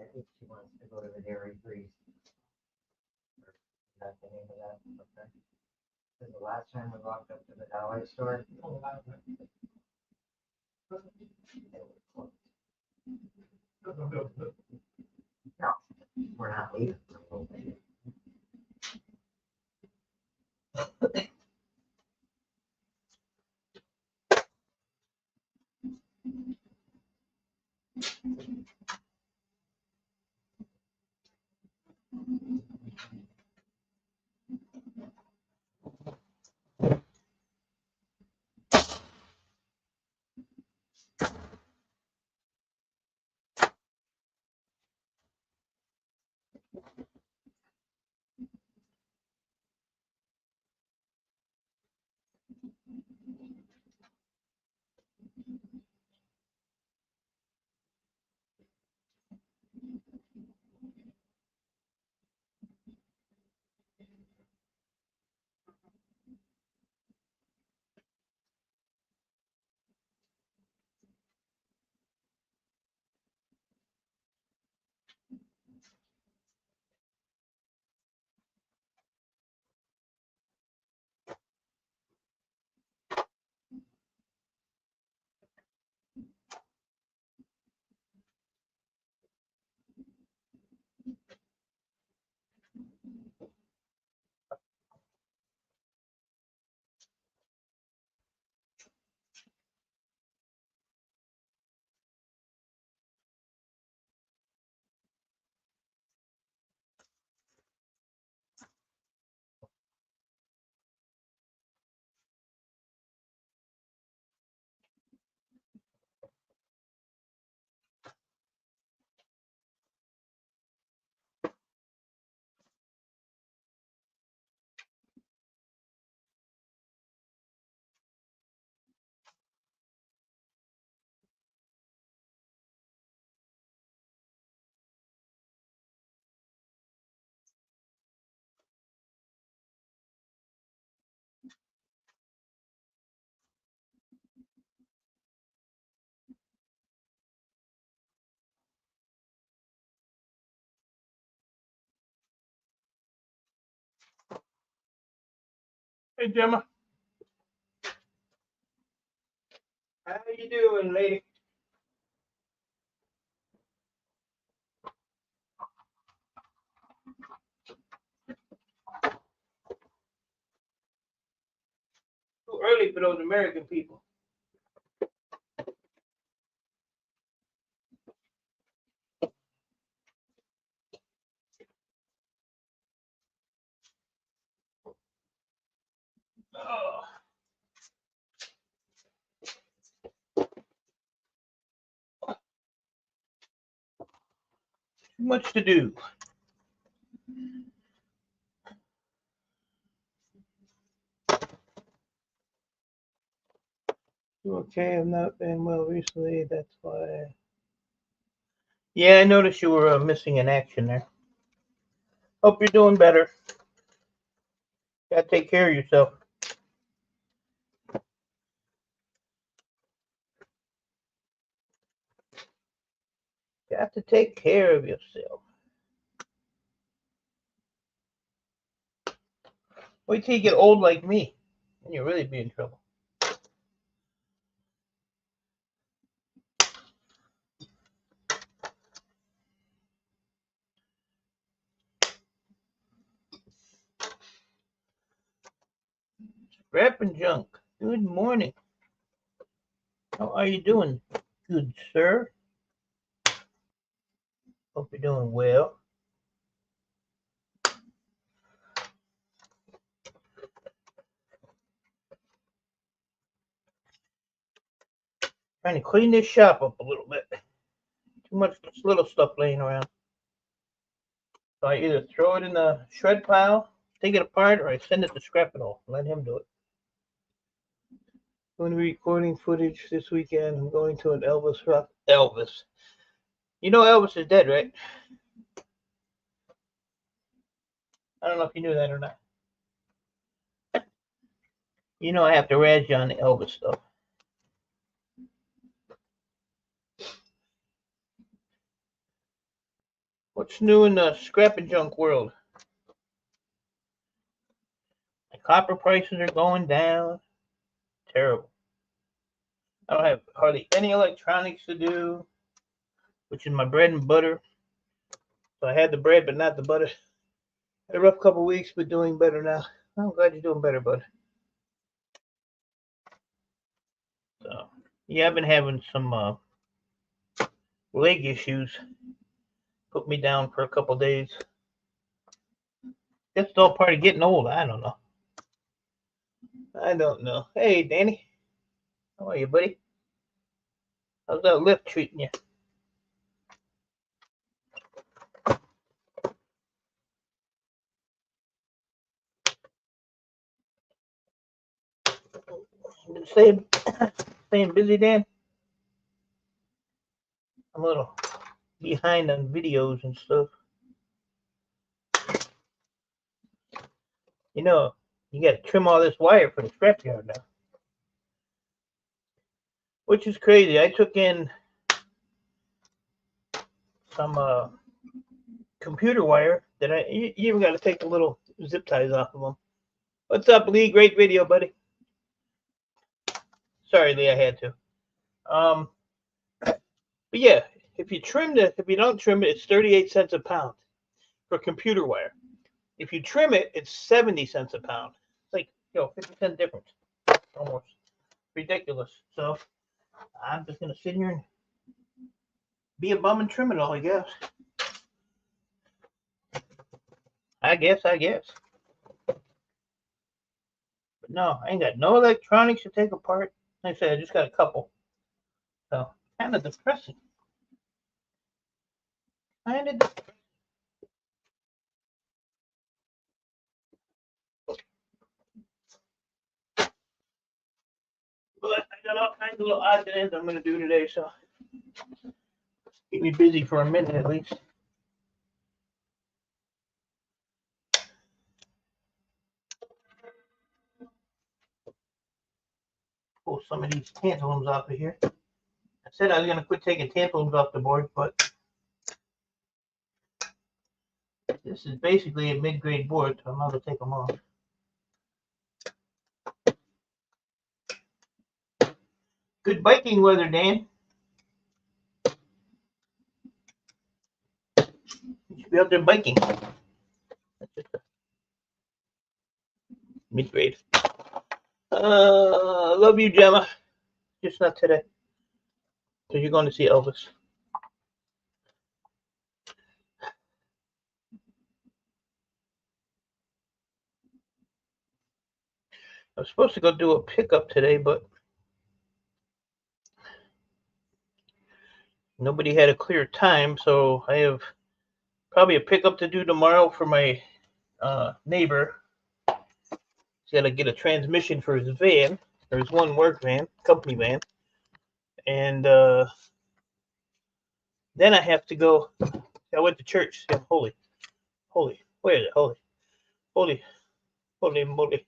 I think she wants to go to the dairy free. That's the name of that, okay? Because the last time we walked up to the dollar store, they were closed. No, we're not leaving. Hey, Gemma. How you doing, lady? Too early for those American people. Oh, too much to do. Okay, I've not been well recently. That's why. Yeah, I noticed you were missing in action there. Hope you're doing better. Gotta take care of yourself. Got to take care of yourself. Wait till you get old like me, and you'll really be in trouble. Scrap and junk. Good morning. How are you doing, good sir? Hope you're doing well. Trying to clean this shop up a little bit. Too much little stuff laying around. So I either throw it in the shred pile, take it apart, or I send it to Scrap It All. Let him do it. I'm going to be recording footage this weekend. I'm going to an Elvis rock. Elvis. You know Elvis is dead, right? I don't know if you knew that or not. You know I have to razz you on the Elvis stuff. What's new in the scrap and junk world? The copper prices are going down. Terrible. I don't have hardly any electronics to do, which is my bread and butter. So I had the bread, but not the butter. Had a rough couple weeks, but doing better now. I'm glad you're doing better, bud. So, yeah, I've been having some leg issues. Put me down for a couple days. It's all part of getting old. I don't know. I don't know. Hey, Danny. How are you, buddy? How's that lift treating you? Been staying busy, Dan? I'm a little behind on videos and stuff. You know, you got to trim all this wire for the scrapyard now. Which is crazy. I took in some computer wire that you even got to take the little zip ties off of them. What's up, Lee? Great video, buddy. Sorry, Lee, I had to. But yeah, if you don't trim it, it's 38 cents a pound for computer wire. If you trim it, it's 70 cents a pound. It's like 50-cent difference, almost ridiculous. So I'm just gonna sit here and be a bum and trim it all, I guess. I guess. But no, I ain't got no electronics to take apart. Like I said, I just got a couple. So kind of depressing. But I got all kinds of little odds and ends I'm gonna do today, so keep me busy for a minute at least. Pull some of these tantalums off of here. I said I was gonna quit taking tantalums off the board, but this is basically a mid-grade board, so I'm not gonna take them off. Good biking weather, Dan. You should be out there biking. Mid-grade. Love you, Gemma. Just not today. Because you're going to see Elvis. I was supposed to go do a pickup today, but nobody had a clear time, so I have probably a pickup to do tomorrow for my neighbor. He's got to get a transmission for his van, or his one work van, company van. And then I have to go. I went to church. Yeah, holy. Where is it? Holy moly.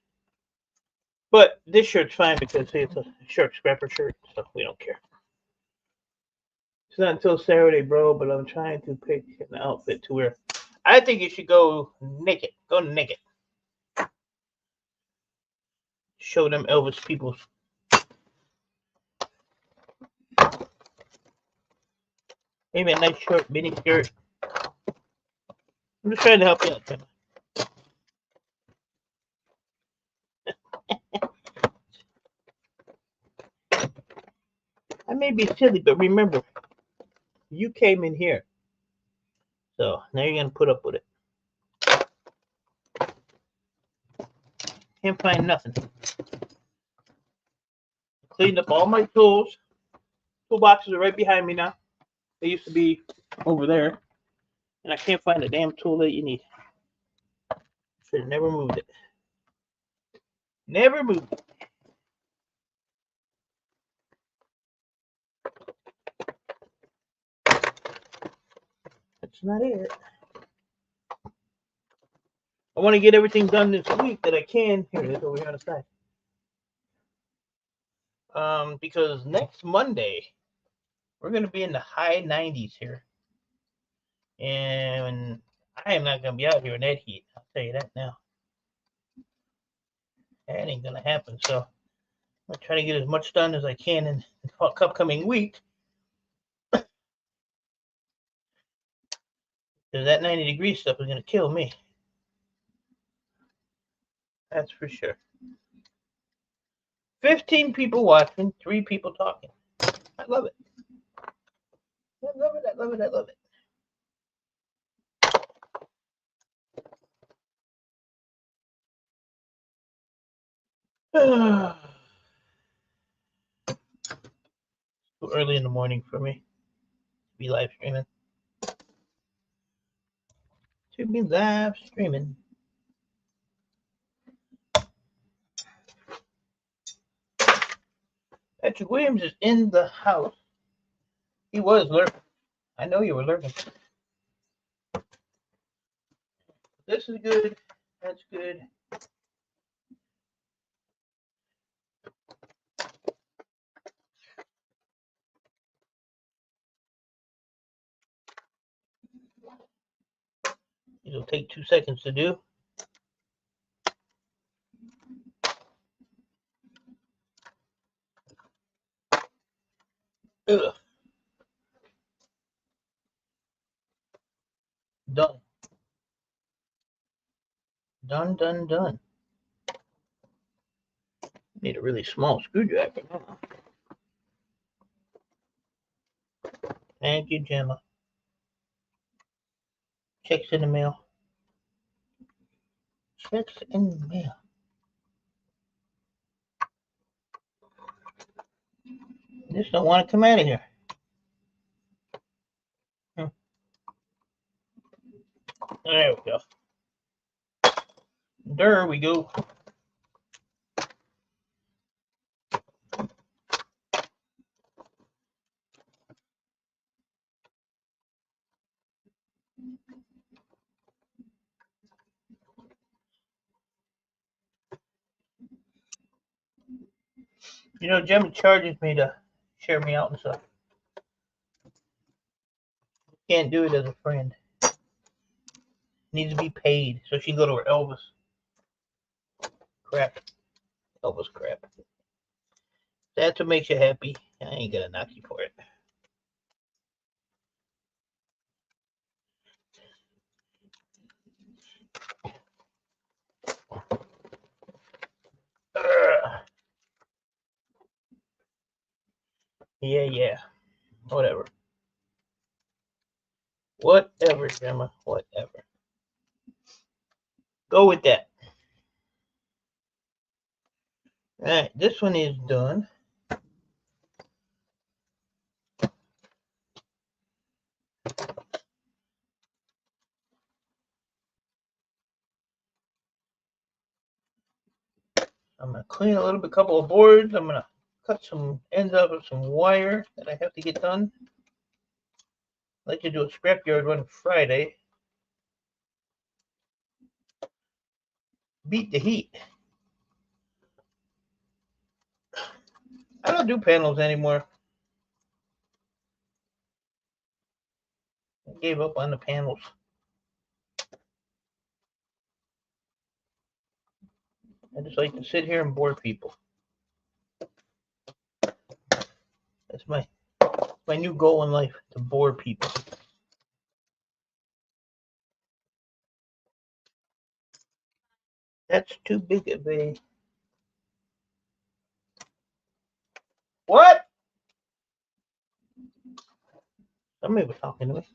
But this shirt's fine because it's a short scrapper shirt, so we don't care. It's not until Saturday, bro, but I'm trying to pick an outfit to wear. I think you should go naked. Go naked. Show them Elvis people. Maybe a nice short mini skirt. I'm just trying to help you out, Tim. may be silly, but remember, you came in here. So now you're going to put up with it. Can't find nothing. Cleaned up all my tools. Toolboxes are right behind me now. They used to be over there. And I can't find the damn tool that you need. Should have never moved it. Never moved it. That's not it. I want to get everything done this week that I can. Here it is over here on the side. Because next Monday, we're going to be in the high 90s here. And I am not going to be out here in that heat. I'll tell you that now. That ain't going to happen. So I'm going to try to get as much done as I can in the upcoming week. Because that 90-degree stuff is going to kill me. That's for sure. 15 people watching, 3 people talking. I love it. I love it. I love it. I love it. Too early in the morning for me to be live streaming. Patrick Williams is in the house. He was lurking. I know you were lurking. This is good. That's good. It'll take 2 seconds to do. Ugh. Done. Done. Need a really small screwdriver now. Thank you, Gemma. Checks in the mail. Checks in the mail. Just don't want to come out of here. There we go. There we go. You know, Gemma charges me to share me out and stuff. Can't do it as a friend. Needs to be paid so she can go to her Elvis crap. Elvis crap. That's what makes you happy. I ain't gonna knock you for it. Yeah. Whatever. Whatever, Gemma. Whatever. Go with that. Alright, this one is done. I'm gonna clean a little bit, couple of boards. I'm gonna cut some ends up of some wire that I have to get done. I'd like to do a scrapyard run Friday. Beat the heat. I don't do panels anymore. I gave up on the panels. I just like to sit here and bore people. That's my new goal in life, to bore people. That's too big of a... What? Somebody was talking to me.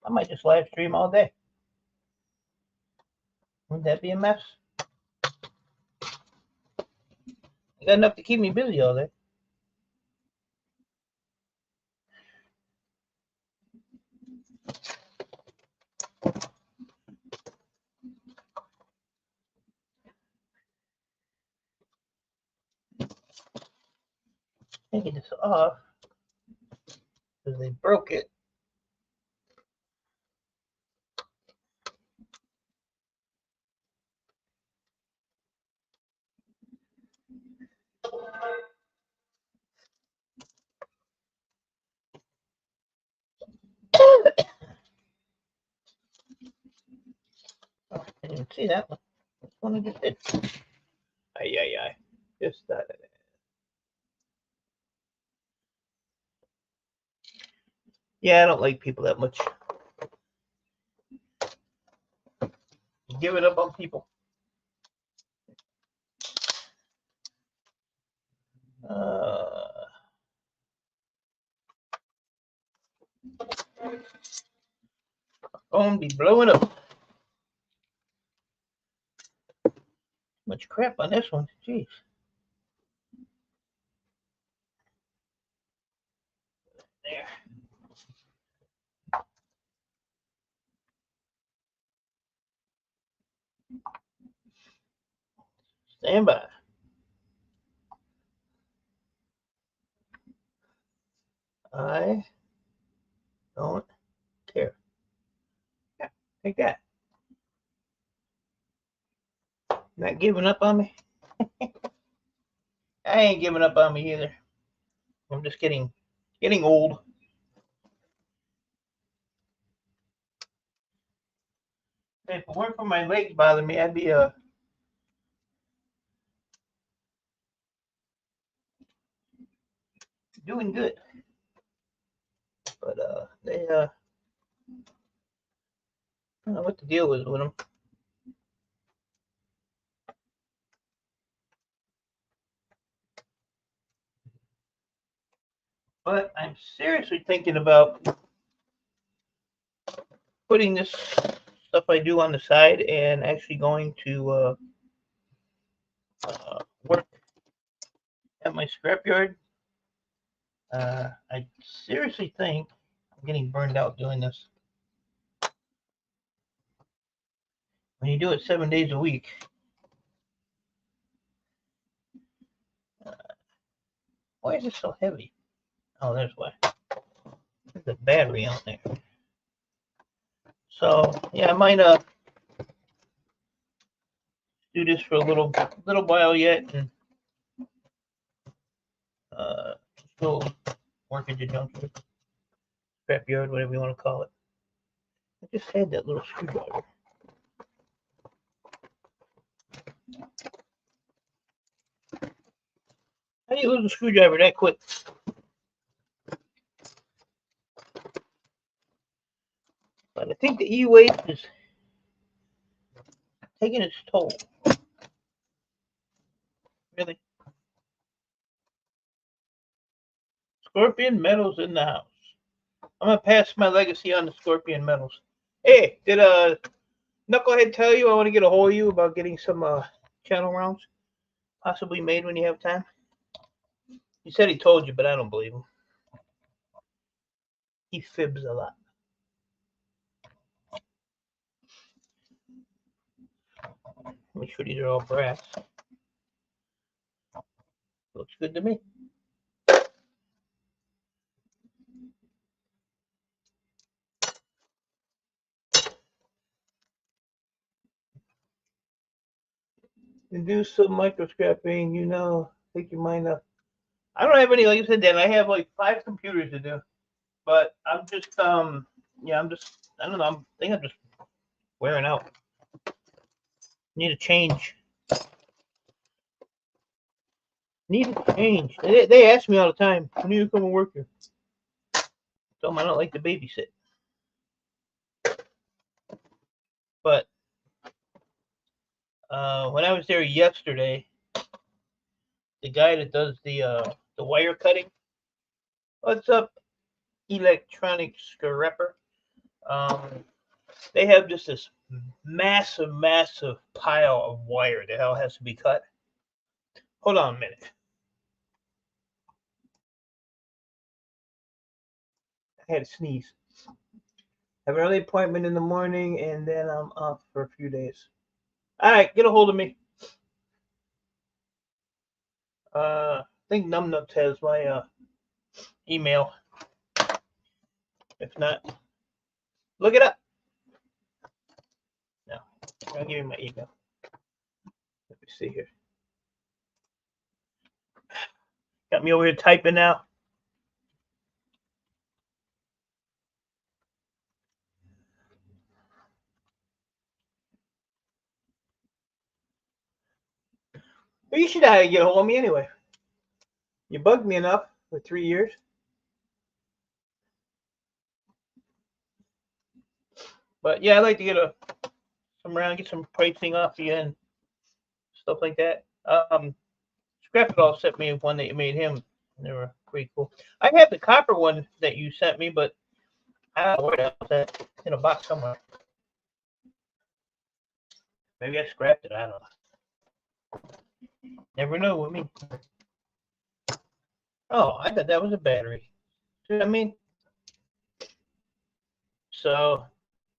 I might just live stream all day. Wouldn't that be a mess? I got enough to keep me busy all day. Taking this off because they broke it. Oh, I didn't see that one. Which one I just did? Ay, ay, ay. Just that. Yeah, I don't like people that much. Give it up on people. Phone be blowing up. Much crap on this one. Jeez. There. Stand by. I don't care. Yeah, take that. Not giving up on me. I ain't giving up on me either. I'm just getting old. If it weren't for my legs bothering me, I'd be doing good. But they I don't know what the deal was with them. But I'm seriously thinking about putting this stuff I do on the side and actually going to work at my scrapyard. I seriously think I'm getting burned out doing this. When you do it 7 days a week, why is it so heavy? Oh, there's why. There's a battery on there. So yeah, I might do this for a little while yet, and still work at the junkyard, scrapyard, whatever you want to call it. I just had that little screwdriver. How do you lose a screwdriver that quick? But I think the e-waste is taking its toll. Really. Scorpion Metals in the house. I'm gonna pass my legacy on to Scorpion Metals. Hey, did Knucklehead tell you I want to get a hold of you about getting some channel rounds possibly made when you have time? He said he told you, but I don't believe him. He fibs a lot. Make sure these are all brass. Looks good to me. And do some micro scrapping, take your mind up. I don't have any, like you said, Dan. I have like 5 computers to do, but I'm just, I don't know. I think I'm just wearing out. Need a change. Need a change. They ask me all the time, when are you come and work here? Tell them I don't like to babysit. But When I was there yesterday, the guy that does the wire cutting, what's up, electronic scraper? They have just this massive pile of wire that all has to be cut. Hold on a minute. I had to sneeze. Have an early appointment in the morning, and then I'm off for a few days. All right, get a hold of me. I think Numbnuts has my email. If not, look it up. No, I'll give you my email. Let me see here. Got me over here typing now. Well, you should get a hold of me anyway. You bugged me enough for 3 years. But yeah, I'd like to get some pricing off you and stuff like that. Scrap It All sent me one that you made him. And they were pretty cool. I have the copper one that you sent me, but I don't know where that was at. In a box somewhere. Maybe I scrapped it. I don't know. Never know with me. Oh, I thought that was a battery. See what I mean? So,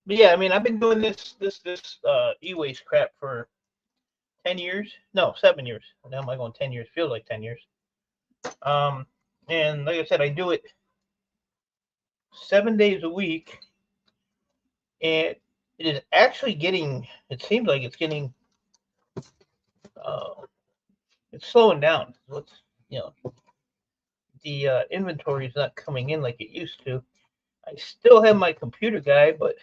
but yeah, I mean, I've been doing this e-waste crap for 10 years. No, 7 years. Now am I going 10 years? Feels like 10 years. And like I said, I do it 7 days a week, and it is actually getting. It seems like it's getting. It's slowing down. What's the inventory is not coming in like it used to. I still have my computer guy, but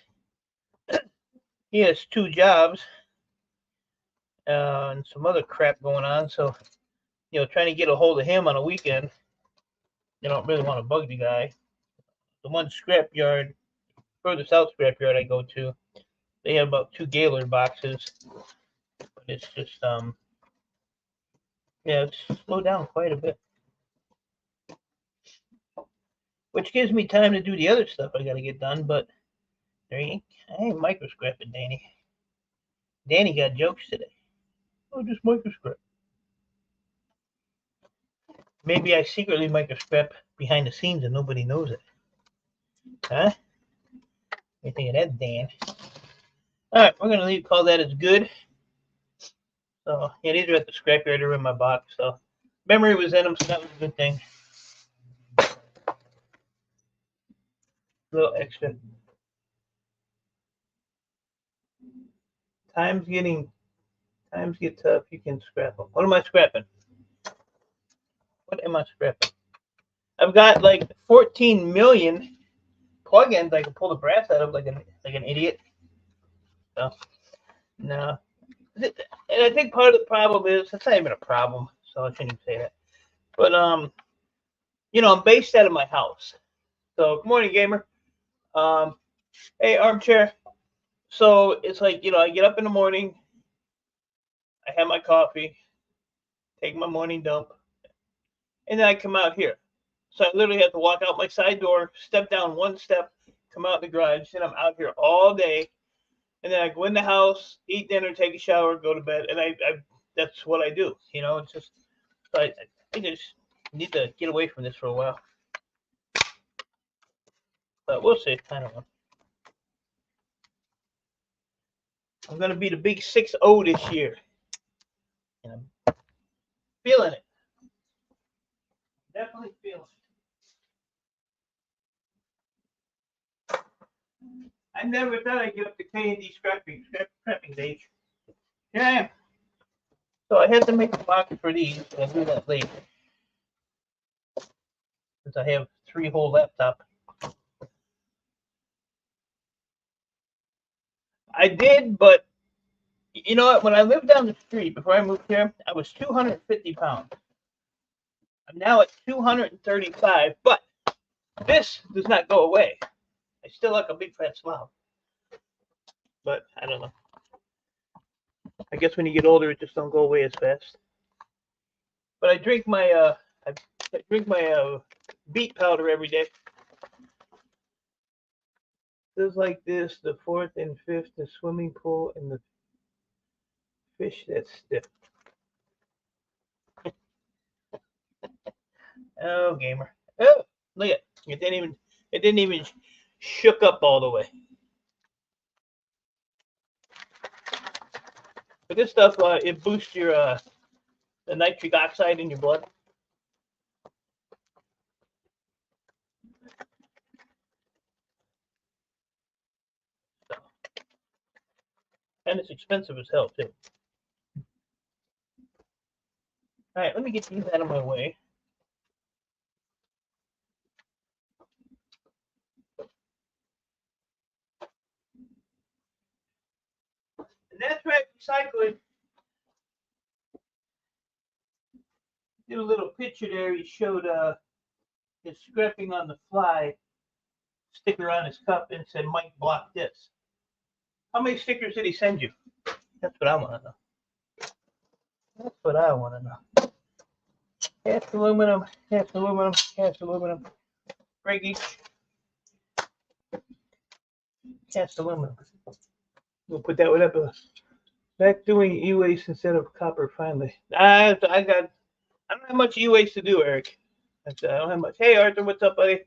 he has 2 jobs and some other crap going on. So, trying to get a hold of him on a weekend, you don't really want to bug the guy. The one scrapyard, further south scrapyard I go to, they have about 2 Gaylord boxes. But it's just, yeah, it's slowed down quite a bit. Which gives me time to do the other stuff I got to get done, but I ain't microscrapping Danny. Danny got jokes today. Oh, just microscrap. Maybe I secretly microscrap behind the scenes and nobody knows it. Huh? What do you think of that, Dan? Alright, we're going to call that as good. So, yeah, these are at the scrapyard. They're in my box. So, memory was in them, so that was a good thing. A little extra. Times get tough. You can scrap them. What am I scrapping? What am I scrapping? I've got like 14 million plugins I can pull the brass out of like an idiot. So, no. And I think part of the problem is, it's not even a problem, so I shouldn't even say that. But, I'm based out of my house. So, good morning, gamer. Hey, armchair. So, it's like, I get up in the morning, I have my coffee, take my morning dump, and then I come out here. So, I literally have to walk out my side door, step down 1 step, come out the garage, and I'm out here all day. And then I go in the house, eat dinner, take a shower, go to bed, and I that's what I do. It's just, I think I just need to get away from this for a while. But we'll see. I don't know. I'm gonna be the big 6-0 this year, and I'm feeling it. Definitely feeling it. I never thought I'd get up to K&D scrapping days. Here I am. So I had to make a box for these. I'll do that later, since I have 3 whole laptops. I did, but you know what? When I lived down the street before I moved here, I was 250 pounds. I'm now at 235, but this does not go away. I still like a big fat slob. But I don't know. I guess when you get older, it just don't go away as fast. But I drink my beet powder every day. Just like this, the fourth and fifth, the swimming pool, and the fish that's stiff. Oh, gamer. Oh, look at it. It didn't even shook up all the way. But this stuff, it boosts your the nitric oxide in your blood. So. And it's expensive as hell too. All right, let me get these out of my way. And that's right, recycling. Did a little picture there. He showed his scraping on the fly sticker on his cup and said, "Mike, block this." How many stickers did he send you? That's what I want to know. That's what I want to know. Cast aluminum, cast aluminum, cast aluminum. Break each. Cast aluminum. We'll put that one up. Back doing e-waste instead of copper finally. I don't have much e-waste to do, Eric. I don't have much. Hey, Arthur, what's up, buddy?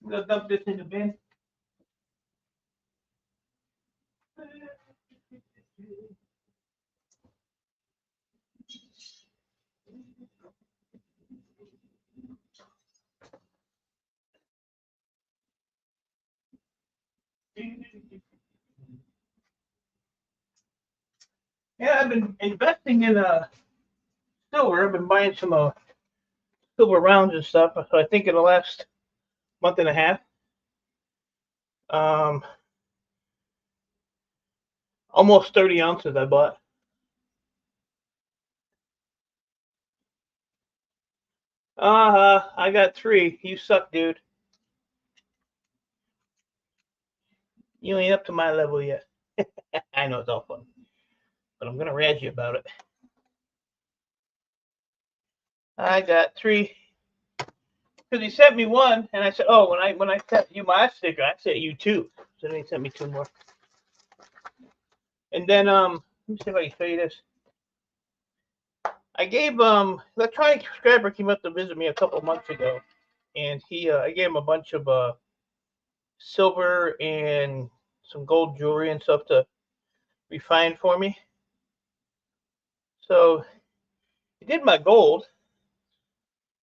I'm gonna dump this in the bin. Yeah, I've been investing in silver. I've been buying some silver rounds and stuff. So I think in the last month and a half, almost 30 ounces I bought. I got 3. You suck, dude. You ain't up to my level yet. I know it's all fun, but I'm gonna razz you about it. I got 3 because he sent me 1, and I said, "Oh, when I sent you my sticker, I sent you 2." So then he sent me 2 more. And then let me see if I can show you this. I gave Electronic Scrapper came up to visit me a couple months ago, and I gave him a bunch of silver and some gold jewelry and stuff to refine for me. So he did my gold.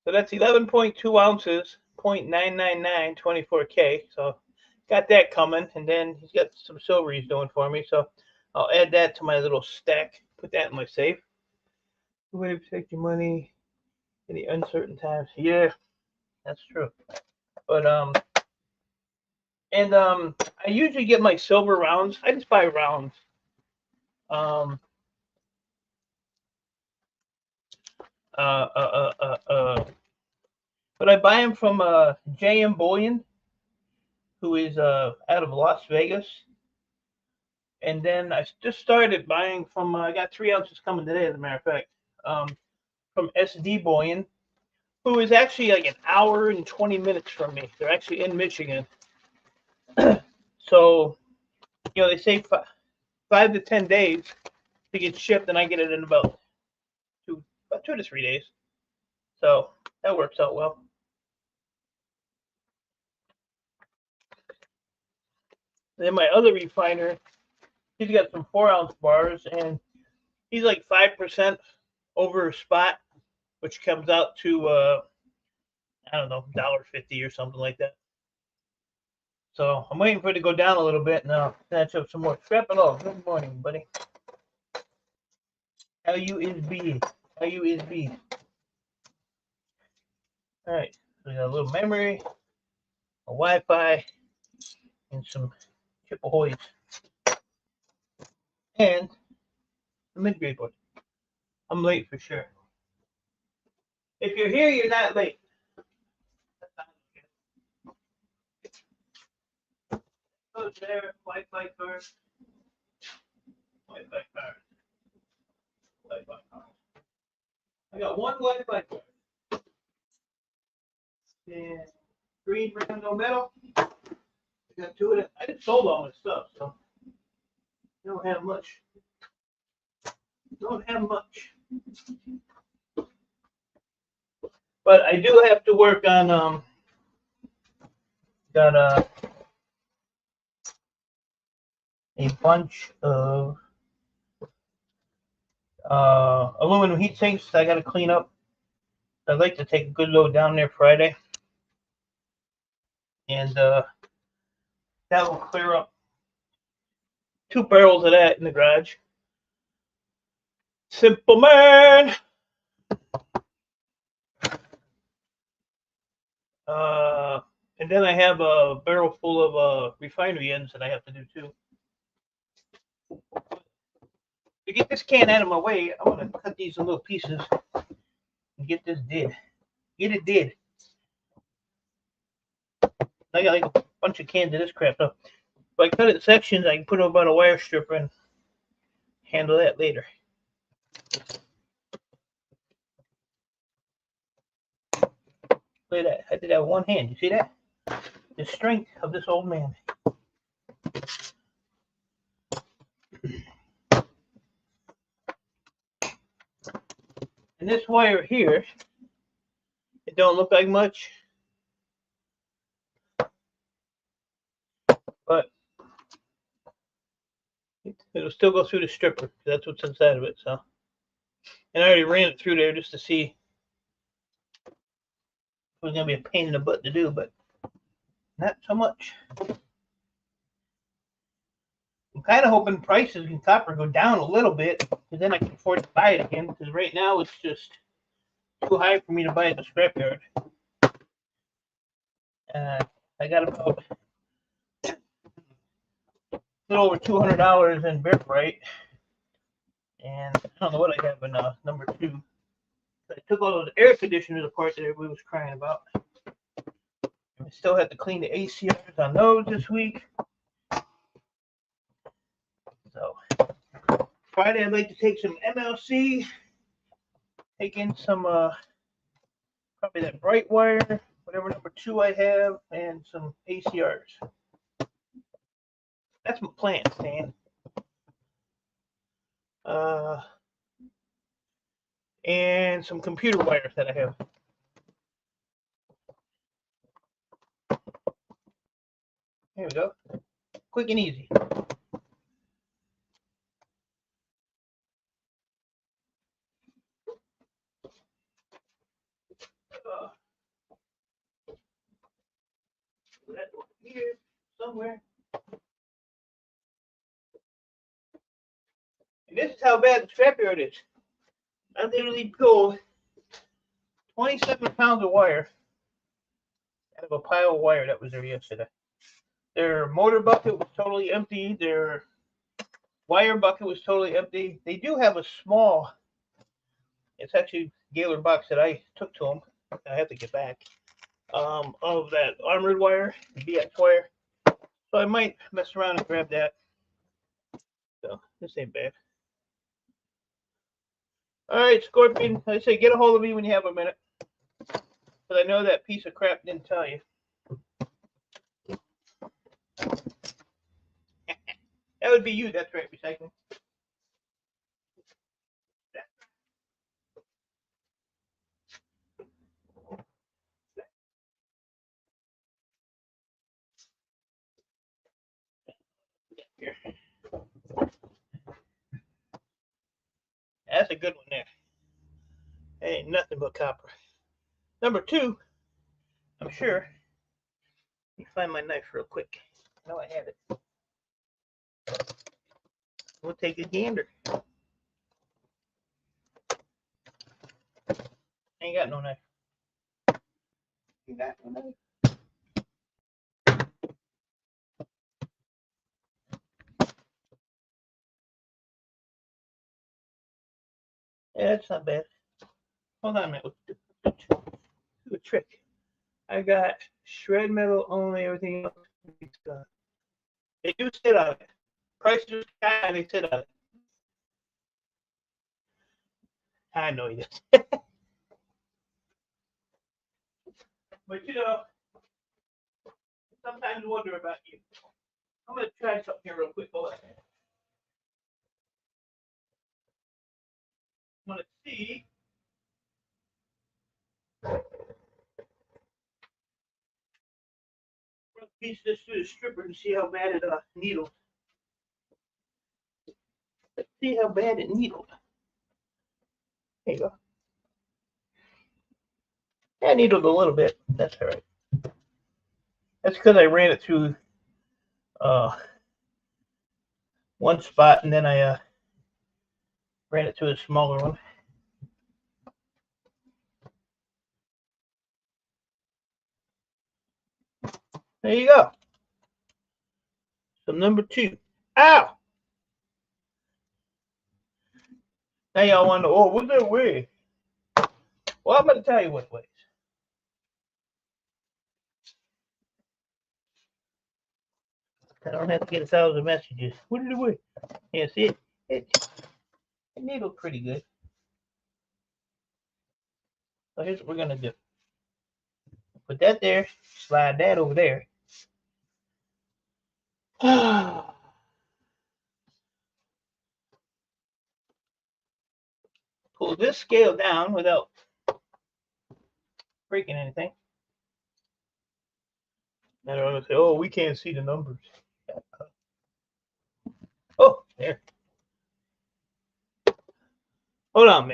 So that's 11.2 ounces, 0.999, 24K. So got that coming, and then he's got some silver he's doing for me. So I'll add that to my little stack. Put that in my safe. The way to protect your money in the uncertain times. Yeah, that's true. But I usually get my silver rounds. I just buy rounds. But I buy them from J.M. Bullion, who is out of Las Vegas. And then I just started buying from. I got 3 ounces coming today, as a matter of fact, from SD Bullion, who is actually like an hour and 20 minutes from me. They're actually in Michigan. So, they say 5 to 10 days to get shipped, and I get it in about 2 to 3 days. So that works out well. Then my other refiner, he's got some 4-ounce bars, and he's like 5% over spot, which comes out to I don't know, $1.50 or something like that. So I'm waiting for it to go down a little bit now. Snatch up some more. Scrap it all. Good morning, buddy. How you is B? How you is B? All right. So we got a little memory, a Wi-Fi, and some chip-ahoys, and the mid-grade board. I'm late for sure. If you're here, you're not late. Goes there, Wi-Fi card. Wi-Fi card. Wi-Fi card. I got one Wi-Fi card. And green brand, no metal. I got two of it. I just sold all my stuff, so I don't have much. Don't have much. But I do have to work on got a bunch of aluminum heat sinks I got to clean up. I'd like to take a good load down there Friday, and that will clear up 2 barrels of that in the garage. Simple man. And then I have a barrel full of refinery ends that I have to do too. To get this can out of my way, I'm gonna cut these in little pieces and get this did. Get it did. I got like a bunch of cans of this crap. So if I cut it in sections, I can put about a wire stripper and handle that later. Look at that. I did that with one hand. You see that? The strength of this old man. And this wire here, it don't look like much, but it'll still go through the stripper. That's what's inside of it. So, and I already ran it through there just to see if it was gonna be a pain in the butt to do, but not so much. I'm kind of hoping prices in copper go down a little bit, because then I can afford to buy it again. Because right now it's just too high for me to buy at the scrapyard. I got about a little over $200 in barite, and I don't know what I have in number 2. I took all those air conditioners apart that everybody was crying about. I still had to clean the ACRs on those this week. So Friday I'd like to take some MLC, take in some probably that bright wire, whatever number 2 I have, and some ACRs. That's my plan, Stan. And some computer wires that I have. There we go. Quick and easy. That one here somewhere. And this is how bad the scrapyard is. I literally pulled 27 pounds of wire out of a pile of wire that was there yesterday. Their motor bucket was totally empty. Their wire bucket was totally empty. They do have a small, it's actually Gaylord box that I took to them. I have to get back. Of that armored wire, BX wire. So I might mess around and grab that. So this ain't bad. All right, Scorpion. I say get a hold of me when you have a minute, because I know that piece of crap didn't tell you. That would be you. That's right, recycling. Here. That's a good one there. That ain't nothing but copper. Number 2, I'm sure. Let me find my knife real quick. I know I have it. We'll take a gander. Ain't got no knife. You got no knife? Yeah, that's not bad. Hold on a minute. Do a trick. I got shred metal only. Everything else is done. They do sit on it. Prices are high, they sit on it. I know he does. But you know, sometimes I wonder about you. I'm gonna try something here real quick. Hold on. I'm gonna see. I'm gonna piece this through the stripper and see how bad it needles. Let's see how bad it needled. There you go. Yeah, I needled a little bit. That's all right. That's because I ran it through one spot and then I ran it through a smaller one. There you go. So number 2. Ow! Now y'all wonder, oh, what's that weigh? Well, I'm going to tell you what it weighs. I don't have to get 1,000 messages. What did it weigh? Yeah, see it? It needled pretty good. So here's what we're going to do. Put that there, slide that over there. Pull this scale down without breaking anything. Now they're going to say, oh, we can't see the numbers. Oh, there. Hold on a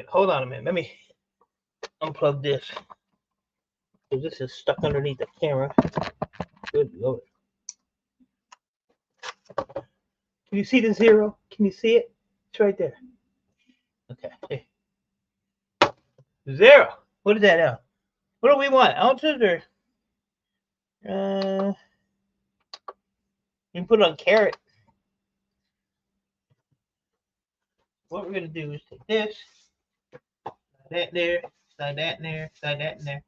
minute. Let me unplug this. Because this is stuck underneath the camera. Good Lord. Can you see the 0? Can you see it? It's right there. Okay. Hey. 0. What is that now? What do we want? Ounces or? You can put it on carat. What we're going to do is take this, slide that there, slide that in there, slide that in there.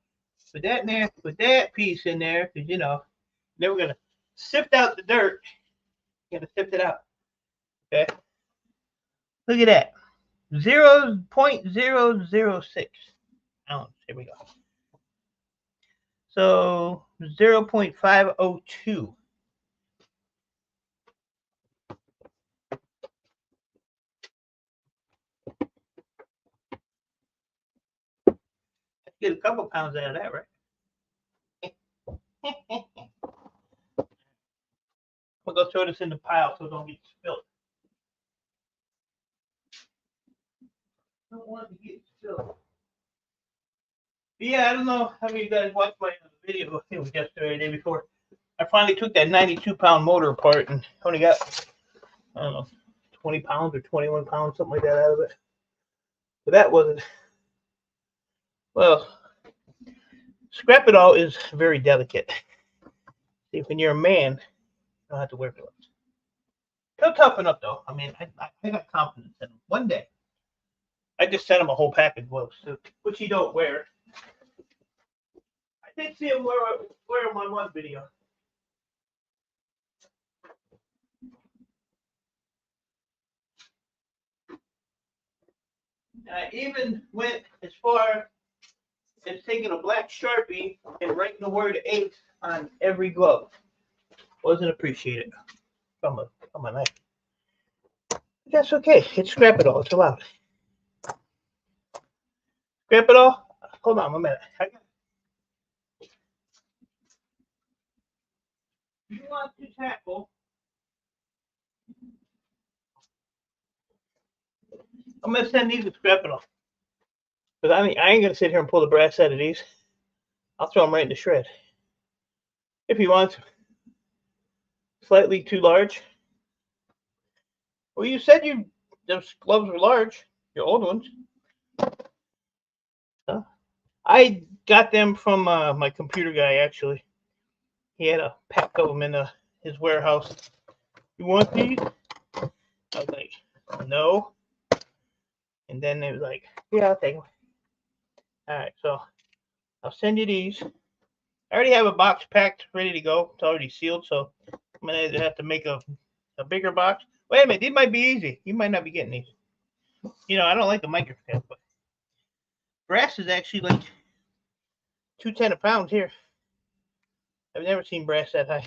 Put that in there, put that piece in there, because, you know, then we're going to sift out the dirt. We're going to sift it out. Okay? Look at that. 0.006 ounce. Here we go. So 0.502. Get a couple pounds out of that, right? I'm going to go throw this in the pile so it don't get spilled. I don't want it to get spilled. Yeah, I don't know how many of you guys watched my video. I think it was yesterday or the day before. I finally took that 92-pound motor apart and only got, I don't know, 20 pounds or 21 pounds, something like that out of it. But that wasn't, well, scrap it all is very delicate. See, when you're a man, you don't have to wear gloves. He'll toughen up, though. I mean, I got confidence in him. One day, I just sent him a whole pack of gloves, which he don't wear. I did see him wear them on one video. I even went as far as taking a black Sharpie and writing the word "ace" on every glove. Wasn't appreciated from a knife. That's okay. It's scrap it all. It's allowed. Scrap it all? Hold on a minute. You want to tackle? I'm gonna send these to scrap it all. Because I ain't gonna sit here and pull the brass out of these. I'll throw them right in the shred. If you want. Slightly too large. Well, you said those gloves were large. Your old ones. I got them from my computer guy, actually. He had a pack of them in his warehouse. You want these? I was like, no. And then they was like, yeah, I'll take them. All right, so I'll send you these. I already have a box packed, ready to go. It's already sealed, so I'm going to have to make a bigger box. Wait a minute, these might be easy. You might not be getting these. You know, I don't like the microfilm, but Brass is actually like $2.10 a pound here. I've never seen brass that high.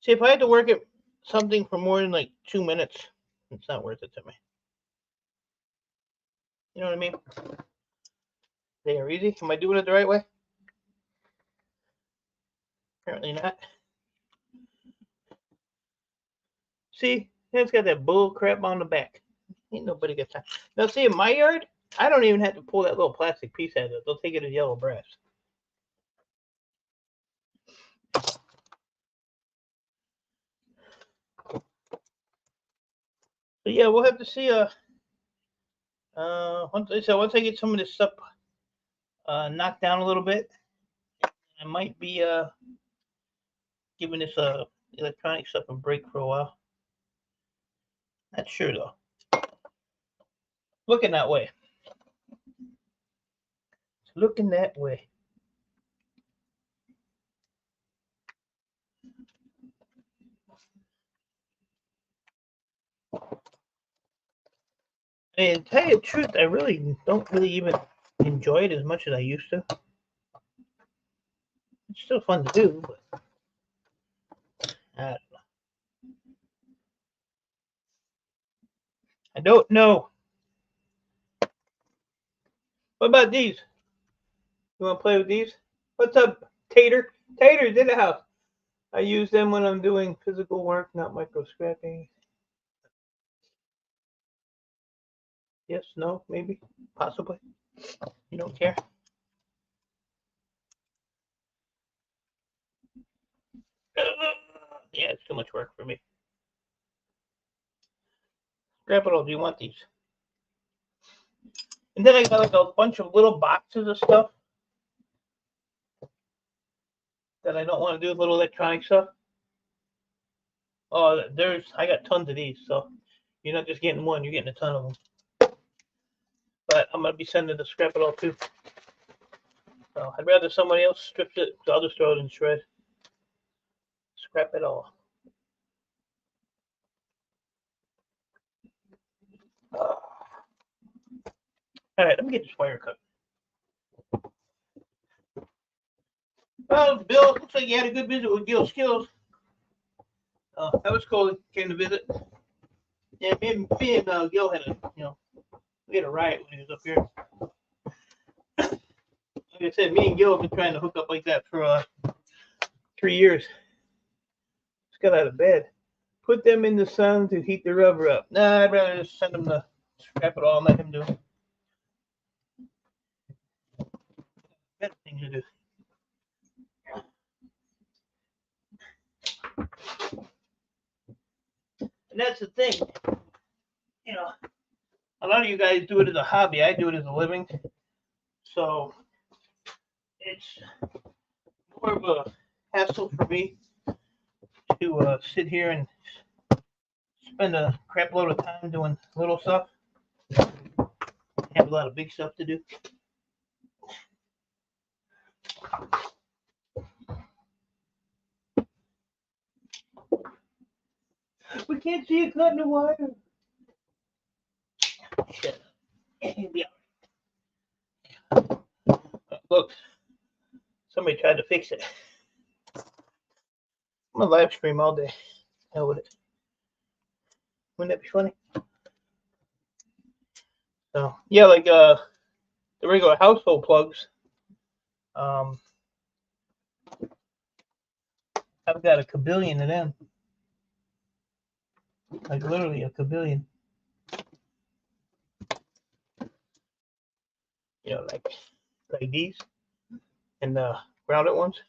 See, if I had to work at something for more than like 2 minutes, it's not worth it to me. You know what I mean? They are easy. Am I doing it the right way? Apparently not. See, it's got that bull crap on the back. Ain't nobody got time. Now, see, in my yard, I don't even have to pull that little plastic piece out of it. They'll take it as yellow brass. So yeah, we'll have to see. Once I get some of this stuff knocked down a little bit, I might be giving this electronic stuff a break for a while. Not sure though. Looking that way. It's looking that way. And to tell you the truth, I really don't even enjoy it as much as I used to. It's still fun to do, but I don't know. I don't know. What about these? You want to play with these? What's up, Tater? Tater's in the house. I use them when I'm doing physical work, not micro scrapping. Yes, no, maybe, possibly. You don't care? Yeah, it's too much work for me. Scrap it all. Do you want these? And then I got like a bunch of little boxes of stuff that I don't want to do, little electronic stuff. Oh, I got tons of these, so you're not just getting one, you're getting a ton of them. But I'm gonna be sending the scrap it all too. So I'd rather somebody else strips it, so I'll just throw it in shred. Scrap it all. All right, let me get this wire cut. Well, Bill, looks like you had a good visit with Gil Skills. That was cool. He came to visit. Yeah, me and Gil had we had a riot when he was up here. Like I said, me and Gil have been trying to hook up like that for 3 years. Just got out of bed. Put them in the sun to heat the rubber up. Nah, I'd rather just send him to scrap it all and let him do it. Better thing to do. And that's the thing. You know, a lot of you guys do it as a hobby. I do it as a living. So it's more of a hassle for me to sit here and spend a crap load of time doing little stuff. I have a lot of big stuff to do. We can't see it cutting the wire. Shit. Look, somebody tried to fix it. I'm gonna live stream all day. Hell with it. Wouldn't that be funny? So yeah, like the regular household plugs. I've got a kabillion of them. Like literally a kabillion. You know, like these and the grounded ones.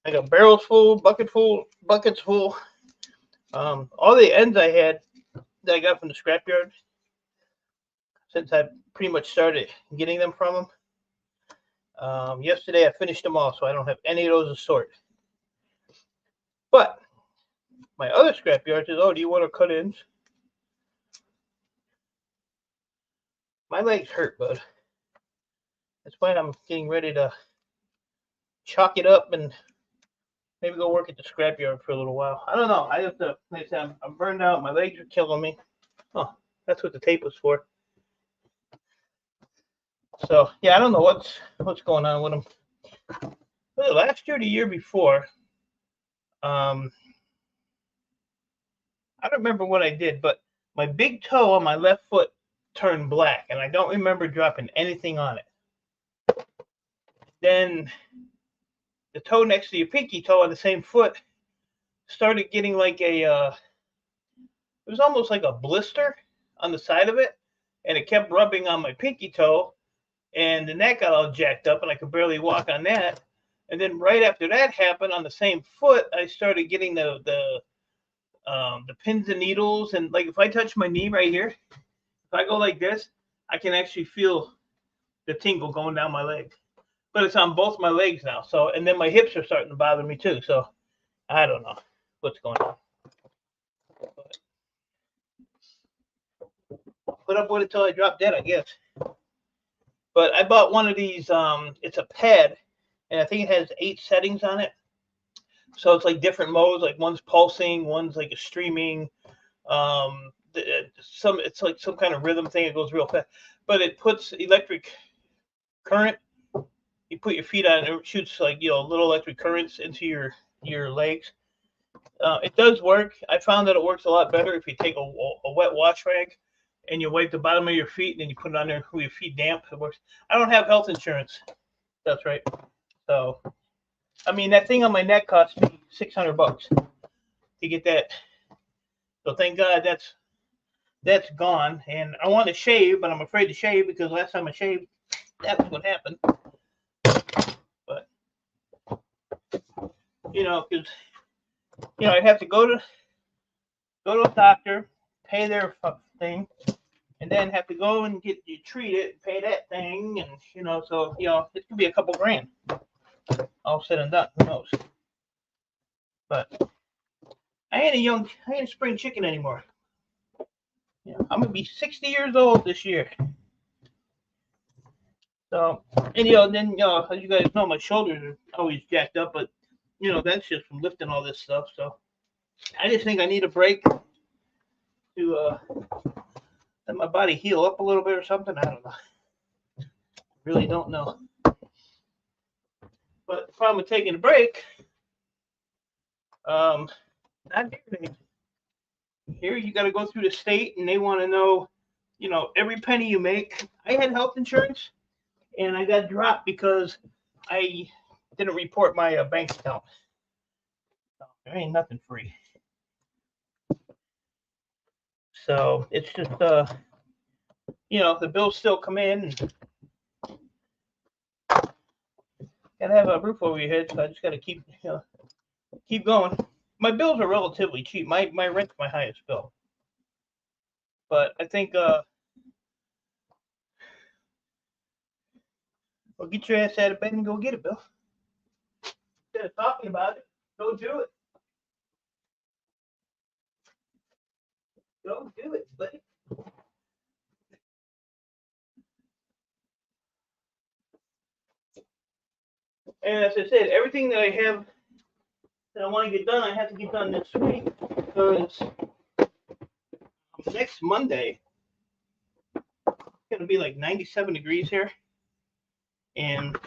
I got barrels full, buckets full. All the ends I had that I got from the scrapyard, since I pretty much started getting them from them. Yesterday I finished them all, so I don't have any of those to sort. But my other scrapyard says, "Oh, do you want to cut ends?" My legs hurt, bud. That's why I'm getting ready to chalk it up and maybe go work at the scrapyard for a little while. I don't know. I have to. Like I said, I'm burned out. My legs are killing me. Oh, that's what the tape was for. So yeah, I don't know what's going on with them. Well, last year, the year before, I don't remember what I did, but my big toe on my left foot turned black, and I don't remember dropping anything on it. Then the toe next to your pinky toe on the same foot started getting like it was almost like a blister on the side of it, and it kept rubbing on my pinky toe, and then that got all jacked up, and I could barely walk on that. And then right after that happened, on the same foot, I started getting the pins and needles, and like if I touch my knee right here, if I go like this, I can actually feel the tingle going down my leg. But it's on both my legs now. So, and then my hips are starting to bother me too. So I don't know what's going on. Put up with it till I drop dead, I guess. But I bought one of these. It's a pad, and I think it has 8 settings on it. So it's like different modes. Like one's pulsing, one's like a streaming. It's like some kind of rhythm thing. It goes real fast, but it puts electric current. You put your feet on it, it shoots like little electric currents into your legs. It does work. I found that it works a lot better if you take a wet wash rag and you wipe the bottom of your feet and then you put it on there with your feet damp. It works. I don't have health insurance. That's right. So, I mean, that thing on my neck cost me $600 to get that. So thank God that's gone. And I want to shave, but I'm afraid to shave because last time I shaved, that's what happened. But because I'd have to go to a doctor, pay their thing, and then have to go and get you treated, pay that thing, and so it could be a couple grand, all said and done. Who knows? But I ain't a spring chicken anymore. I'm gonna be 60 years old this year. So, and then as you guys know, my shoulders are always jacked up, but that's just from lifting all this stuff. So I just think I need a break to let my body heal up a little bit or something. I don't know. Really don't know. But the problem with taking a break, not everything. Here you got to go through the state, and they want to know, every penny you make. I had health insurance, and I got dropped because I didn't report my bank account. So there ain't nothing free. So it's just, the bills still come in. And gotta have a roof over your head, so I just gotta keep going. My bills are relatively cheap. My rent's my highest bill. But I think well, get your ass out of bed and go get it, Bill. Instead of talking about it, go do it. Go do it, buddy. And as I said, everything that I have that I want to get done, I have to get done this week because next Monday it's gonna be like 97 degrees here, and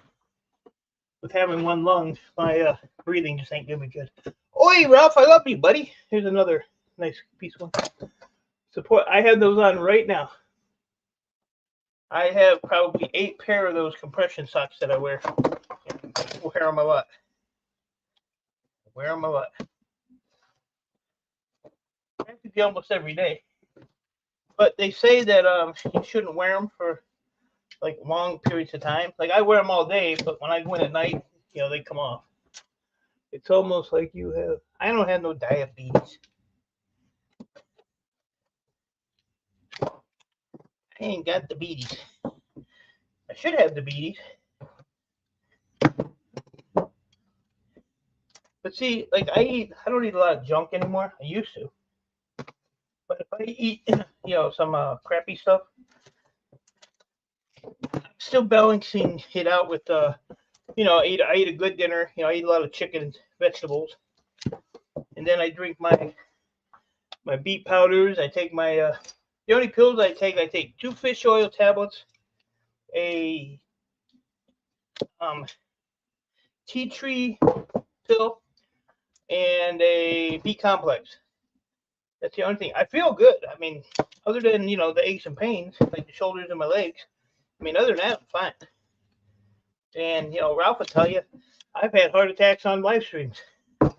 with having one lung, my breathing just ain't gonna be good. Oi, Ralph, I love you, buddy. Here's another nice piece one. Support. I have those on right now. I have probably 8 pair of those compression socks that I wear. I wear them a lot. Practically almost every day. But they say that you shouldn't wear them for like long periods of time. Like I wear them all day, but when I go in at night, they come off. It's almost like you have. I don't have no diabetes. I ain't got diabetes. I should have diabetes. But see, like I don't eat a lot of junk anymore. I used to. But if I eat, some crappy stuff, I'm still balancing it out with, I eat a good dinner. I eat a lot of chicken and vegetables, and then I drink my beet powders. I take my The only pills I take 2 fish oil tablets, a tea tree pill, and a B complex. That's the only thing. I feel good. I mean, other than, the aches and pains, like the shoulders and my legs. I mean, other than that, I'm fine. And, Ralph will tell you, I've had heart attacks on live streams. I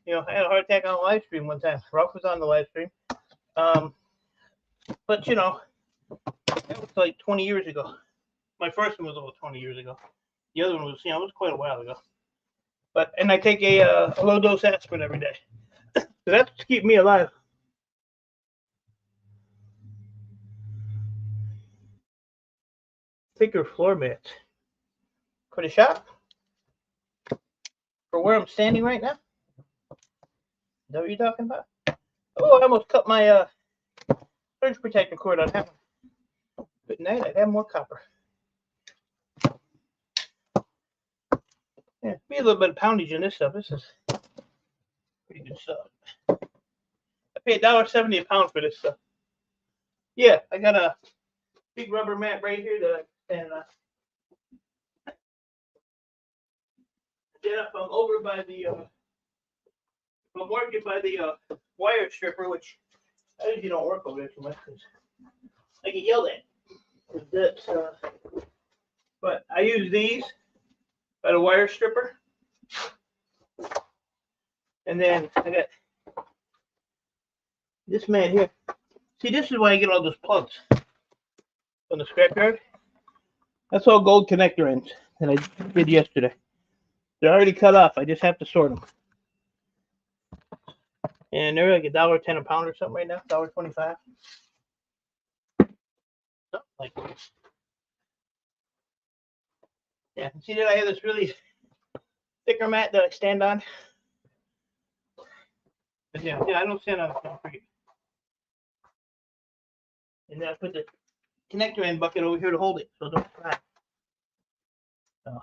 had a heart attack on a live stream one time. Ralph was on the live stream. But, that was like 20 years ago. My first one was over 20 years ago. The other one was, it was quite a while ago. And I take a low dose aspirin every day. So that's to keep me alive. Thicker floor mats. For the shop? For where I'm standing right now? Is that what you're talking about? Oh, I almost cut my surge protector cord on that one. Good night, I'd have more copper. Yeah, be a little bit of poundage in this stuff. This is pretty good stuff. I pay $1.70 a pound for this stuff. Yeah, I got a big rubber mat right here that I stand on. Then if I'm over by the, if I'm working by the wire stripper, which I usually don't work over there too much because I get yelled at. But I use these by the wire stripper. And then I got this man here. See, this is why I get all those plugs from the scrapyard. That's all gold connector ends that I did yesterday. They're already cut off. I just have to sort them. And they're like $1.10 a pound or something right now. $1.25. Something like that. Yeah, see that I have this really thicker mat that I stand on. But yeah, I don't stand on the concrete. And then I put the connector end bucket over here to hold it, so don't crack. So.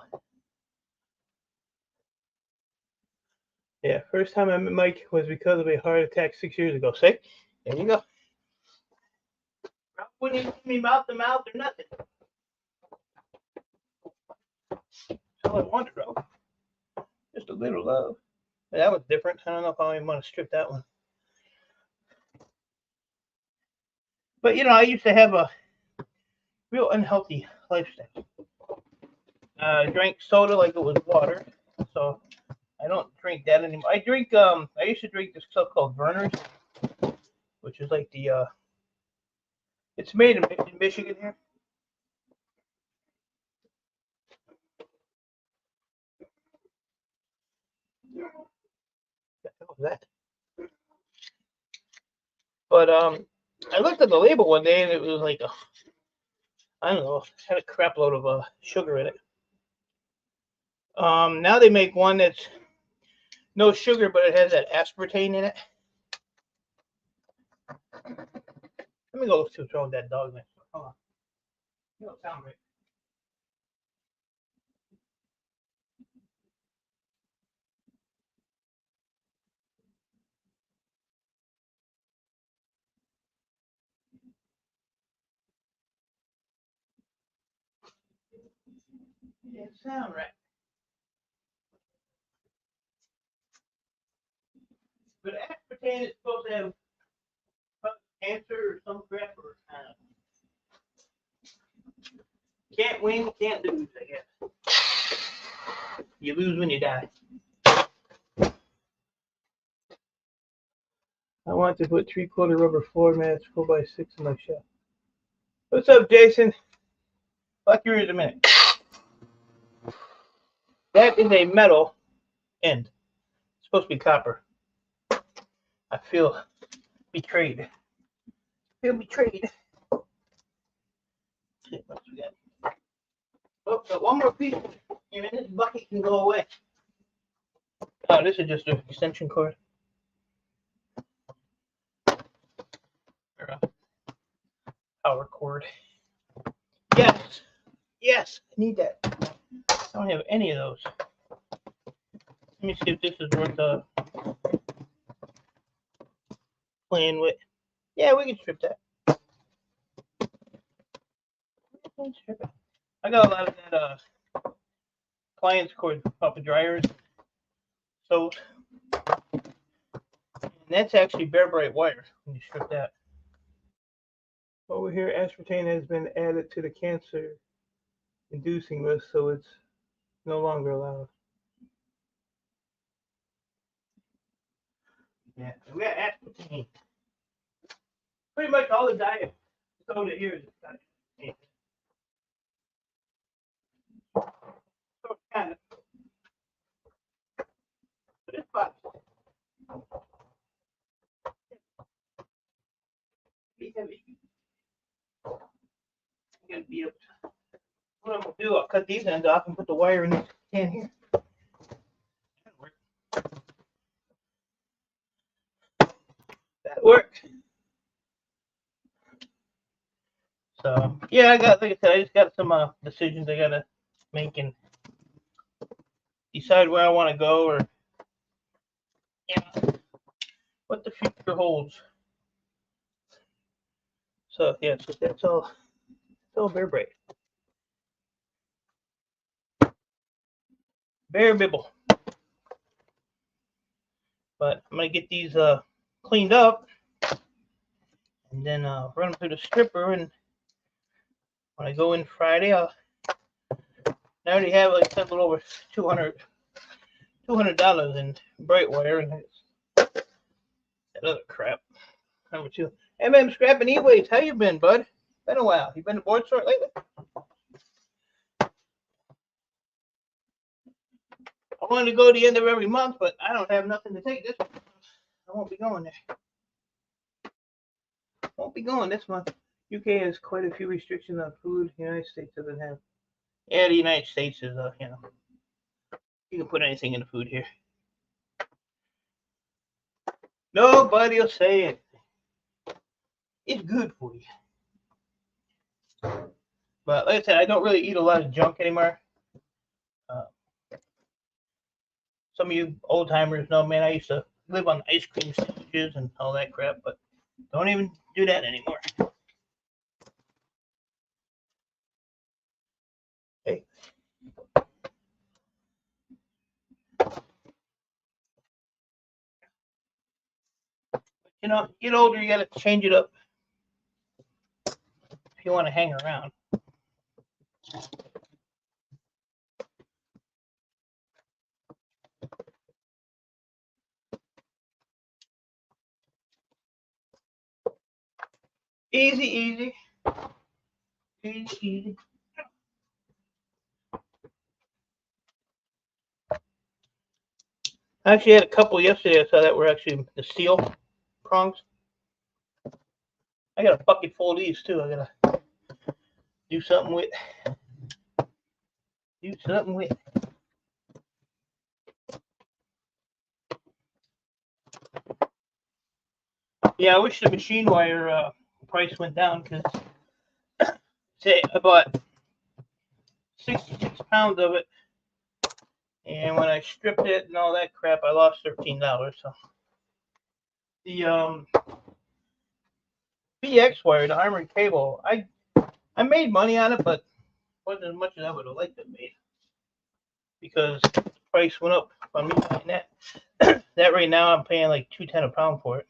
Yeah, first time I met Mike was because of a heart attack 6 years ago. See? There you go. Wouldn't even give me mouth to mouth or nothing. That's all I wanted, bro. Just a little love. That was different. I don't know if I even want to strip that one. But I used to have a real unhealthy lifestyle. I drank soda like it was water, so I don't drink that anymore. I used to drink this stuff called Verner's, which is like the it's made in Michigan here. What the hell was that? But I looked at the label one day and it was like I don't know, had a crap load of sugar in it. Now they make one that's no sugar, but it has that aspartame in it. Let me go see what's wrong with that dog next door. Hold on. You don't sound right. You didn't sound right. But aspartame is supposed to have cancer or some crap or can't win, can't lose, I guess. You lose when you die. I want to put 3/4 rubber floor mats 4x6 in my shop. What's up, Jason? Fuck you in a minute. That is a metal end. It's supposed to be copper. I feel betrayed. I feel betrayed. Oh, got one more piece. And this bucket can go away. Oh, this is just an extension cord. Or a power cord. Yes. Yes, I need that. I don't have any of those. Let me see if this is worth playing with. Yeah, we can strip that. strip it. I got a lot of that appliance cord off of dryers. So and that's actually bare bright wire when you strip that. Over here, aspartame has been added to the cancer-inducing list, so it's no longer allowed. Yeah, we got aspartame. Pretty much all the diet soda here is aspartame. So kind of, but it's fun. Be heavy. You gotta be able to. What I'm gonna do, I'll cut these ends off and put the wire in this can here. That'll work. That'll work. So yeah, I got, like I said, I just got some decisions I gotta make and decide where I want to go, or what the future holds. So yeah, so that's all. It's all bare bright. Bare bibble. But I'm gonna get these cleaned up and then run them through the stripper, and when I go in Friday, I already have like a little over $200 in bright wire, and that other crap. Number two. Scrapping E-Ways, how you been, bud? Been a while. You been to board sort lately? I wanted to go to the end of every month, but I don't have nothing to take this month. I won't be going there. Won't be going this month. UK has quite a few restrictions on food. The United States doesn't have. Yeah, the United States is, you can put anything in the food here. Nobody will say it. It's good for you. But like I said, I don't really eat a lot of junk anymore. Some of you old timers know, man, I used to live on ice cream sandwiches and all that crap, but don't even do that anymore. Hey. You know, get older, you gotta change it up if you want to hang around. Easy, easy. Easy, easy. I actually had a couple yesterday. I saw that were actually the steel prongs. I got a bucket full of these too. I gotta do something with. Do something with. Yeah, I wish the machine wire price went down, because say I bought 66 pounds of it, and when I stripped it and all that crap, I lost $13. So the BX wire, the armored cable, I made money on it, but wasn't as much as I would have liked to have made, because the price went up on me buying that. That right now I'm paying like $2.10 a pound for it.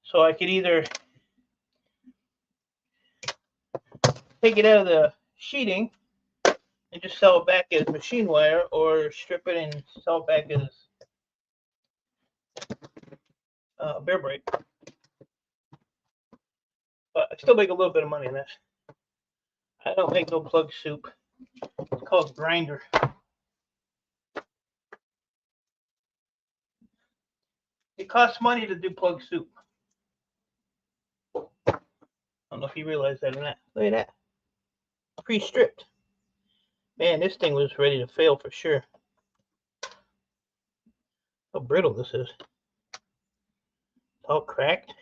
So I could either take it out of the sheeting and just sell it back as machine wire, or strip it and sell it back as bare bright. But I still make a little bit of money on this. I don't make no plug soup. It's called grinder. It costs money to do plug soup. I don't know if you realize that or not. Look at that. Pre-stripped. Man, this thing was ready to fail for sure. How brittle this is. It's all cracked.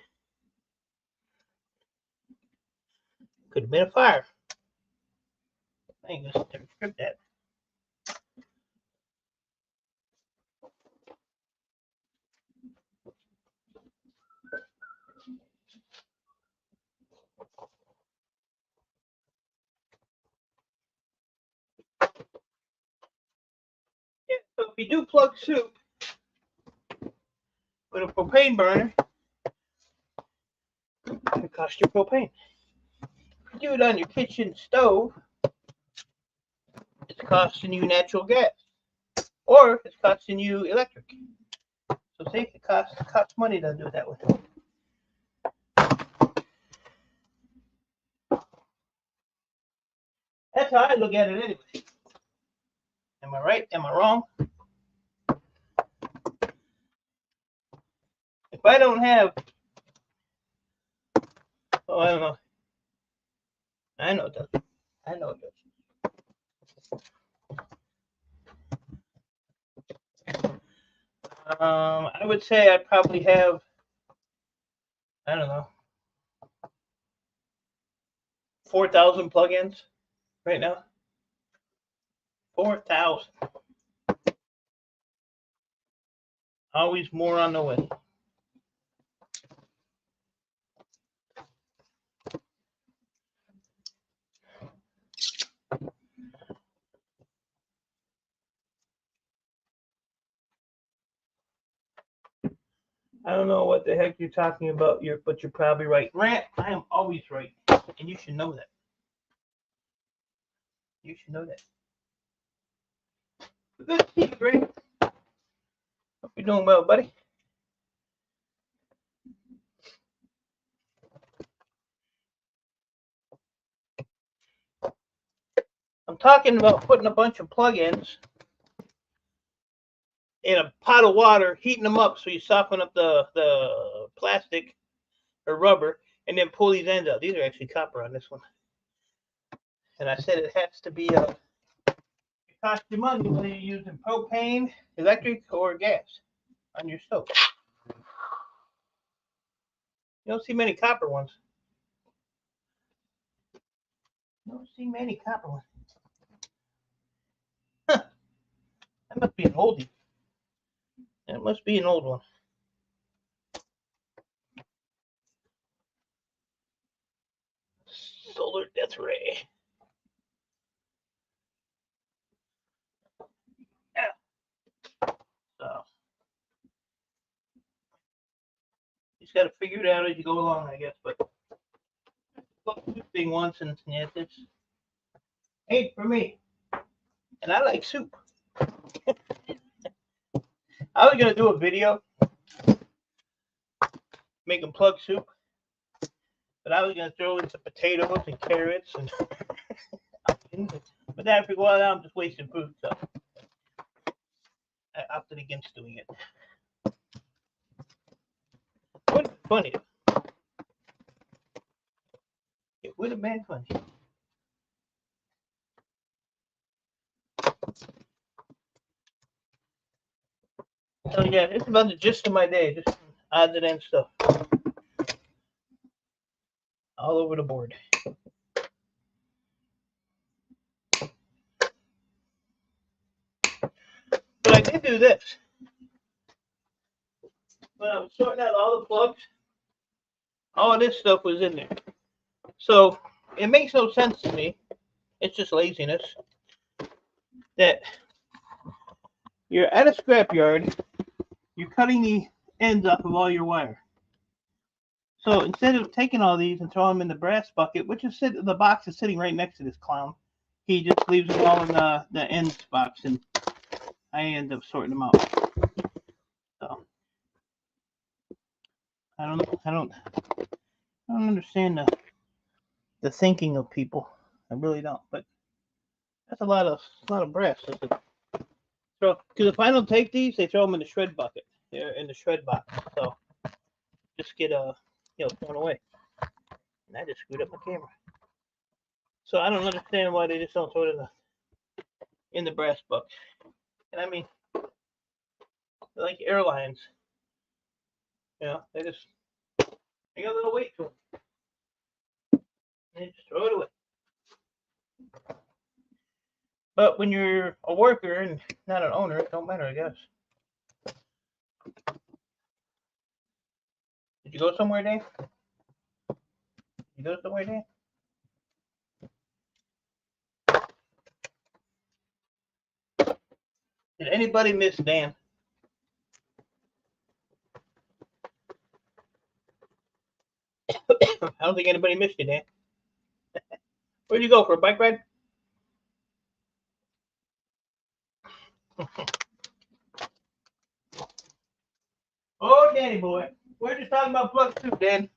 Could have been a fire. I ain't gonna strip that. you do plug soup with a propane burner, it costs you propane. If you do it on your kitchen stove, it's costing you natural gas, or it's costing you electric. So see, it costs money to do it that way. That's how I look at it anyway. Am I right? Am I wrong? If I don't have, oh, I don't know. I know it doesn't. I know it doesn't. I would say I probably have, I don't know, 4,000 plugins right now. 4,000. Always more on the way. I don't know what the heck you're talking about, but you're probably right. Rant, I am always right, and you should know that. You should know that. Good to see you, Greg. Hope you're doing well, buddy. I'm talking about putting a bunch of plugins in a pot of water, heating them up so you soften up the plastic or rubber, and then pull these ends out. These are actually copper on this one. And I said it has to be it costs you money whether you're using propane, electric, or gas on your stove. You don't see many copper ones. You don't see many copper ones. Huh. That must be an oldie. That must be an old one. Solar death ray. Yeah. So you just got to figure it out as you go along, I guess. But thing once, and yeah, it's ain't for me. And I like soup. I was gonna do a video making plug soup, but I was gonna throw in some potatoes and carrots and but then after a while, I'm just wasting food, so I opted against doing it. It would have been funny. It would have been funny. So yeah, it's about the gist of my day, just odds and ends stuff. All over the board. But I did do this. When I was sorting out all the plugs, all of this stuff was in there. So it makes no sense to me. It's just laziness. That you're at a scrapyard, you're cutting the ends off of all your wire. So instead of taking all these and throwing them in the brass bucket, which is the box is sitting right next to this clown, he just leaves them all in the ends box, and I end up sorting them out. So I don't understand the thinking of people. I really don't. But that's a lot of brass. So because if I don't take these, they throw them in the shred bucket. They're in the shred box. So just get thrown away. And I just screwed up my camera. So I don't understand why they just don't throw it in the brass bucket. And I mean, like airlines, they got a little weight to them. And they just throw it away. But when you're a worker and not an owner, it don't matter, I guess. Did you go somewhere, Dave? Did you go somewhere, Dave? Did anybody miss Dan? I don't think anybody missed you, Dan. Where'd you go, for a bike ride? Oh, Danny boy. We're just talking about plug soup, Dan.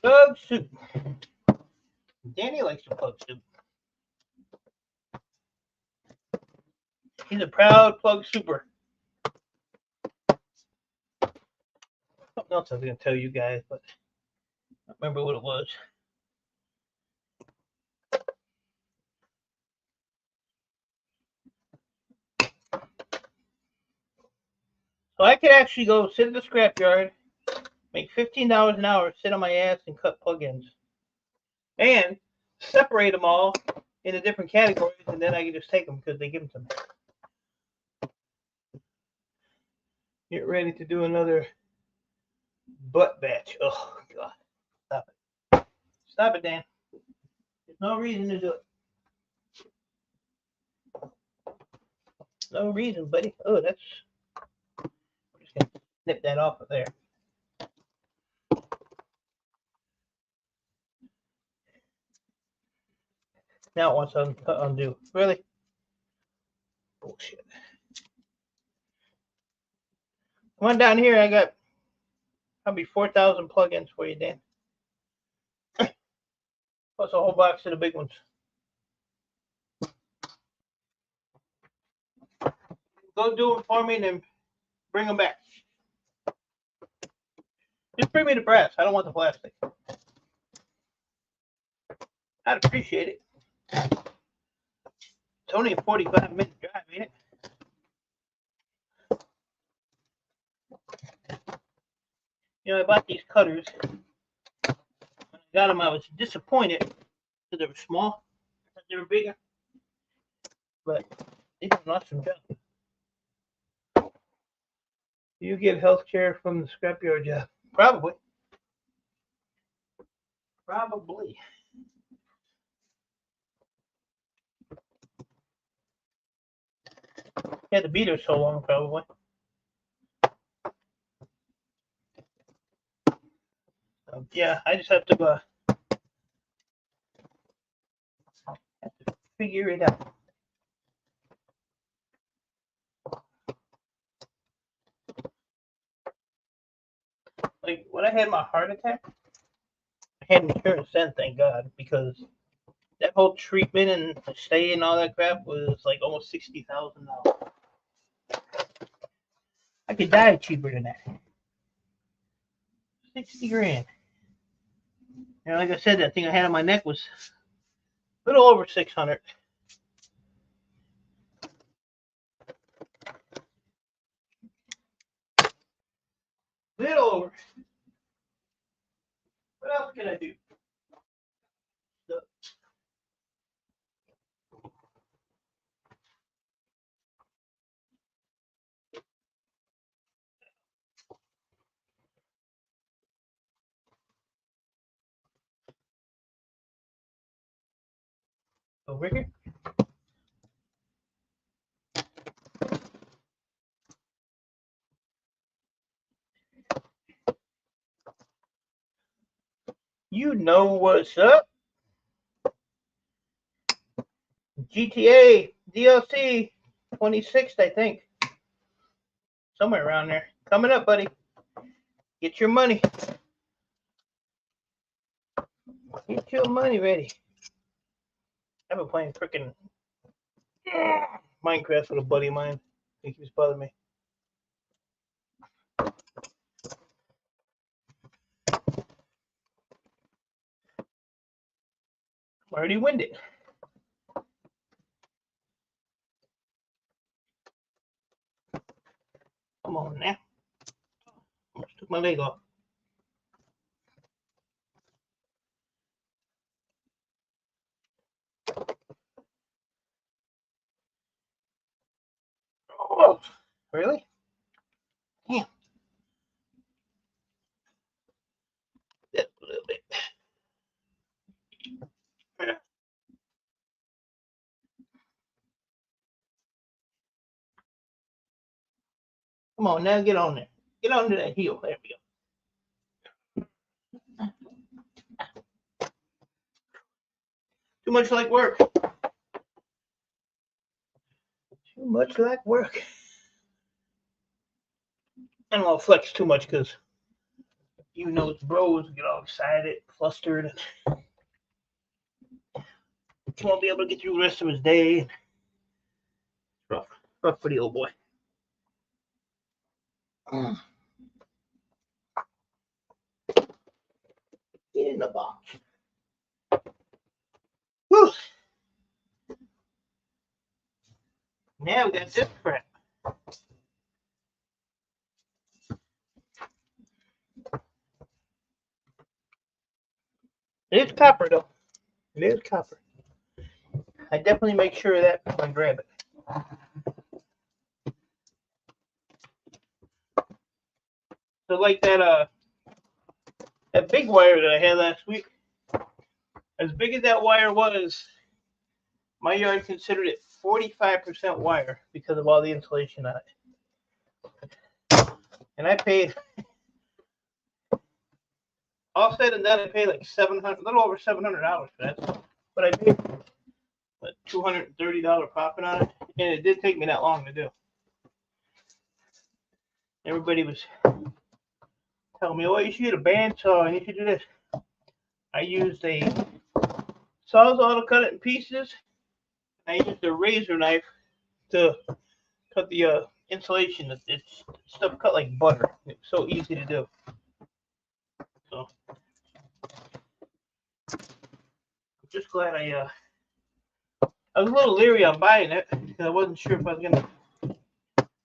Plug soup. Danny likes to plug soup. He's a proud plug super. Something else I was going to tell you guys, but I don't remember what it was. So I could actually go sit in the scrapyard, make $15 an hour, sit on my ass and cut plugins. And separate them all into different categories, and then I can just take them because they give them to me. Get ready to do another butt batch. Oh, God. Stop it. Stop it, Dan. There's no reason to do it. No reason, buddy. Oh, that's... I'm just going to snip that off of there. Now it wants to undo. Really? Bullshit. Come on down here. I got probably 4,000 plugins for you, Dan. Plus a whole box of the big ones. Go do them for me and then bring them back. Just bring me the brass. I don't want the plastic. I'd appreciate it. It's only a 45-minute drive, ain't it? You know, I bought these cutters. When I got them, I was disappointed because they were small. I thought they were bigger. But they did an awesome job. Do you get health care from the scrapyard job? Probably. Probably. Had to beat her so long, probably. Yeah, I just have to figure it out. Like, when I had my heart attack, I had insurance then, thank God, because that whole treatment and stay and all that crap was like almost $60,000. I could die cheaper than that. 60 grand. And like I said, that thing I had on my neck was a little over 600. Little over. What else can I do? Over here. You know what's up. GTA DLC 26th, I think. Somewhere around there. Coming up, buddy. Get your money. Get your money ready. I've been playing frickin' Minecraft with a buddy of mine. He keeps bothering me. I'm already winded. Come on now. Almost took my leg off. Oh, really? Damn. Just a little bit. Come on, now get on there. Get onto that heel. There we go. Too much like work. Too much like work. I don't want to flex too much because you know it's bros get all excited, flustered, and he won't be able to get through the rest of his day. It's rough. Rough for the old boy. Get in the box. Whew. Now we got this crap. It is copper though. It is copper. I definitely make sure of that when I grab it. So like that big wire that I had last week, as big as that wire was, my yard considered it 45% wire because of all the insulation on it. And I paid, all said and done, I paid like $700, a little over $700 for that stuff. But I paid a $230 profit on it, and it did take me that long to do. Everybody was telling me, oh, you should get a bandsaw and you should do this. I used a sawzall to cut it in pieces. I used a razor knife to cut the insulation. It's stuff cut like butter. It's so easy to do. So I'm just glad I was a little leery on buying it because I wasn't sure if I was gonna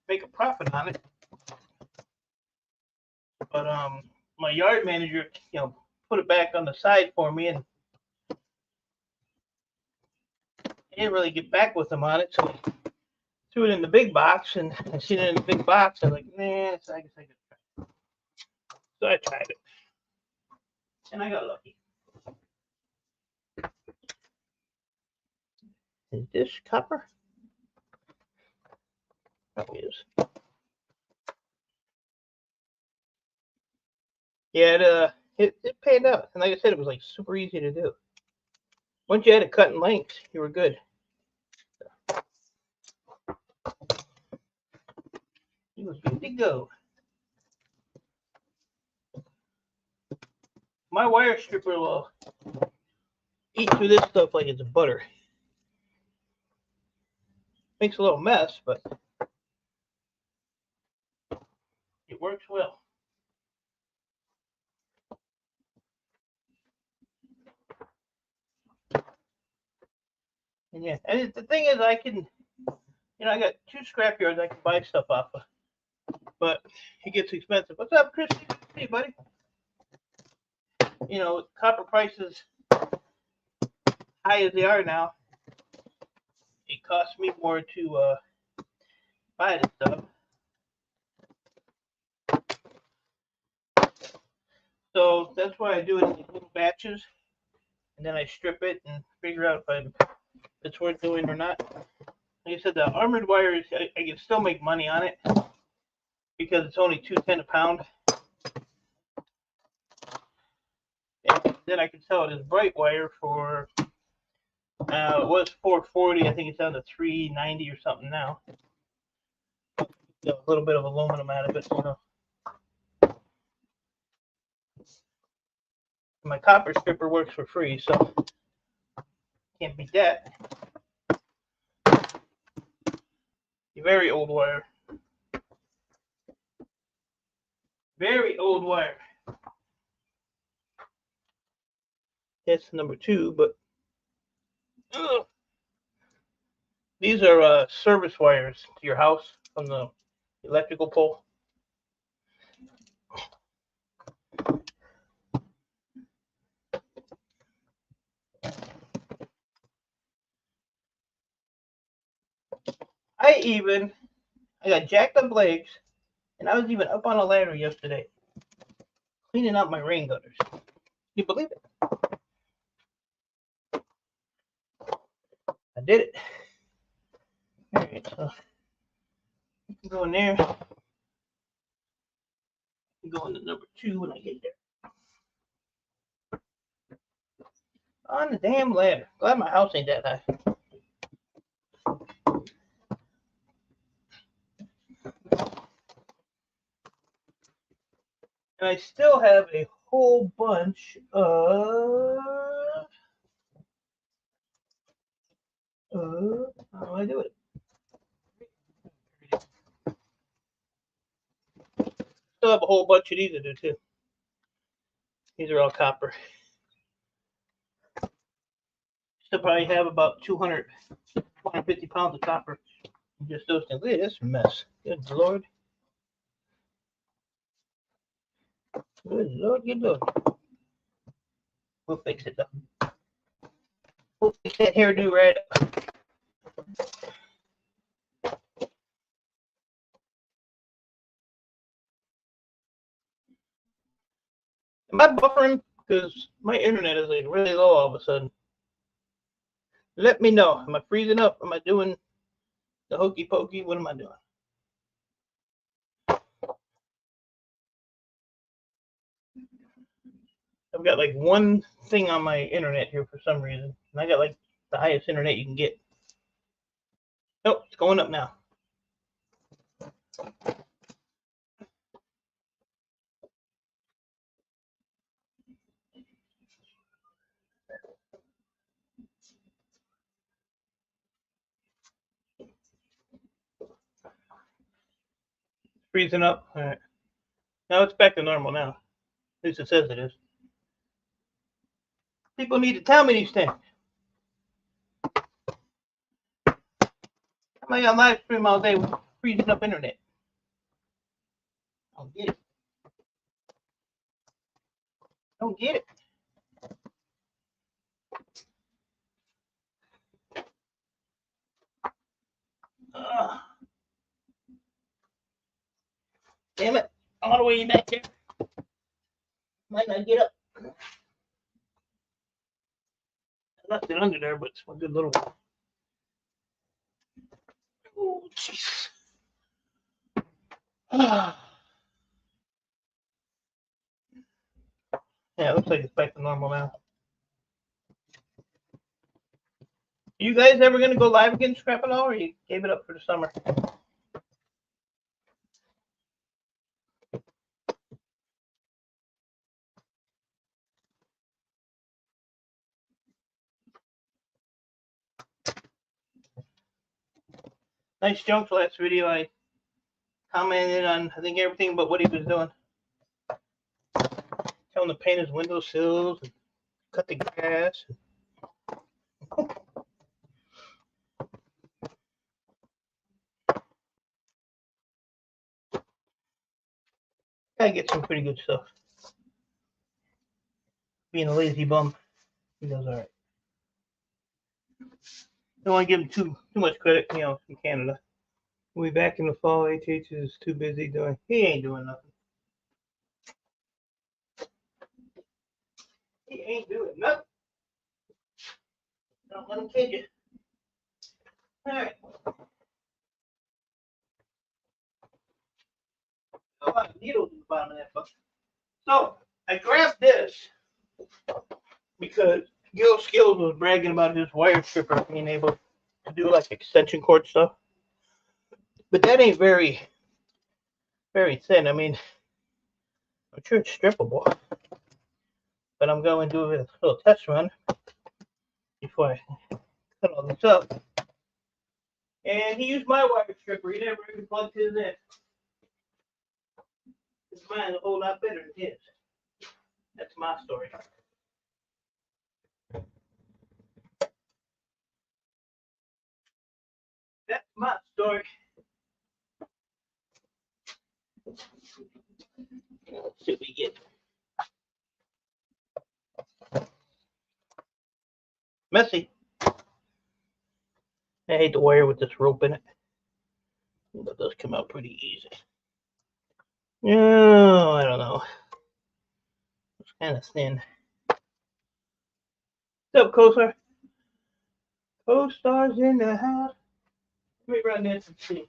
make a profit on it. But my yard manager, put it back on the side for me, and I didn't really get back with him on it, so I threw it in the big box, and I seen it in the big box. I was like, nah, I guess I could try it. So I tried it, and I got lucky. Is this copper? It is. Yeah, it paid out, and like I said, it was like super easy to do. Once you had it cut in lengths, you were good. You was good to go. My wire stripper will eat through this stuff like it's butter. Makes a little mess, but it works well. And yeah, and the thing is, I can, I got 2 scrap yards I can buy stuff off of, but it gets expensive. What's up, Christy? Hey, buddy. Copper prices high as they are now, it costs me more to buy this stuff. So that's why I do it in little batches, and then I strip it and figure out if it's worth doing or not. Like I said, the armored wires, I can still make money on it because it's only $2.10 a pound. And then I can sell it as bright wire for it was $4.40. I think it's down to $3.90 or something now. A little bit of aluminum out of it, My copper stripper works for free, so can't beat that. Very old wire. Very old wire. That's number 2, but these are service wires to your house from the electrical pole. I got jacked up legs, and I was even up on a ladder yesterday cleaning out my rain gutters. You believe it? I did it. All right, so you can go in there, I'm going to number 2 when I get there. On the damn ladder. Glad my house ain't that high. And I still have a whole bunch of how do I do it? Still have a whole bunch of these to do too. These are all copper. Still probably have about 200, 250 pounds of copper. Just those things. Look at this mess. Good Lord. Good Lord, good Lord. We'll fix it though. We'll fix that hairdo right up. Am I buffering? Because my internet is like really low all of a sudden. Let me know. Am I freezing up? Am I doing the hokey pokey? What am I doing? I've got like one thing on my internet here for some reason. And I got like the highest internet you can get. Nope, it's going up now. Freezing up. All right. Now it's back to normal now. At least it says it is. People need to tell me these things. I'm on live stream all day with freezing up internet. I don't get it. Don't get it. Damn it. All the way back there. Might not get up. I left it under there, but it's a good little one. Oh, Jesus. Yeah, it looks like it's back to normal now. You guys ever going to go live again, Scrap and all, or you gave it up for the summer? Nice junk last video. I commented on, I think, everything but what he was doing. Telling him to paint his windowsills and cut the grass. I get some pretty good stuff. Being a lazy bum, he does all right. Don't want to give him too much credit, you know, from Canada. We'll be back in the fall. HH is too busy doing. He ain't doing nothing. He ain't doing nothing. Don't let him kid you. All right. A lot of needles in the bottom of that book. So I grabbed this because Gil Skills was bragging about his wire stripper being able to do like extension cord stuff. But that ain't very thin. I mean, I'm sure it's strippable. But I'm going to do a little test run before I cut all this up. And he used my wire stripper. He never even plugged his in. Mine is a whole lot better than his. That's my story. That's my story. Let's see what we get. Messy. I hate the wire with this rope in it. But it does come out pretty easy. No, I don't know. It's kind of thin. What's up, Co-Star? Co-Star's in the house. Let me run this and see.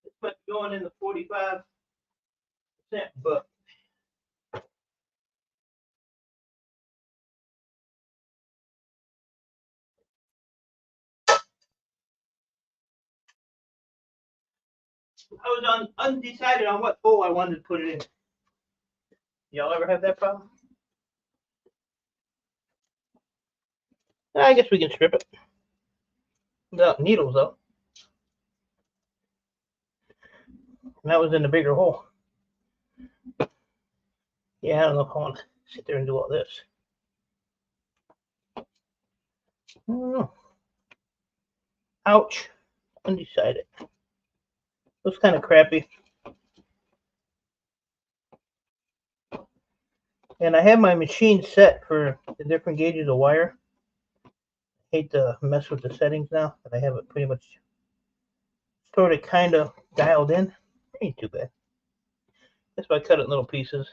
It's about going in the 45. but I was undecided on what bowl I wanted to put it in. Y'all ever have that problem? I guess we can strip it. Without needles, though. And that was in the bigger hole. Yeah, I don't know if I want to sit there and do all this. I don't know. Ouch. Undecided. Looks kind of crappy. And I have my machine set for the different gauges of wire. I hate to mess with the settings now, but I have it pretty much sort of kind of dialed in. Ain't too bad. That's why I cut it in little pieces.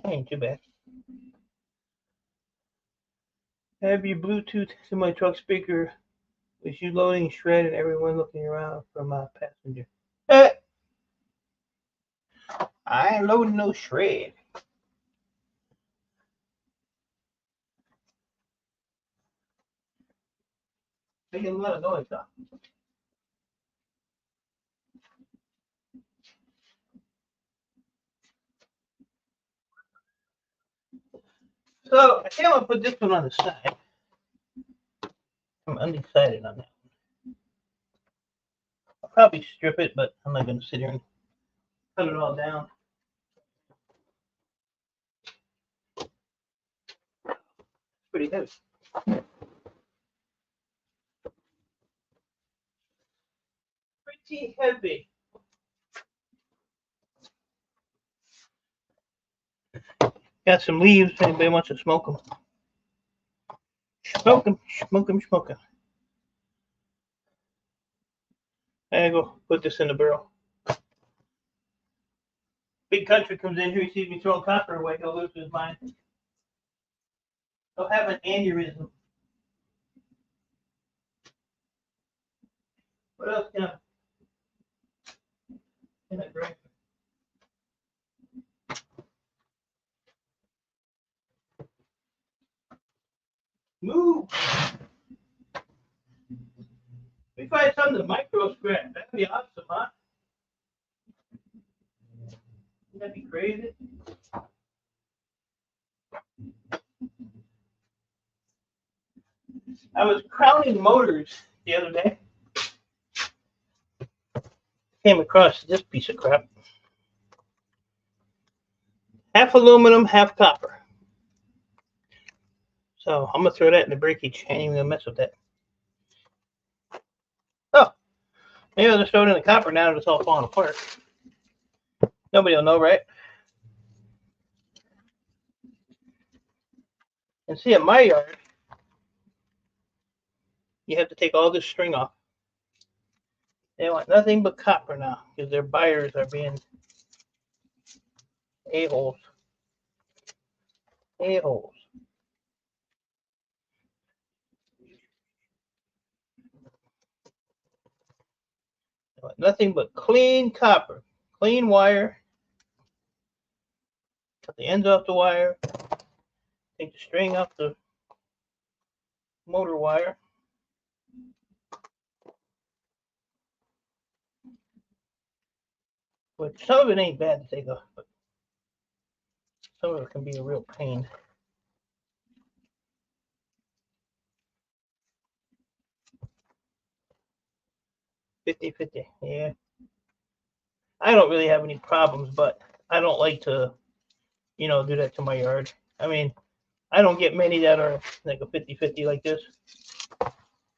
Ain't too bad. I have your Bluetooth to my truck speaker with you loading shred and everyone looking around for my passenger. I ain't loading no shred. Making a lot of noise, though. So I think I'll put this one on the side. I'm undecided on that. I'll probably strip it, but I'm not going to sit here and cut it all down. Pretty heavy. Pretty heavy. Got some leaves if anybody wants to smoke them. Smoke them, smoke them, smoke them. I go put this in the barrel. Big country comes in here, he sees me throwing copper away, he'll lose his mind. He'll have an aneurysm. What else can I drink? Move! We find something to micro scrap. That'd be awesome, huh? Wouldn't that be crazy? I was crowning motors the other day. Came across this piece of crap. Half aluminum, half copper. So I'm gonna throw that in the breakage. I ain't even gonna mess with that. Oh, maybe I'll just throw it in the copper now that it's all falling apart. Nobody will know, right? And see, at my yard, you have to take all this string off. They want nothing but copper now because their buyers are being a-holes. A-holes. They want nothing but clean copper, clean wire. Cut the ends off the wire. Take the string off the motor wire. Which some of it ain't bad to take off, but some of it can be a real pain. $50-50, yeah. I don't really have any problems, but I don't like to, do that to my yard. I mean, I don't get many that are like a 50-50 like this.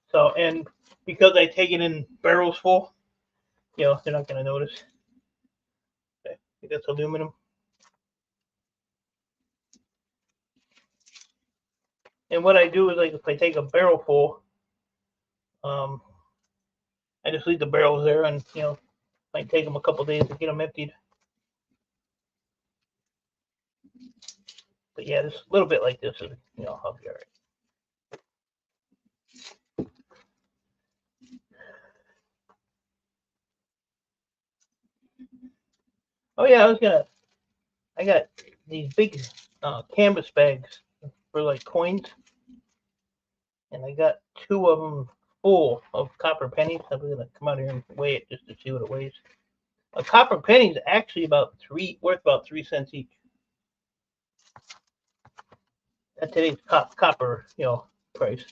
So, and because I take it in barrels full, they're not going to notice. Okay, I think that's aluminum. And what I do is, like, if I take a barrel full, I just leave the barrels there, and might take them a couple days to get them emptied. But yeah, just a little bit like this, and I'll be all right. Oh yeah, I got these big canvas bags for like coins, and I got 2 of them full of copper pennies. I'm gonna come out here and weigh it just to see what it weighs. A copper penny is actually worth about 3 cents each. At today's copper, price.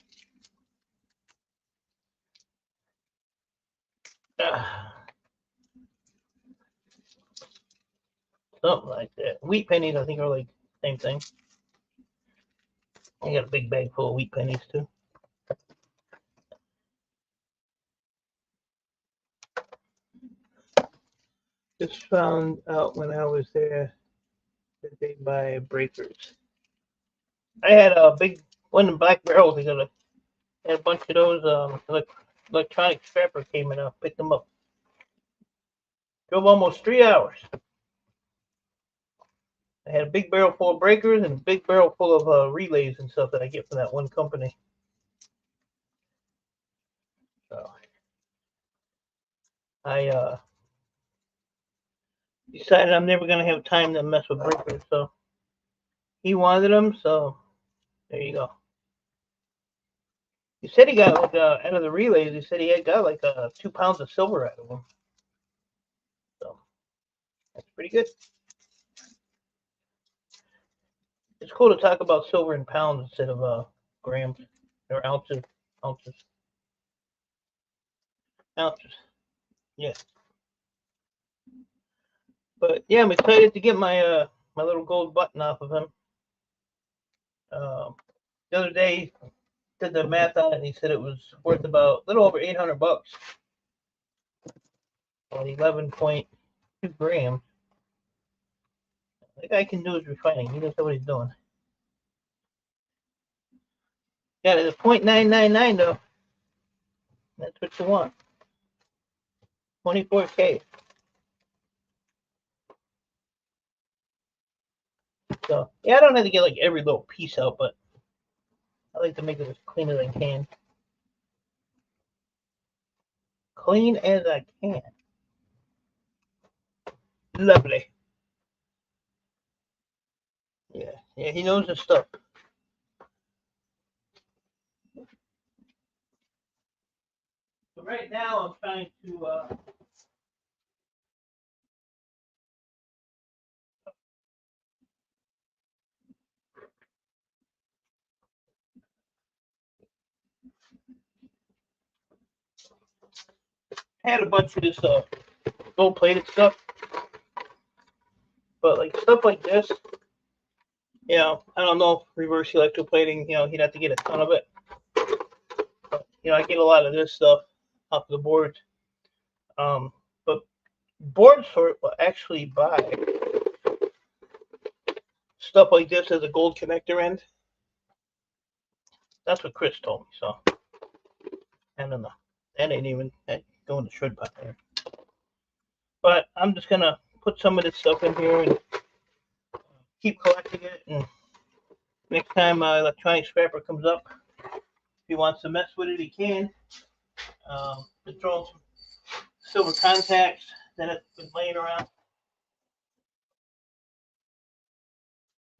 Something like that. Wheat pennies, I think, are like the same thing. I got a big bag full of wheat pennies too. Just found out when I was there that they buy breakers. I had a big one in Black Barrels. I had a bunch of those. Electronic scrapper came and picked them up. Drove almost 3 hours. I had a big barrel full of breakers and a big barrel full of relays and stuff that I get from that one company. So I decided I'm never gonna have time to mess with breakers. So he wanted them, so there you go. He said he got like out of the relays. He said he had got like 2 pounds of silver out of them. So that's pretty good. It's cool to talk about silver in pounds instead of grams or ounces. Ounces. Ounces. Yeah. But yeah, I'm excited to get my my little gold button off of him. The other day, did the math on it, and he said it was worth about a little over $800. On 11.2 grams. The guy can do his refining. He knows what he's doing. Yeah, it's 0.999 though. That's what you want. 24K. So yeah, I don't have to get like every little piece out, but I like to make it as clean as I can. Clean as I can. Lovely. Yeah, he knows his stuff. So right now I'm trying to I had a bunch of this gold plated stuff, but like stuff like this, I don't know if reverse electroplating, he'd have to get a ton of it. But, I get a lot of this stuff off the board. But board sort will actually buy stuff like this as a gold connector end. That's what Chris told me. So I don't know. That ain't even going to shred pot there. But I'm just gonna put some of this stuff in here and keep collecting it. And next time electronic scrapper comes up, if he wants to mess with it, he can. Just throw some silver contacts that have been laying around.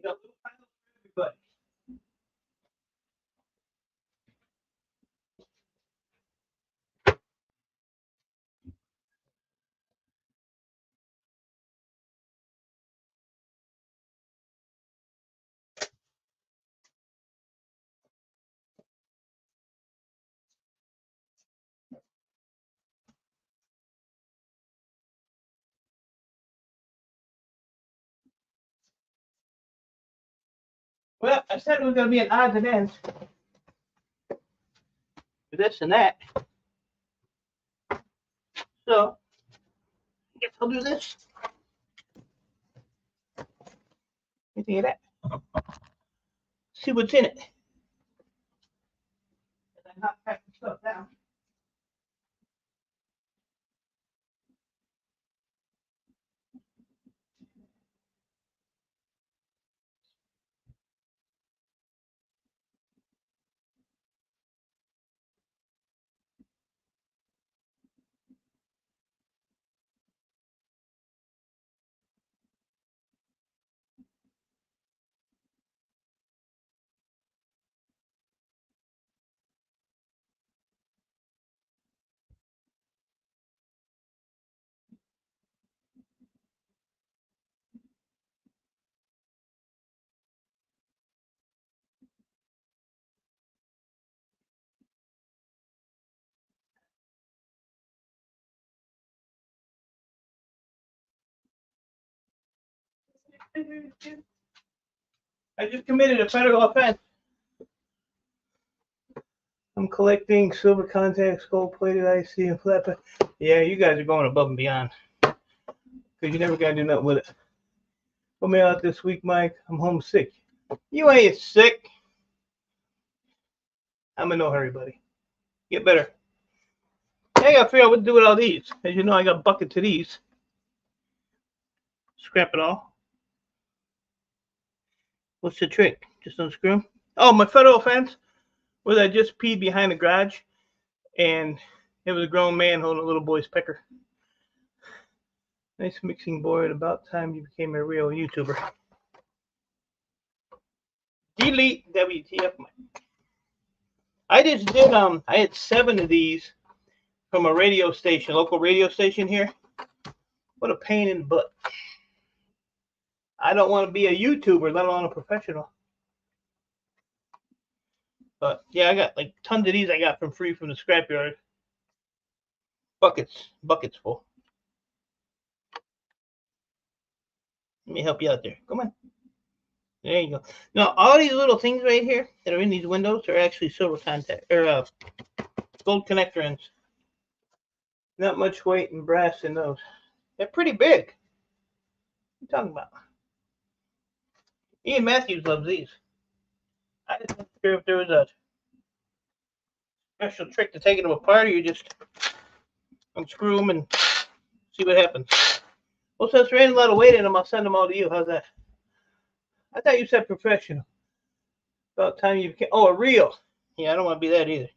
Everybody. Well, I said it was going to be an odds and ends for this and that. So, I guess I'll do this. You think of that? See what's in it. I'm not packing stuff down. I just committed a federal offense. I'm collecting silver contacts, gold-plated IC, and flat. Yeah, you guys are going above and beyond. Because you never got to do nothing with it. Put me out this week, Mike. I'm homesick. You ain't sick. I'm in no hurry, buddy. Get better. I gotta figure out what to do with all these. As you know, I got buckets of these. Scrap it all. What's the trick? Just unscrew them? Oh, my federal offense was I just peed behind the garage, and it was a grown man holding a little boy's pecker. Nice mixing board. About time you became a real YouTuber. Delete WTF. I just did I had 7 of these from a radio station, local radio station here. What a pain in the butt. I don't want to be a YouTuber, let alone a professional. But yeah, I got like tons of these I got from free from the scrapyard. Buckets full. Let me help you out there. Come on. There you go. Now, all these little things right here that are in these windows are actually silver contact or gold connector ends. Not much weight and brass in those. They're pretty big. What are you talking about? Ian Matthews loves these. I just wasn't sure if there was a special trick to taking them apart, or you just unscrew them and see what happens. Well, since there ain't a lot of weight in them, I'll send them all to you. How's that? I thought you said professional. About time you became. Oh, a reel. Yeah, I don't want to be that either.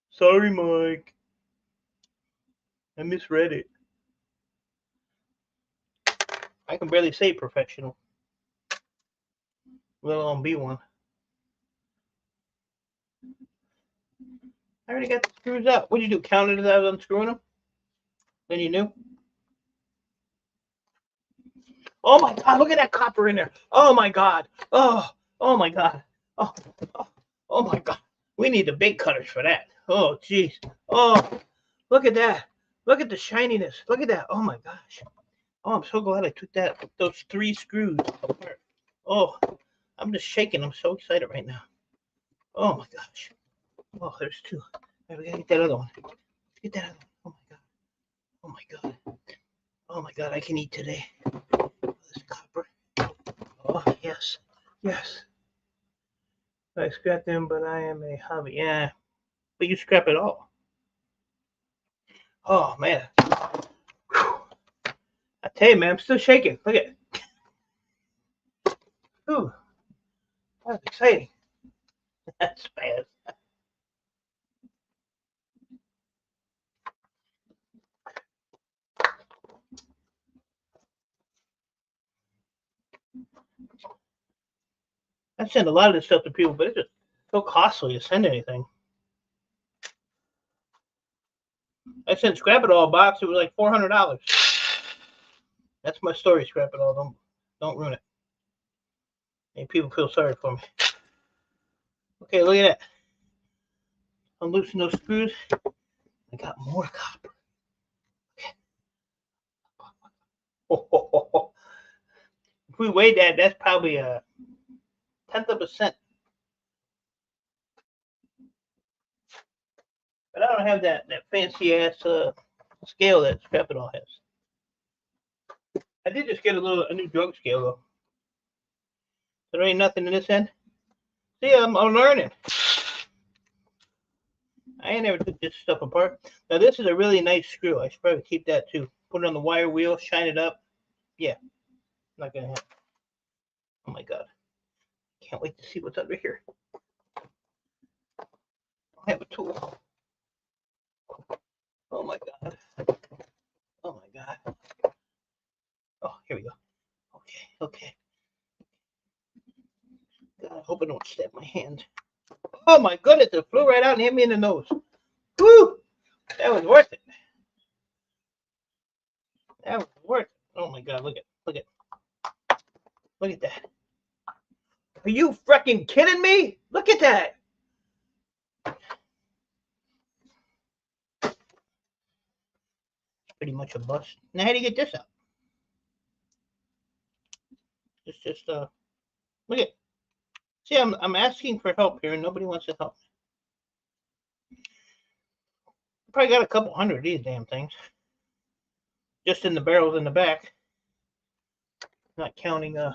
Sorry, Mike. I misread it. I can barely say professional, let alone be one. I already got the screws out. What'd you do? Counted as I was unscrewing them? Then you knew? Oh my God, look at that copper in there. Oh my God. Oh my God. Oh my God. We need the big cutters for that. Oh, jeez. Oh, look at that. Look at the shininess. Look at that. Oh my gosh. Oh, I'm so glad I took those 3 screws apart. Oh, I'm just shaking. I'm so excited right now. Oh my gosh. Oh, there's 2. Right, we gotta get that other one. Let's get that other one. Oh my God. Oh my God. Oh my God, I can eat today. This copper. Oh, yes. Yes. I scrap them, but I am a hobby. Yeah. But you scrap it all. Oh, man. Whew. I tell you, man, I'm still shaking. Look at it. Ooh. That was exciting. That's bad. I send a lot of this stuff to people, but it's just so costly to send anything. I sent Scrap It All box. It was like $400. That's my story. Scrap It All. Don't ruin it. Make people feel sorry for me. Okay, look at that. Unloosen those screws. I got more copper. Okay. If we weighed that, that's probably a 1/10 of a cent. But I don't have that fancy ass scale that Scrap It All has. I did just get a new drug scale though. There ain't nothing in this end. See, I'm learning. I ain't never took this stuff apart. Now this is a really nice screw. I should probably keep that too. Put it on the wire wheel, shine it up. Yeah, not gonna happen. Oh my God, can't wait to see what's under here. I have a tool. Oh my God. Oh my God. Oh, here we go. Okay. God, I hope I don't stab my hand. Oh my goodness, it flew right out and hit me in the nose. Woo! That was worth it. That was worth it. Oh my God, look at that. Are you freaking kidding me? Look at that. Pretty much a bust. Now how do you get this out? It's just look at. See, I'm asking for help here, and nobody wants to help. Probably got a couple hundred of these damn things, just in the barrels in the back. Not counting don't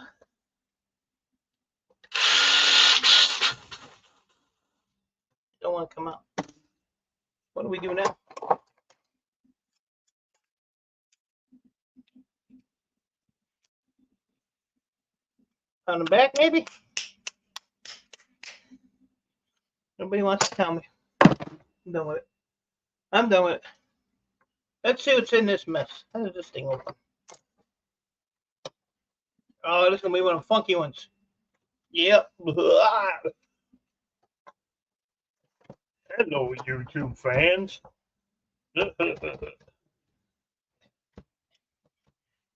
want to come out. What do we do now? On the back, maybe? Nobody wants to tell me. I'm done with it. I'm done with it. Let's see what's in this mess. How does this thing open? Oh, this is going to be one of the funky ones. Yep. Hello, YouTube fans.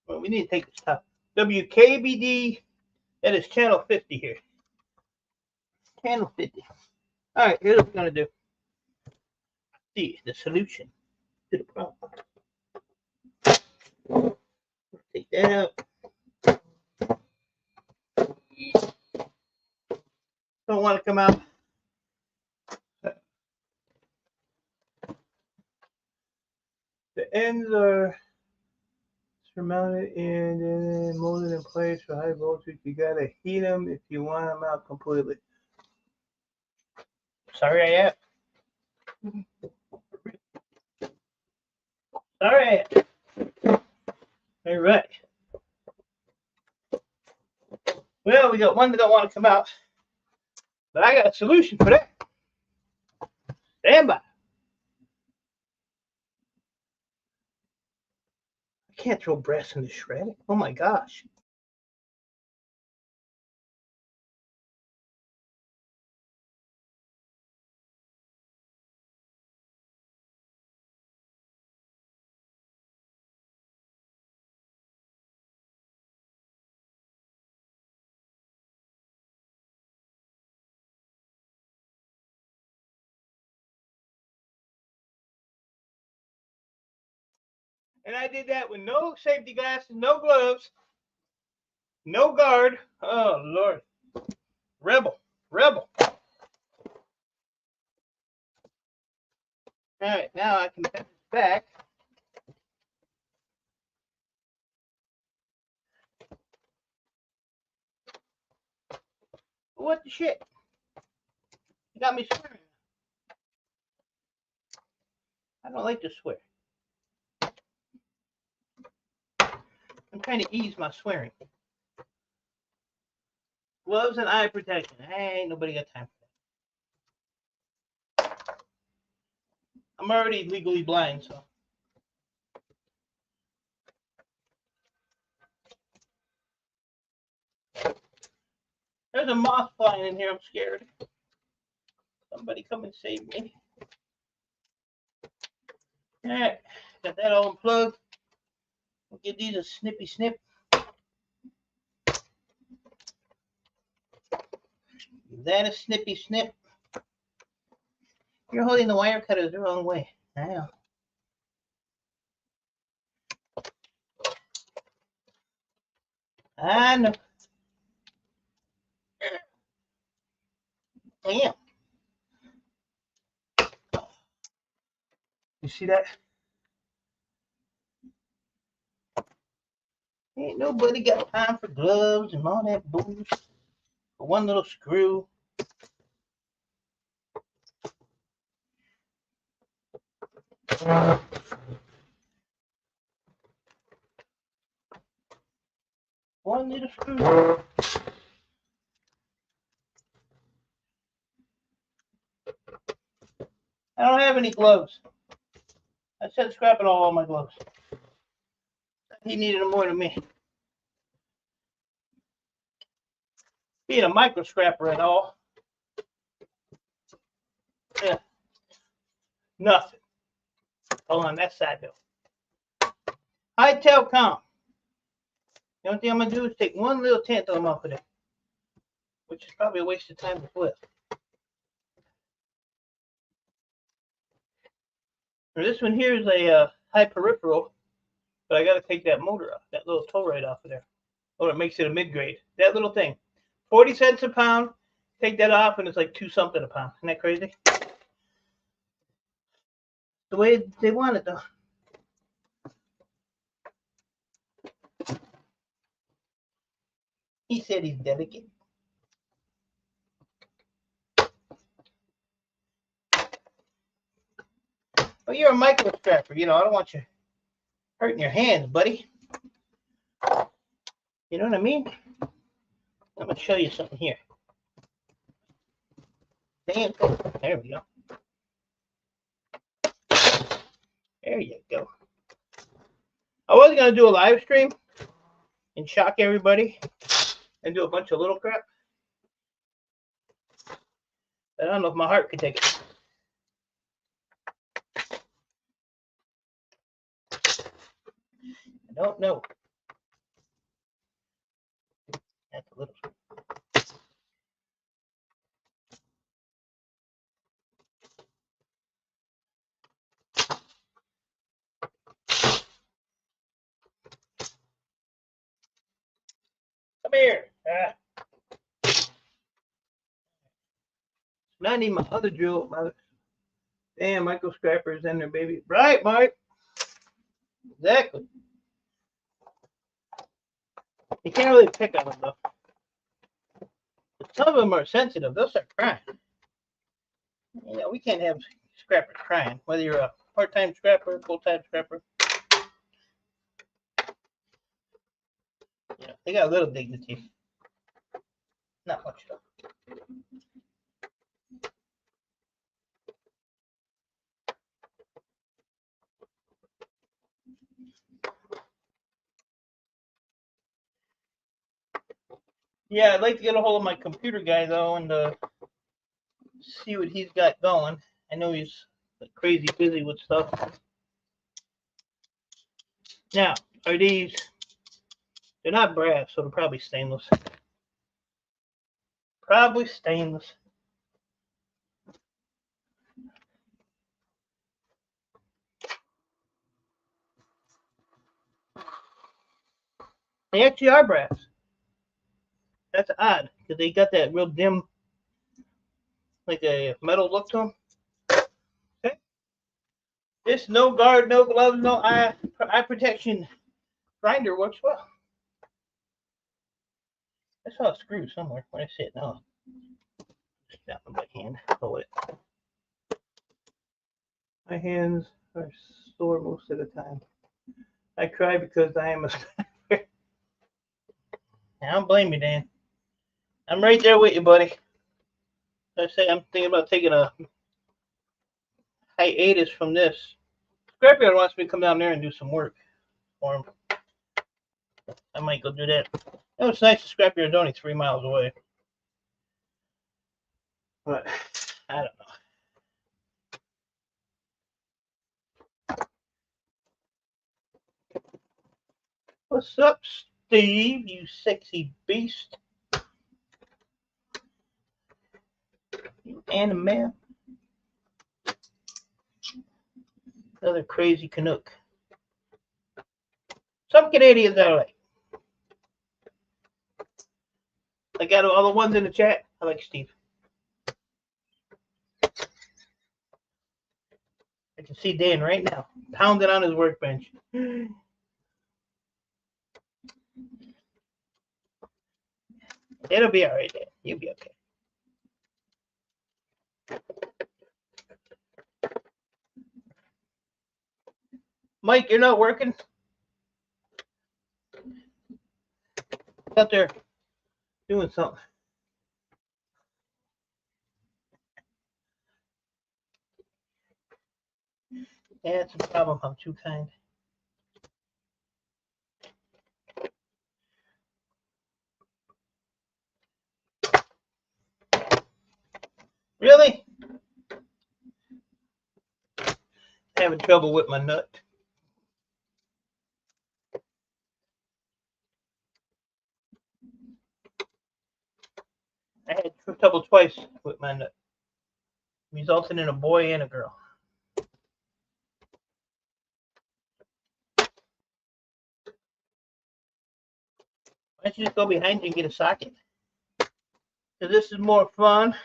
Well, we need to take this top. WKBD. That is channel 50 here. Channel 50. All right, here's what we're going to do. See the solution to the problem. Take that out. Don't want to come out. The ends are surmounted and then molded in place for high voltage. You gotta heat them if you want them out completely. Sorry, I am. Sorry. All right. Well, we got one that don't want to come out, but I got a solution for that. Stand by. I can't throw brass in the shred. Oh my gosh. And I did that with no safety glasses, no gloves, no guard. Oh, Lord. Rebel. Rebel. All right, now I can bend this back. What the shit? You got me swearing. I don't like to swear. I'm trying to ease my swearing. Gloves and eye protection. Hey, ain't nobody got time for that. I'm already legally blind, so. There's a moth flying in here. I'm scared. Somebody come and save me. All right, got that all unplugged. We'll give these a snippy snip. Give that a snippy snip. You're holding the wire cutters the wrong way. I know. I know. Damn. You see that? Ain't nobody got time for gloves and all that bullshit. For one little screw. One little screw. I don't have any gloves. I said scrapping all my gloves. He needed them more than me. Being a micro scrapper at all. Yeah. Nothing. Hold on, that side though. High telecom. The only thing I'm gonna do is take one little tantalum off of there, which is probably a waste of time to flip. Now this one here is a high peripheral, but I got to take that motor off, that little tow right off of there. Oh, it makes it a mid-grade. That little thing. 40 cents a pound. Take that off and it's like 2 something a pound. Isn't that crazy? The way they want it though. He said he's delicate. But you're a micro scrapper, you know, I don't want you hurting your hands, buddy. You know what I mean? I'm gonna show you something here. Damn. There we go. There you go. I was gonna do a live stream and shock everybody and do a bunch of little crap. But I don't know if my heart could take it. I don't know. That's a little. Come here. Now I need my other drill. My damn micro scrappers and their baby. Right, Mike? Exactly. You can't really pick on them though. Some of them are sensitive. They'll start crying. You know, we can't have scrappers crying, whether you're a part-time scrapper, full-time scrapper. Yeah, they got a little dignity. Not much though. Yeah, I'd like to get a hold of my computer guy though and see what he's got going. I know he's like crazy busy with stuff. Now, are these? They're not brass, so they're probably stainless. Probably stainless. They actually are brass. That's odd because they got that real dim, like a metal look to them. Okay. This no guard, no gloves, no eye protection grinder works well. I saw a screw somewhere when I see it now. Just down with my hand. Hold it. My hands are sore most of the time. I cry because I am a scrapper. I don't blame you, Dan. I'm right there with you, buddy. I say I'm thinking about taking a hiatus from this. Scrapyard wants me to come down there and do some work for him. I might go do that. You know, it's nice. The Scrapyard's only 3 miles away. But I don't know. What's up, Steve? You sexy beast. You animal. Another crazy Canuck. Some Canadians I like. I got all the ones in the chat. I like Steve. I can see Dan right now, pounding on his workbench. It'll be all right, Dan. You'll be okay. Mike, you're not working? Out there doing something. That's a problem. I'm too kind. Really? Having trouble with my nut. I had trouble twice with my nut, resulting in a boy and a girl. Why don't you just go behind you and get a socket? So this is more fun.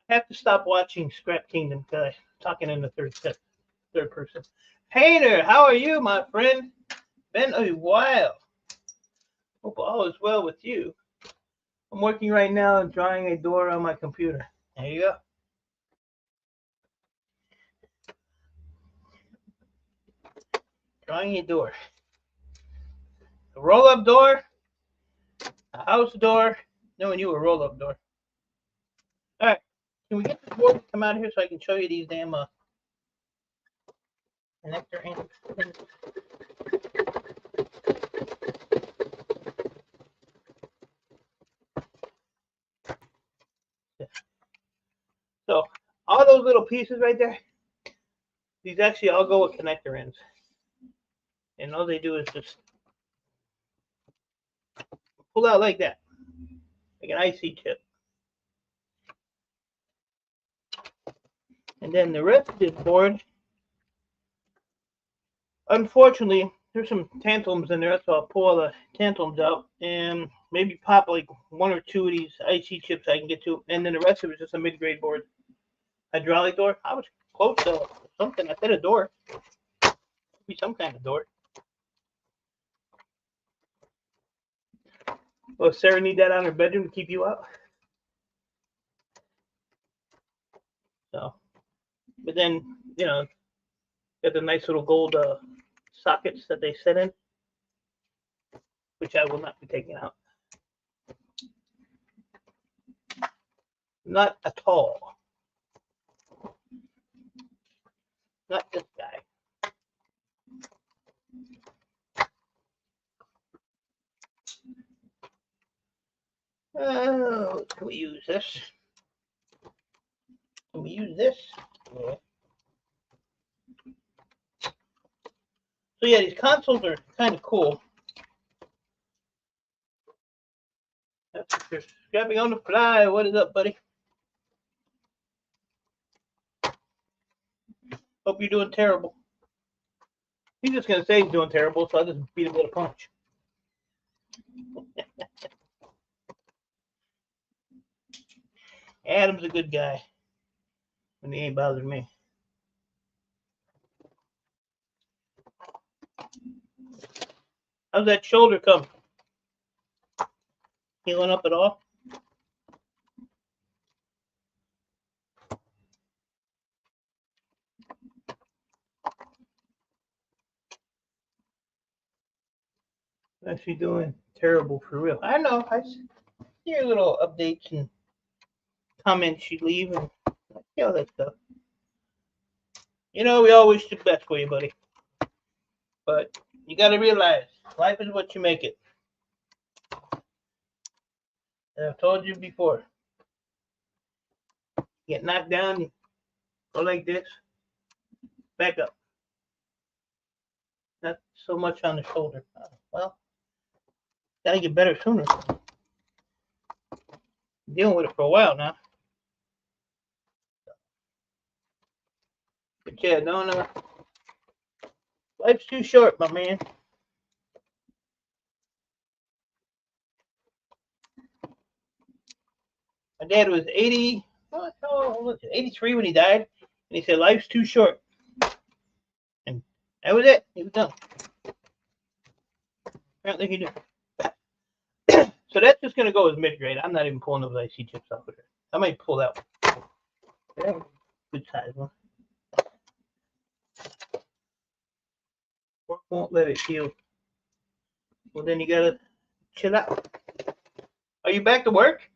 I have to stop watching Scrap Kingdom because I'm talking in the third person. Painter, how are you, my friend? Been a while. Hope all is well with you. I'm working right now drawing a door on my computer. There you go. Drawing a door. A roll-up door, a house door. No, and you a roll-up door. All right. Can we get this board to come out of here so I can show you these damn connector ends? So all those little pieces right there, these actually all go with connector ends. And all they do is just pull out like that, like an IC chip. And then the rest of this board, unfortunately, there's some tantalums in there, so I'll pull all the tantalums out and maybe pop like one or two of these IC chips I can get to. And then the rest of it is just a mid-grade board. Hydraulic door. I was close to something. I said a door. Be some kind of door. Well, Sarah need that out in her bedroom to keep you out. So, but then, you know, got the nice little gold sockets that they set in, which I will not be taking out. Not at all. Not this guy. Oh, can we use this? Can we use this? Yeah. So yeah, these consoles are kind of cool. You're scrapping on the fly. What is up, buddy? Hope you're doing terrible. He's just gonna say he's doing terrible, so I'll just beat him with a punch. Adam's a good guy when he ain't bothering me. How's that shoulder come? Healing up at all? Actually doing terrible for real. I know. I see your little updates and comments you leave and I see all that stuff. You know, we all wish the best for you, buddy. But you got to realize, life is what you make it. And I've told you before. Get knocked down, you go like this, back up. Not so much on the shoulder. Well, gotta get better sooner. I'm dealing with it for a while now. But yeah, don't life's too short, my man. My dad was 80, 83 when he died, and he said life's too short. And that was it. He was done. Apparently he did. So that's just gonna go as mid-grade. I'm not even pulling those IC chips off of it. I might pull that one. Yeah, good size one. Work won't let it heal. Well, then you gotta chill out. Are you back to work?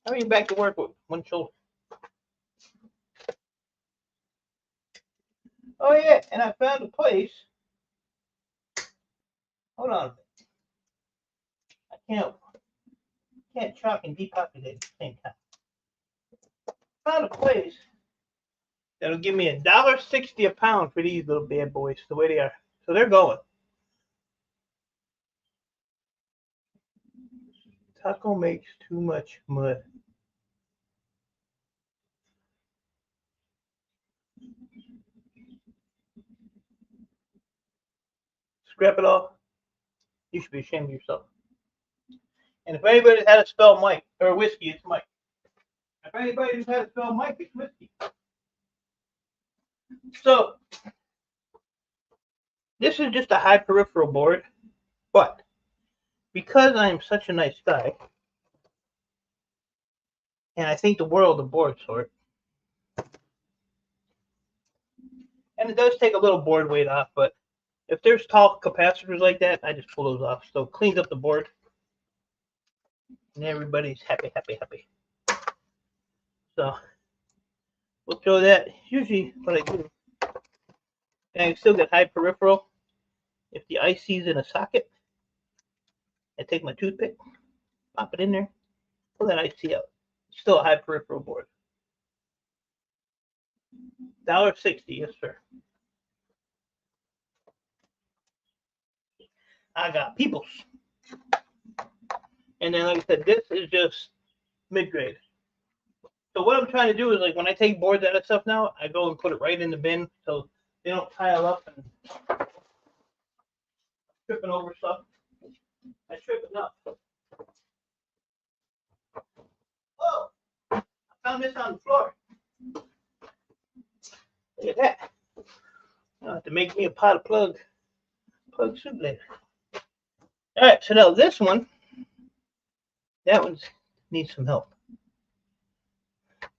How are you back to work with one shoulder? Oh yeah, and I found a place. Hold on. I can't chalk and depopulate at the same time. Found a place that'll give me $1.60 a pound for these little bad boys, the way they are. So they're going. Taco makes too much mud. Scrap it off. You should be ashamed of yourself. And if anybody's had to spell Mike or whiskey, it's Mike. If anybody's had to spell Mike, it's whiskey. So this is just a high peripheral board, but because I am such a nice guy, and I think the world of board sort, and it does take a little board weight off, but if there's tall capacitors like that, I just pull those off. So it cleans up the board, and everybody's happy, happy, happy. So we'll throw that. Usually what I do, and I still get high peripheral. If the IC's in a socket, I take my toothpick, pop it in there, pull that IC out. It's still a high peripheral board. $1.60, yes sir. I got peoples. And then like I said, this is just mid-grade. So what I'm trying to do is like when I take boards out of stuff now, I go and put it right in the bin so they don't pile up and tripping over stuff. I trip enough. Oh, I found this on the floor. Look at that. I'll have to make me a pot of plug soup later. All right, so now this one, that one needs some help.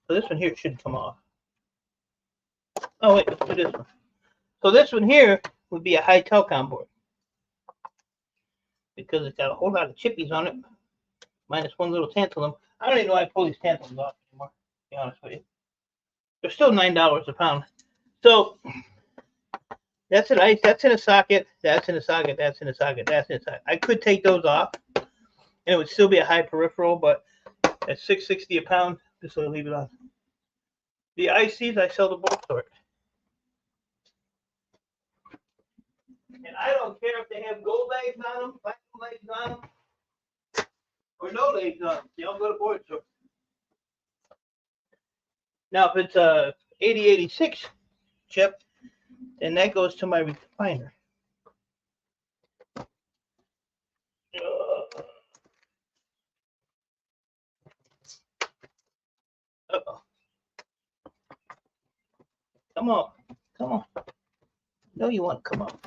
So this one here should come off. Oh wait, let's do this one. So this one here would be a high telecom board because it's got a whole lot of chippies on it, minus one little tantalum. I don't even know why I pull these tantalums off anymore, to be honest with you. They're still $9 a pound. So that's in a socket, that's in a socket, that's in a socket, that's in a socket. I could take those off and it would still be a high peripheral, but at $6.60 a pound, just so I leave it on. The ICs I sell to board sort. And I don't care if they have gold legs on them, platinum legs on them, or no legs on them. They all go to board sort. Now, if it's a 8086 chip, then that goes to my refiner. Uh-oh. Come on. Come on. No, you want to come on.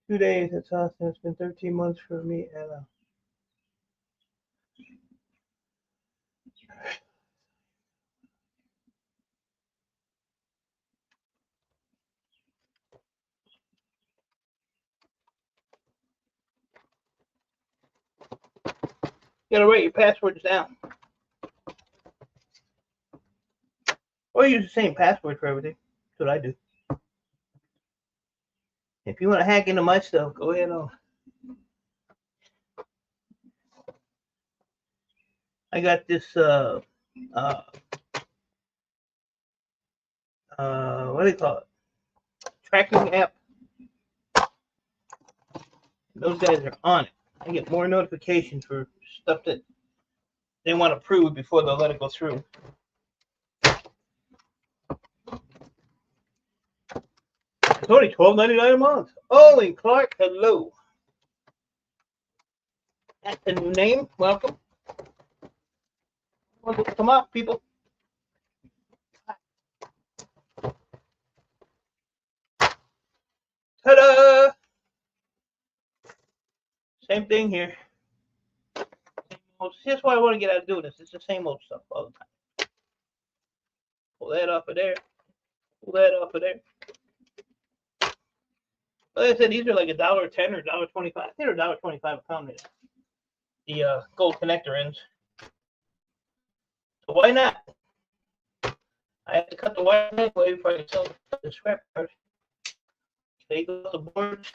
2 days, that's awesome. It's been 13 months for me, Anna. You gotta write your passwords down. Or use the same password for everything. That's what I do. If you want to hack into my stuff, go ahead on. I got this what do you call it? Tracking app. Those guys are on it. I get more notifications for stuff that they want to prove before they'll let it go through. It's only $12.99 a month. Owen Clark, hello. That's a new name. Welcome. Come on, people. Ta-da! Same thing here. Here's why I want to get out of doing this. It's the same old stuff all the time. Pull that off of there. Pull that off of there. Like I said, these are like $1.10 or $1.25. I think they're $1.25 a pound. The gold connector ends. So why not? I have to cut the wire anyway before I can sell the scrap card. Take out the boards.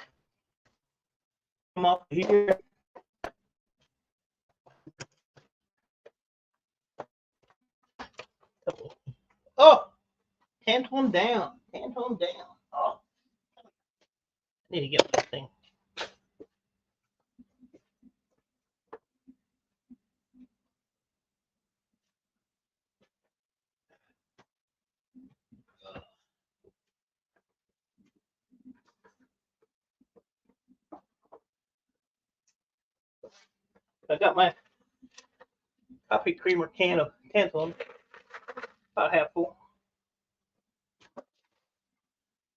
Come off here. Oh, tantalum down. Tantalum down. Oh, I need to get this thing. I got my coffee creamer can of tantalum, about half full.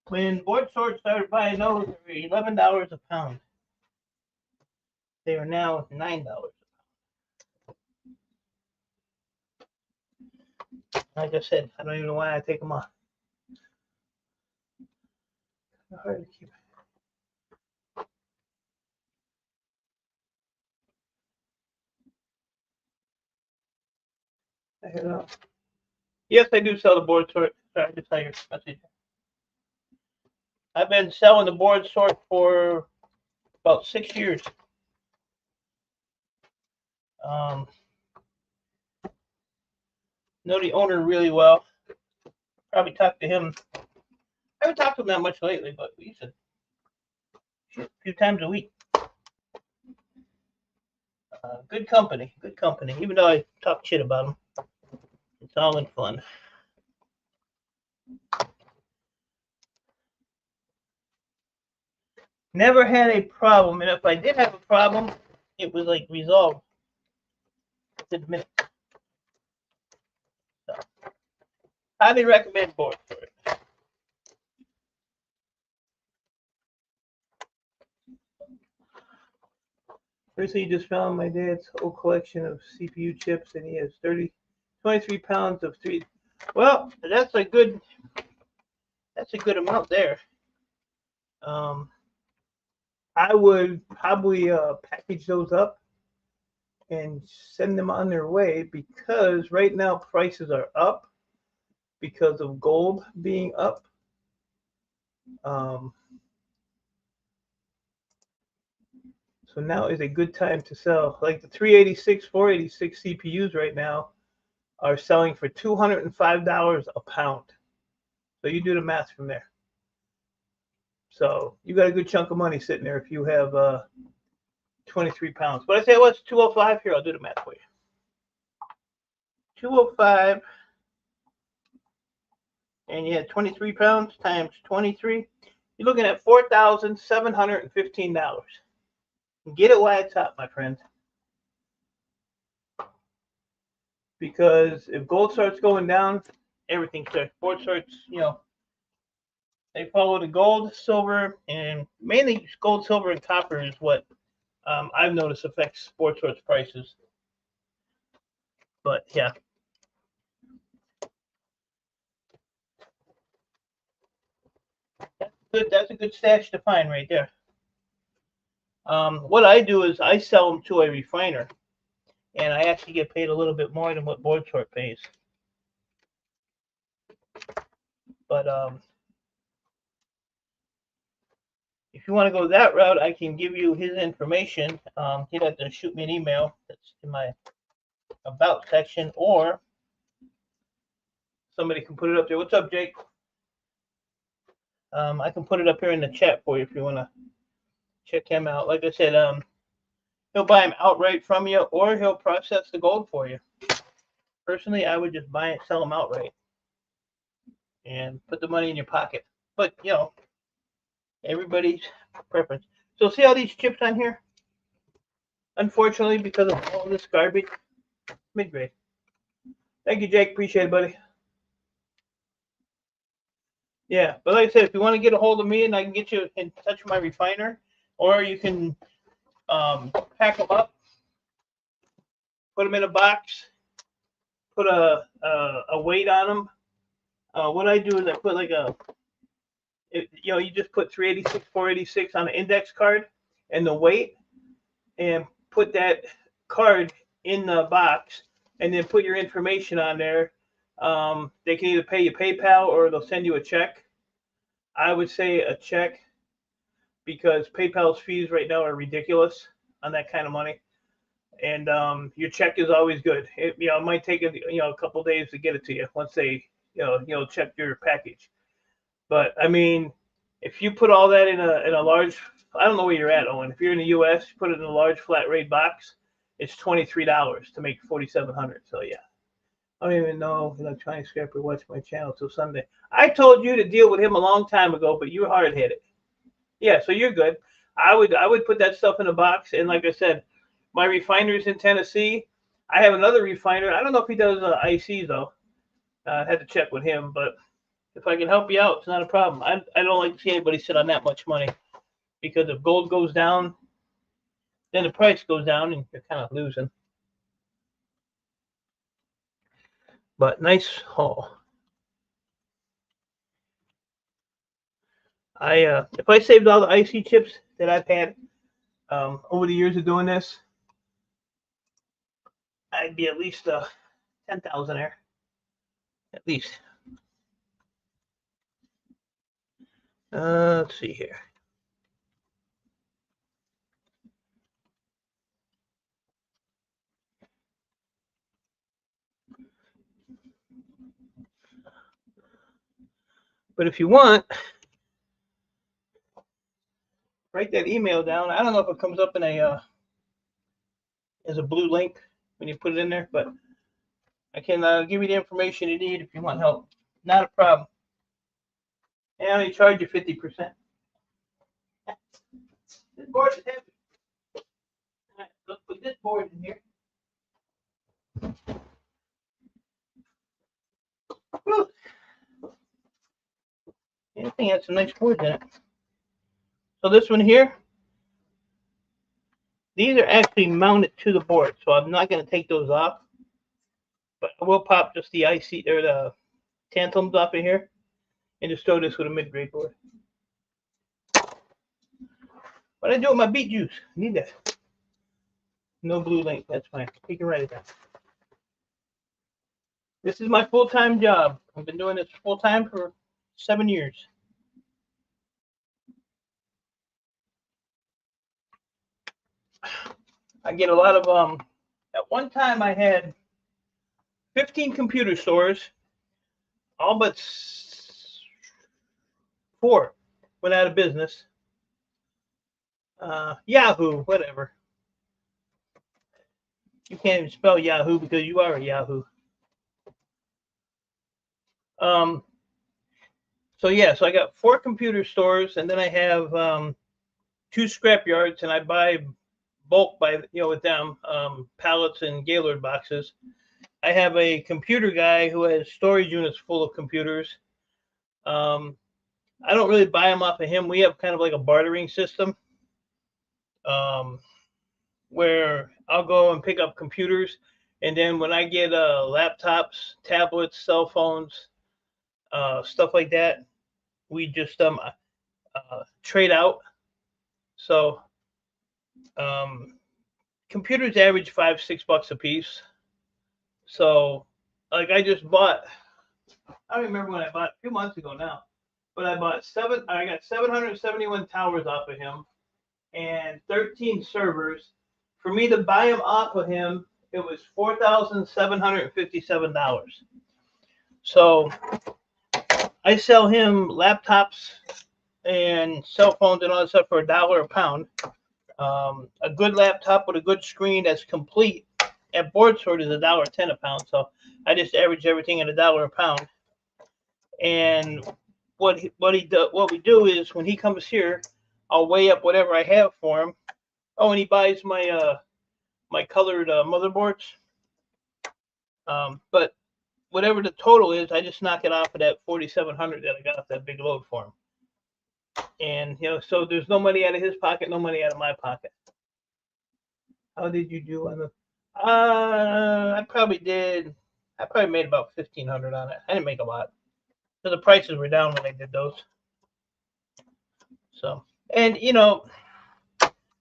When board sorts started buying those, they were $11 a pound. They are now $9. Like I said, I don't even know why I take them off. Hard to keep. I don't know. Yes, I do sell the board sort. Sorry to tell your message. I've been selling the board sort for about 6 years. Know the owner really well. Probably talked to him. I haven't talked to him that much lately, but we used to shoot a few times a week. Good company, good company. Even though I talk shit about him, it's all in fun. Never had a problem, and if I did have a problem, it was like resolved within a minute. So, highly recommend board for it. Recently just found my dad's old collection of CPU chips, and he has 23 pounds of three. Well, that's a good amount there. I would probably package those up and send them on their way, because right now prices are up because of gold being up. So now is a good time to sell. Like the 386, 486 CPUs right now are selling for $205 a pound. So you do the math from there. So you got a good chunk of money sitting there if you have 23 pounds. But I say, what's 205 here? I'll do the math for you. 205, and you had 23 pounds times 23. You're looking at $4,715. Get it while it's hot, my friend. Because if gold starts going down, everything starts. Board starts, they follow the gold, silver, and mainly gold, silver, and copper is what I've noticed affects board sorts prices. But yeah. That's a good stash to find right there. What I do is I sell them to a refiner, and I actually get paid a little bit more than what board sort pays. But if you want to go that route, I can give you his information. He'd have to shoot me an email. That's in my about section, or somebody can put it up there. What's up, Jake? I can put it up here in the chat for you if you want to check him out. Like I said, he'll buy them outright from you, or he'll process the gold for you. Personally, I would just buy it, sell them outright, and put the money in your pocket. But, everybody's preference. So see all these chips on here? Unfortunately, because of all this garbage, mid-grade. Thank you, Jake. Appreciate it, buddy. Yeah, but like I said, if you want to get a hold of me and I can get you in touch with my refiner, or you can pack them up, put them in a box, put a weight on them. What I do is I put like you just put 386, 486 on an index card and the weight, and put that card in the box, and then put your information on there. They can either pay you PayPal or they'll send you a check. I would say a check, because PayPal's fees right now are ridiculous on that kind of money. And your check is always good. It might take a couple days to get it to you once they check your package. But I mean, if you put all that in a large, I don't know where you're at, Owen. If you're in the U.S., you put it in a large flat rate box, it's $23 to make 4,700. So yeah, I don't even know Electronic Scrapper watch my channel till Sunday. I told you to deal with him a long time ago, but you're hard-headed. Yeah, so you're good. I would put that stuff in a box, and like I said, my refiner's in Tennessee. I have another refiner. I don't know if he does IC though. I had to check with him, but if I can help you out, it's not a problem. I don't like to see anybody sit on that much money, because if gold goes down, then the price goes down and you're kind of losing. But nice haul. If I saved all the IC chips that I've had over the years of doing this, I'd be at least 10,000 there, at least. Let's see here. But if you want, write that email down. I don't know if it comes up in as a blue link when you put it in there, but I can give you the information you need if you want help. Not a problem. And I only charge you 50%. This board is heavy. All right, let's put this board in here. Whew. Yeah, I think it has some nice boards in it. So this one here, these are actually mounted to the board, so I'm not going to take those off. But I will pop just the IC or the tantalums off of here and just throw this with a mid-grade board. But I do it with my beet juice. I need that. No blue link. That's fine. You can write it down. This is my full-time job. I've been doing this full-time for 7 years. I get a lot of at one time I had 15 computer stores. All but 4 went out of business. Yahoo, whatever. You can't even spell Yahoo because you are a Yahoo. So yeah, so I got 4 computer stores, and then I have 2 scrap yards, and I buy bulk by with them pallets and Gaylord boxes. I have a computer guy who has storage units full of computers. I don't really buy them off of him. We have kind of like a bartering system, where I'll go and pick up computers, and then when I get laptops, tablets, cell phones, stuff like that, we just trade out. So computers average $5-6 a piece. So like I just bought, I don't remember when I bought, a few months ago now, but I got 771 towers off of him and 13 servers. For me to buy them off of him, it was $4,757. So I sell him laptops and cell phones and all that stuff for $1 a pound. A good laptop with a good screen that's complete at board sort is $1.10 a pound. So I just average everything at $1 a pound. And what we do is when he comes here, I'll weigh up whatever I have for him. Oh, and he buys my my colored motherboards. But whatever the total is, I just knock it off of that 4,700 that I got off that big load for him. And so there's no money out of his pocket, no money out of my pocket. How did you do on the? I probably made about 1,500 on it. I didn't make a lot, so the prices were down when I did those. So, and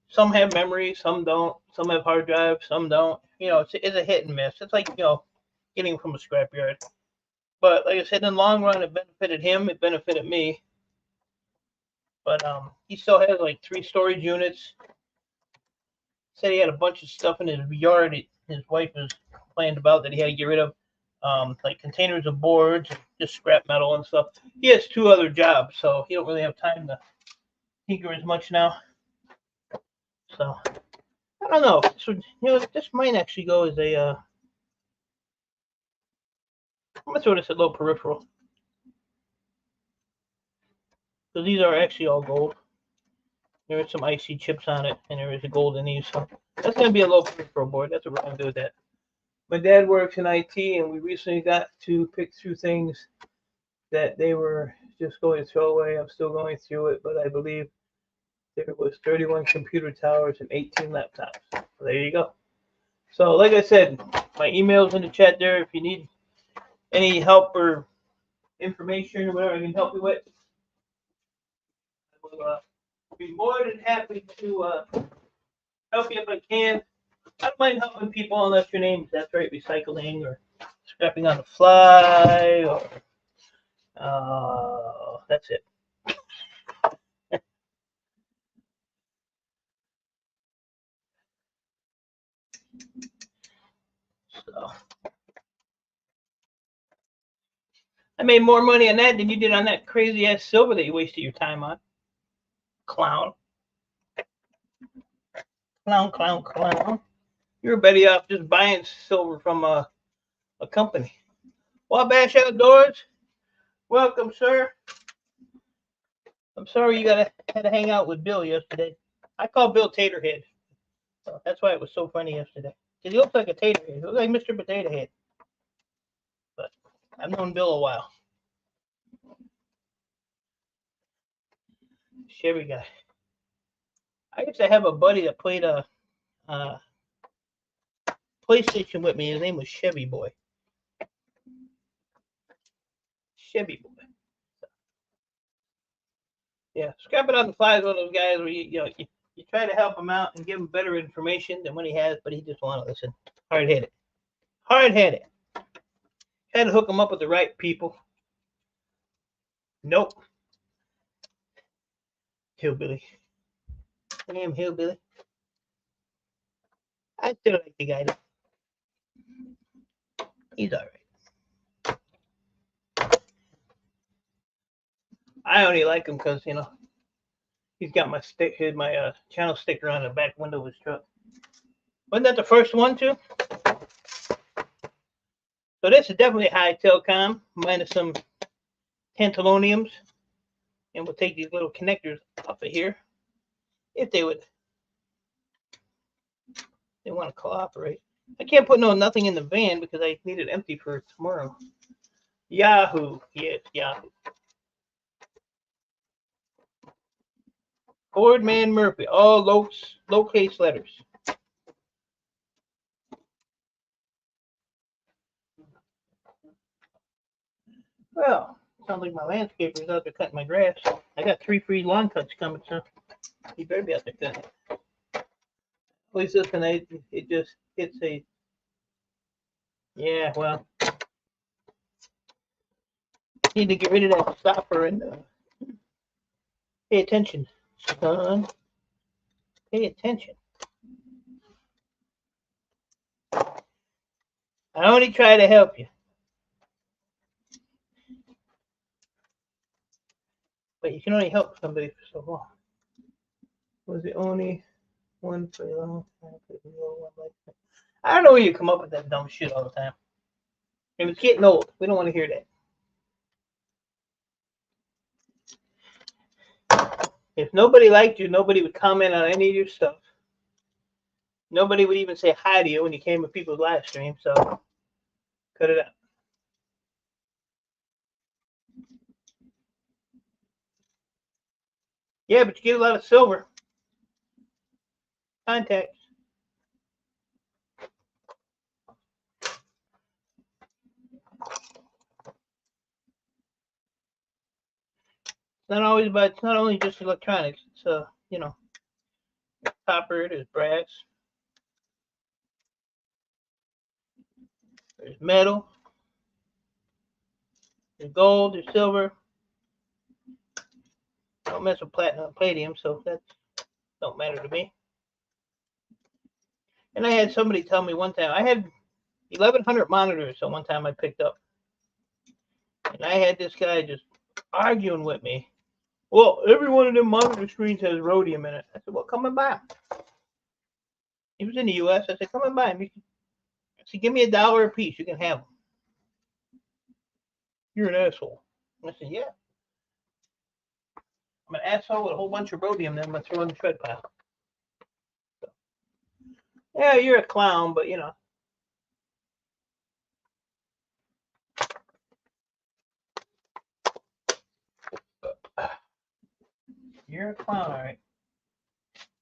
some have memory, some don't. Some have hard drives, some don't. It's a hit and miss. It's like getting from a scrapyard. But like I said, in the long run, it benefited him. It benefited me. But he still has like 3 storage units. Said he had a bunch of stuff in his yard. His wife has complained about that he had to get rid of, like containers of boards, just scrap metal and stuff. He has 2 other jobs, so he don't really have time to tinker as much now. So I don't know. So this might actually go as a. I'm gonna throw this at low peripheral. So these are actually all gold. There is some IC chips on it, and there is a golden E. So that's going to be a low peripheral board. That's what we're going to do with that. My dad works in IT, and we recently got to pick through things that they were just going to throw away. I'm still going through it, but I believe there was 31 computer towers and 18 laptops. So there you go. So like I said, my email's in the chat there. If you need any help or information or whatever I can help you with, I will be more than happy to help you if I can. I don't mind helping people unless your name's that's right, recycling or scrapping on the fly or that's it. So I made more money on that than you did on that crazy ass silver that you wasted your time on. Clown. Clown, clown, clown. You're better off just buying silver from a company. Wabash Outdoors, welcome, sir. I'm sorry you had to hang out with Bill yesterday. I called Bill Taterhead. So that's why it was so funny yesterday. Because he looks like a tater head. He looks like Mr. Potato Head. But I've known Bill a while. Chevy guy. I used to have a buddy that played a PlayStation with me. His name was Chevy Boy. Chevy Boy. Yeah, scrapping on the fly is one of those guys where you try to help him out and give him better information than what he has, but he just won't listen. Hard headed. Hard headed. Had to hook him up with the right people. Nope. Hillbilly. Damn hillbilly. I still like the guy. He's all right. I only like him because he's got my channel sticker on the back window of his truck. Wasn't that the first one too? So this is definitely high telecom minus some tantaloniums, and we'll take these little connectors off of here if they want to cooperate. I can't put nothing in the van because I need it empty for tomorrow. Yahoo, yes, Yahoo. Boardman Murphy, all lowercase letters. Well, sounds like my landscaper's out there cutting my grass. I got 3 free lawn cuts coming, so he better be out there cutting. At least this one, it just hits a. Yeah, well, need to get rid of that stopper and pay attention, son. Pay attention. I only try to help you. But you can only help somebody for so long. Was it only one for a long time? I don't know where you come up with that dumb shit all the time. And it's getting old. We don't want to hear that. If nobody liked you, nobody would comment on any of your stuff. Nobody would even say hi to you when you came to people's live stream, so cut it out. Yeah, but you get a lot of silver contacts. It's not only just electronics. It's copper, there's brass, there's metal, there's gold, there's silver. Don't mess with platinum and palladium, so that don't matter to me. And I had somebody tell me one time, I had 1,100 monitors, so one time I picked up. And I had this guy just arguing with me. Well, every one of them monitor screens has rhodium in it. I said, well, come and buy them. He was in the U.S. I said, come and buy them. I said, give me $1 a piece. You can have them. You're an asshole. I said, yeah. I'm an asshole with a whole bunch of rhodium, then I'm gonna throw in the shred pile. So, yeah, you're a clown, but you know. You're a clown, all right.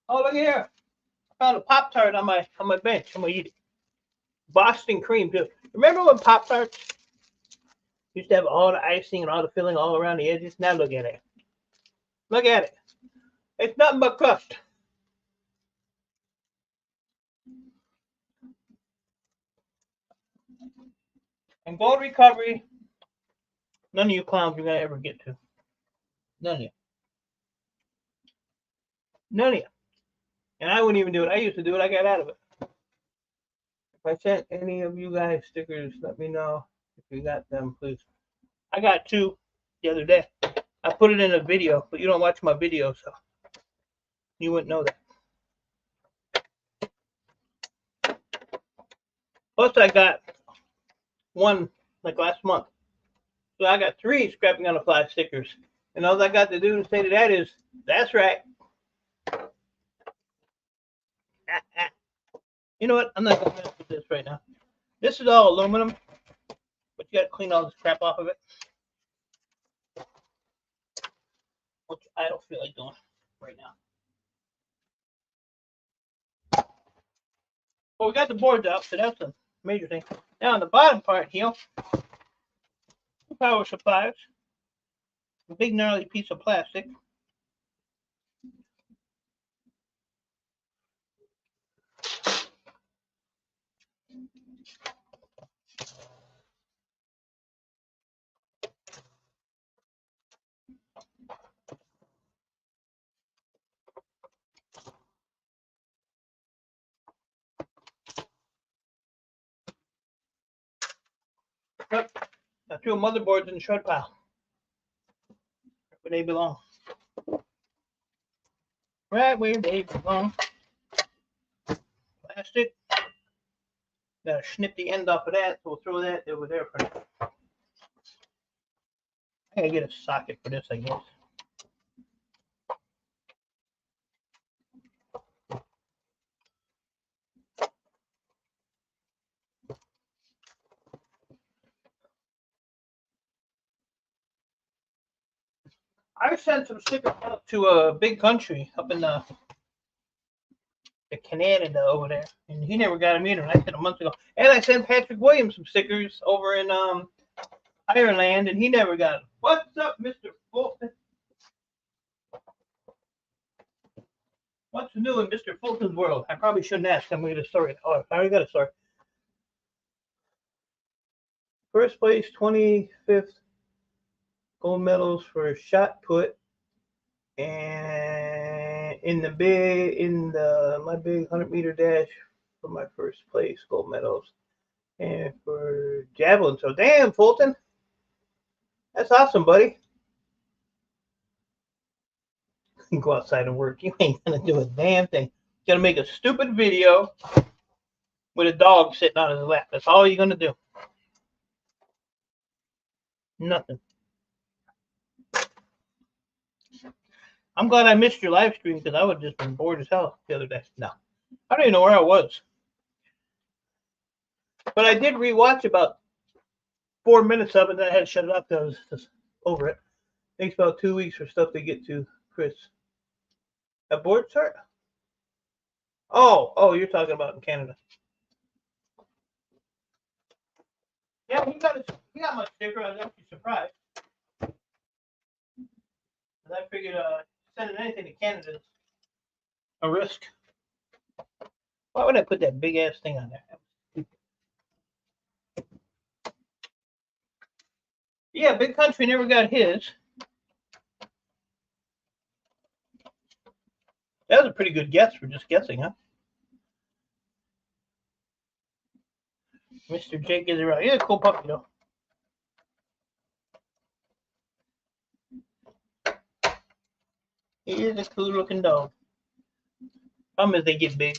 Oh, look here. I found a Pop-Tart on my bench. I'm gonna eat it. Boston cream too. Remember when Pop-Tarts used to have all the icing and all the filling all around the edges? Now look at it. Look at it. It's nothing but crust. And gold recovery, none of you clowns are gonna ever get to. None of you. None of you. And I wouldn't even do it. I used to do it. I got out of it. If I sent any of you guys stickers, let me know if you got them, please. I got 2 the other day. I put it in a video, but you don't watch my video, so you wouldn't know that. Plus, I got 1 like last month. So I got 3 scrapping on the fly stickers. And all I got to do to say to that is, that's right. You know what? I'm not going to mess with this right now. This is all aluminum, but you got to clean all this crap off of it. Which I don't feel like doing right now. Well, we got the boards out, so that's a major thing. Now on the bottom part here, 2 power supplies, a big gnarly piece of plastic. Yep. I threw motherboards in the shred pile. Where they belong. Right where they belong. Plastic. Gotta snip the end off of that, so we'll throw that over there for now. I gotta get a socket for this, I guess. I sent some stickers out to a big country up in the Canada over there, and he never got them either. And I sent a month ago, and I sent Patrick Williams some stickers over in Ireland, and he never got them. What's up, Mr. Fulton? What's new in Mr. Fulton's world? I probably shouldn't ask. I'm going to get a story. Oh, I already got a story. First place, 25th gold medals for shot put, and my big 100-meter dash for my first place gold medals, and for javelin. So damn, Fulton, that's awesome, buddy. You can go outside and work. You ain't gonna do a damn thing. You're gonna make a stupid video with a dog sitting on his lap. That's all you're gonna do. Nothing. I'm glad I missed your live stream because I would have just been bored as hell the other day. No, I don't even know where I was. But I did rewatch about 4 minutes of it, and I had to shut it off because I was just over it. It takes about 2 weeks for stuff to get to Chris. A board chart? Oh, you're talking about in Canada. Yeah, he got my sticker. I was actually surprised. And I figured sending anything to Canada is a risk. Why would I put that big ass thing on there? Yeah, big country never got his. That was a pretty good guess for just guessing, huh? Mr. Jake is around. He's a cool puppy, though. He is a cool looking dog. Problem is they get big.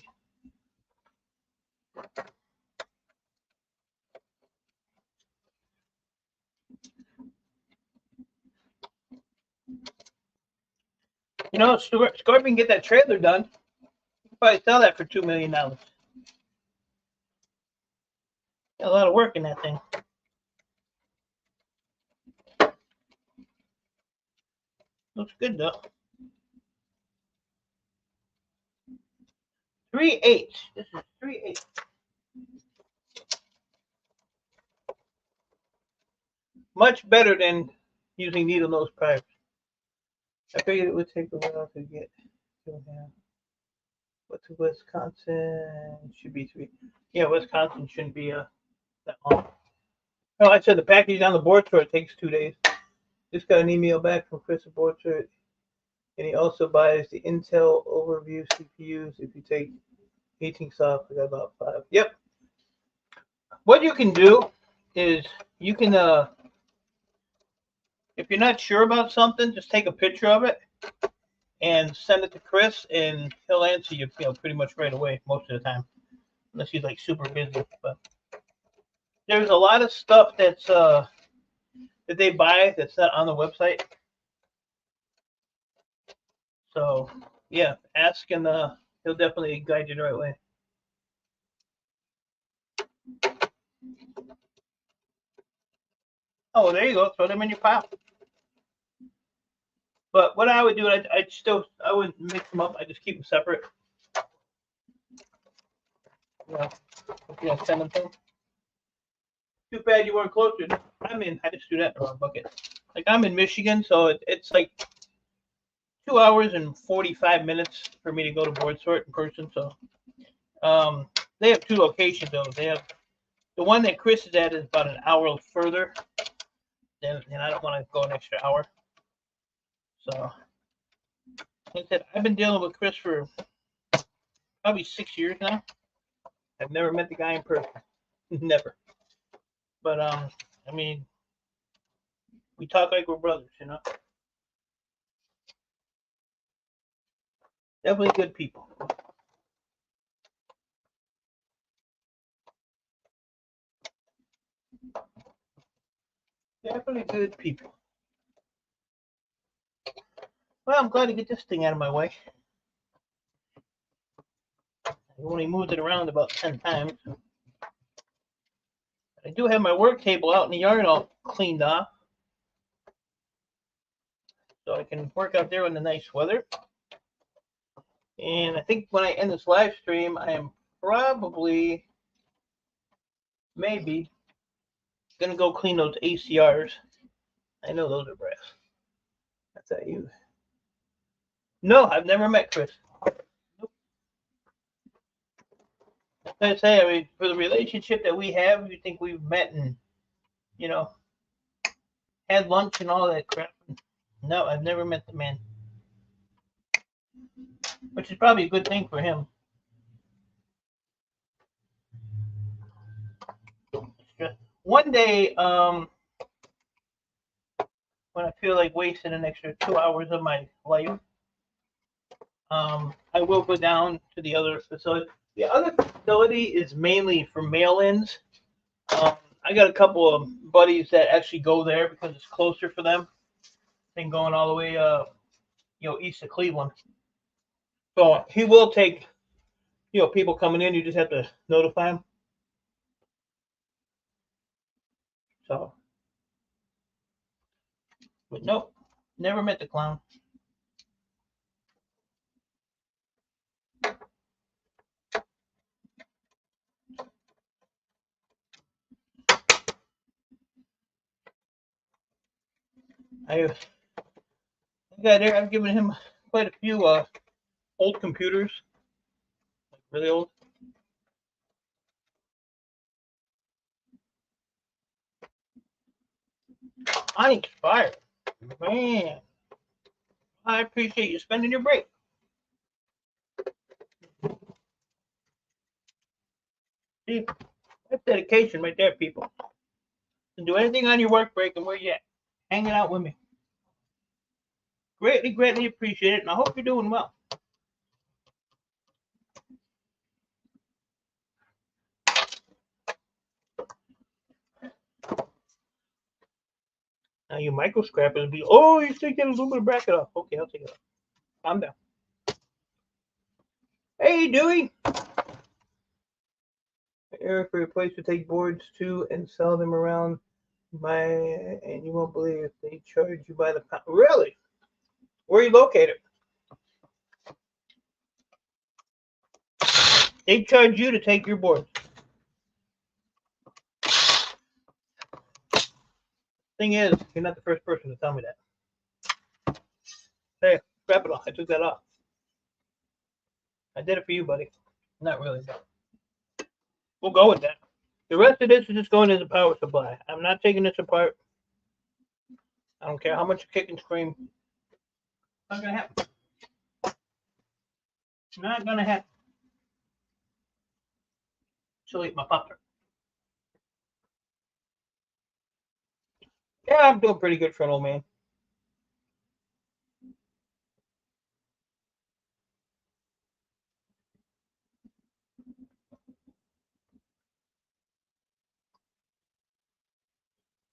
You know, Scorpion can get that trailer done. You can probably sell that for $2 million. Got a lot of work in that thing. Looks good though. 3/8. This is 3/8. Much better than using needle nose pliers. I figured it would take a while to get to him. What's Wisconsin? Should be 3. Yeah, Wisconsin shouldn't be that long. Oh, I said the package on the board store takes 2 days. Just got an email back from Chris at board store, and he also buys the Intel overview CPUs. If you take 18 soft, I got about 5. Yep. What you can do is you can if you're not sure about something, just take a picture of it and send it to Chris, and he'll answer you, pretty much right away most of the time, unless he's like super busy. But there's a lot of stuff that's that they buy that's not on the website. So yeah, ask and he'll definitely guide you the right way. Oh, there you go. Throw them in your pile. But what I would do, I wouldn't mix them up. I just keep them separate. Send them to them. Too bad you weren't closer. I just do that in the wrong bucket. Like I'm in Michigan, so it's like 2 hours and 45 minutes for me to go to board sort in person. So they have 2 locations though. They have the one that Chris is at is about an hour further, and I don't want to go an extra hour. So like I said, I've been dealing with Chris for probably 6 years now. I've never met the guy in person. Never. But I mean, we talk like we're brothers, Definitely good people. Definitely good people. Well, I'm glad to get this thing out of my way. I only moved it around about 10 times. I do have my work table out in the yard all cleaned off, so I can work out there in the nice weather. And I think when I end this live stream, I am probably, maybe, gonna go clean those ACRs. I know those are brass. That's how you. No, I've never met Chris. Nope. I say, I mean, for the relationship that we have, you think we've met and, had lunch and all that crap. No, I've never met the man. Which is probably a good thing for him. One day, when I feel like wasting an extra 2 hours of my life, I will go down to the other facility. The other facility is mainly for mail-ins. I got a couple of buddies that actually go there because it's closer for them than going all the way, east of Cleveland. So he will take, people coming in. You just have to notify them. So, but nope, never met the clown. I've given him quite a few old computers, like really old. Unexpired. Man, I appreciate you spending your break. See, that's dedication right there, people. You can do anything on your work break and where you at, hanging out with me. Greatly, greatly appreciate it, and I hope you're doing well. Now you micro scrappers be, oh, you're taking aluminum bracket off. Okay, I'll take it off. I'm down. Hey, Dewey. Eric, for a place to take boards to and sell them around and you won't believe if they charge you by the pound. Really? Where are you located? They charge you to take your boards. Thing is, you're not the first person to tell me that. Hey, grab it off. I took that off. I did it for you, buddy. Not really. We'll go with that. The rest of this is just going as a power supply. I'm not taking this apart. I don't care how much you kick and scream. Not gonna happen. Not gonna happen. She'll eat my popper. Yeah, I'm doing pretty good for an old man.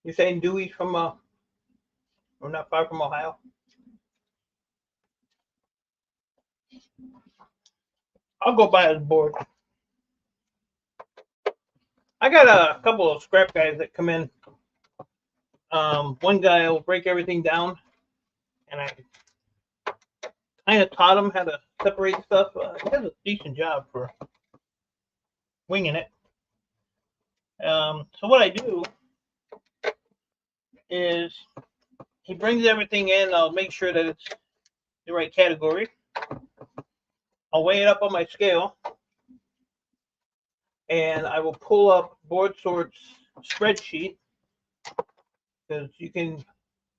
You're saying Dewey's from we're not far from Ohio? I'll go buy his board. I got a couple of scrap guys that come in. One guy will break everything down, and I kind of taught him how to separate stuff. He does a decent job for winging it. So what I do is he brings everything in. I'll make sure that it's the right category. I'll weigh it up on my scale, and I will pull up Board Sort's spreadsheet, because you can,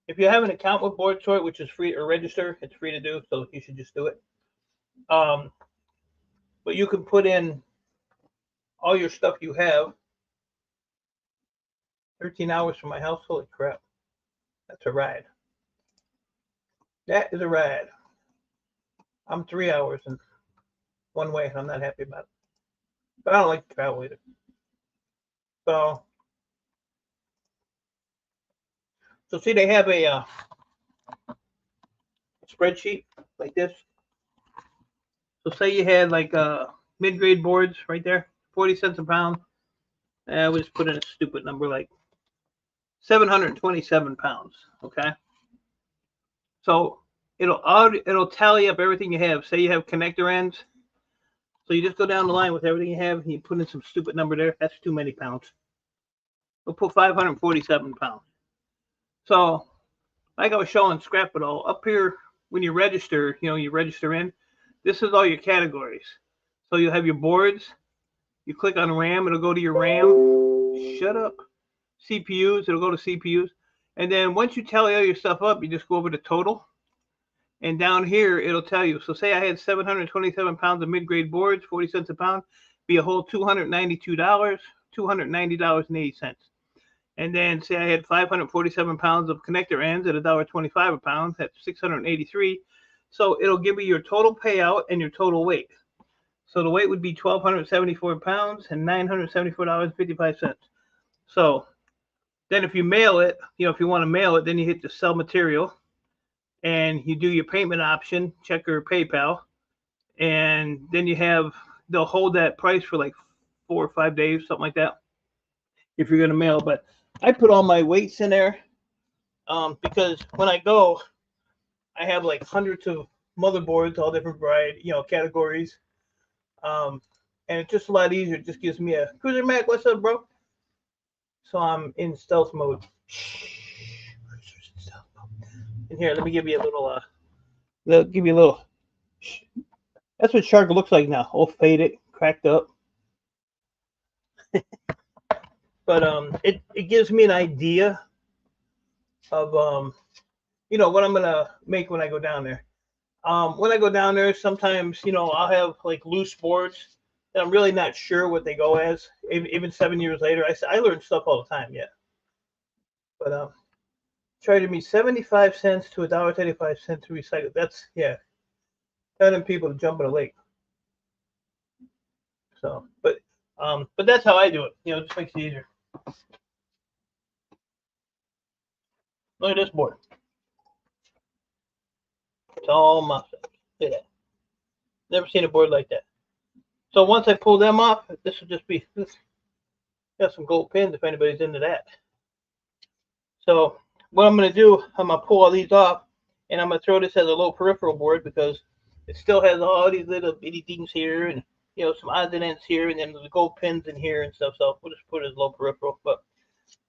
if you have an account with Board Sort, which is free, or register, it's free to do, so you should just do it. But you can put in all your stuff you have. 13 hours from my house, holy crap. That's a ride. That is a ride. I'm 3 hours and one way, and I'm not happy about it. But I don't like to travel either. So see, they have a spreadsheet like this. So say you had like mid-grade boards right there, 40 cents a pound. We'll just put in a stupid number like 727 pounds. Okay. So it'll tally up everything you have. Say you have connector ends. So you just go down the line with everything you have, and you put in some stupid number there. That's too many pounds. We'll put 547 pounds. So, like I was showing Scrap It All, up here when you register, you register in, this is all your categories. So you have your boards. You click on RAM, it'll go to your RAM. Shut up. CPUs, it'll go to CPUs. And then once you tally all your stuff up, you just go over to total. And down here, it'll tell you. So say I had 727 pounds of mid-grade boards, 40 cents a pound, be a whole $292, $290.80. And then say I had 547 pounds of connector ends at $1.25 a pound, that's $683. So it'll give you your total payout and your total weight. So the weight would be 1,274 pounds and $974.55. So then if you mail it, if you want to mail it, then you hit the sell material. And you do your payment option, check or PayPal, and then they'll hold that price for like 4 or 5 days, something like that, if you're gonna mail. But I put all my weights in there, because when I go, I have like hundreds of motherboards, all different variety, categories, and it's just a lot easier. It just gives me a Cruiser Mac. What's up, bro? So I'm in stealth mode. And here, let me give you a little. That's what Shark looks like now, all faded, cracked up. But it gives me an idea of what I'm gonna make when I go down there. When I go down there, sometimes I'll have like loose boards that I'm really not sure what they go as. Even 7 years later, I learn stuff all the time. Yeah, but charging me 75 cents to $1.35 to recycle. That's telling people to jump in a lake. So, but that's how I do it. It just makes it easier. Look at this board. It's all my stuff. Look at that. Never seen a board like that. So once I pull them off, this will just be this. Got some gold pins if anybody's into that. So what I'm going to do, I'm going to pull all these off, and I'm going to throw this as a low peripheral board because it still has all these little bitty things here, and some odds and ends here, and then the gold pins in here and stuff. So we'll just put it as low peripheral. But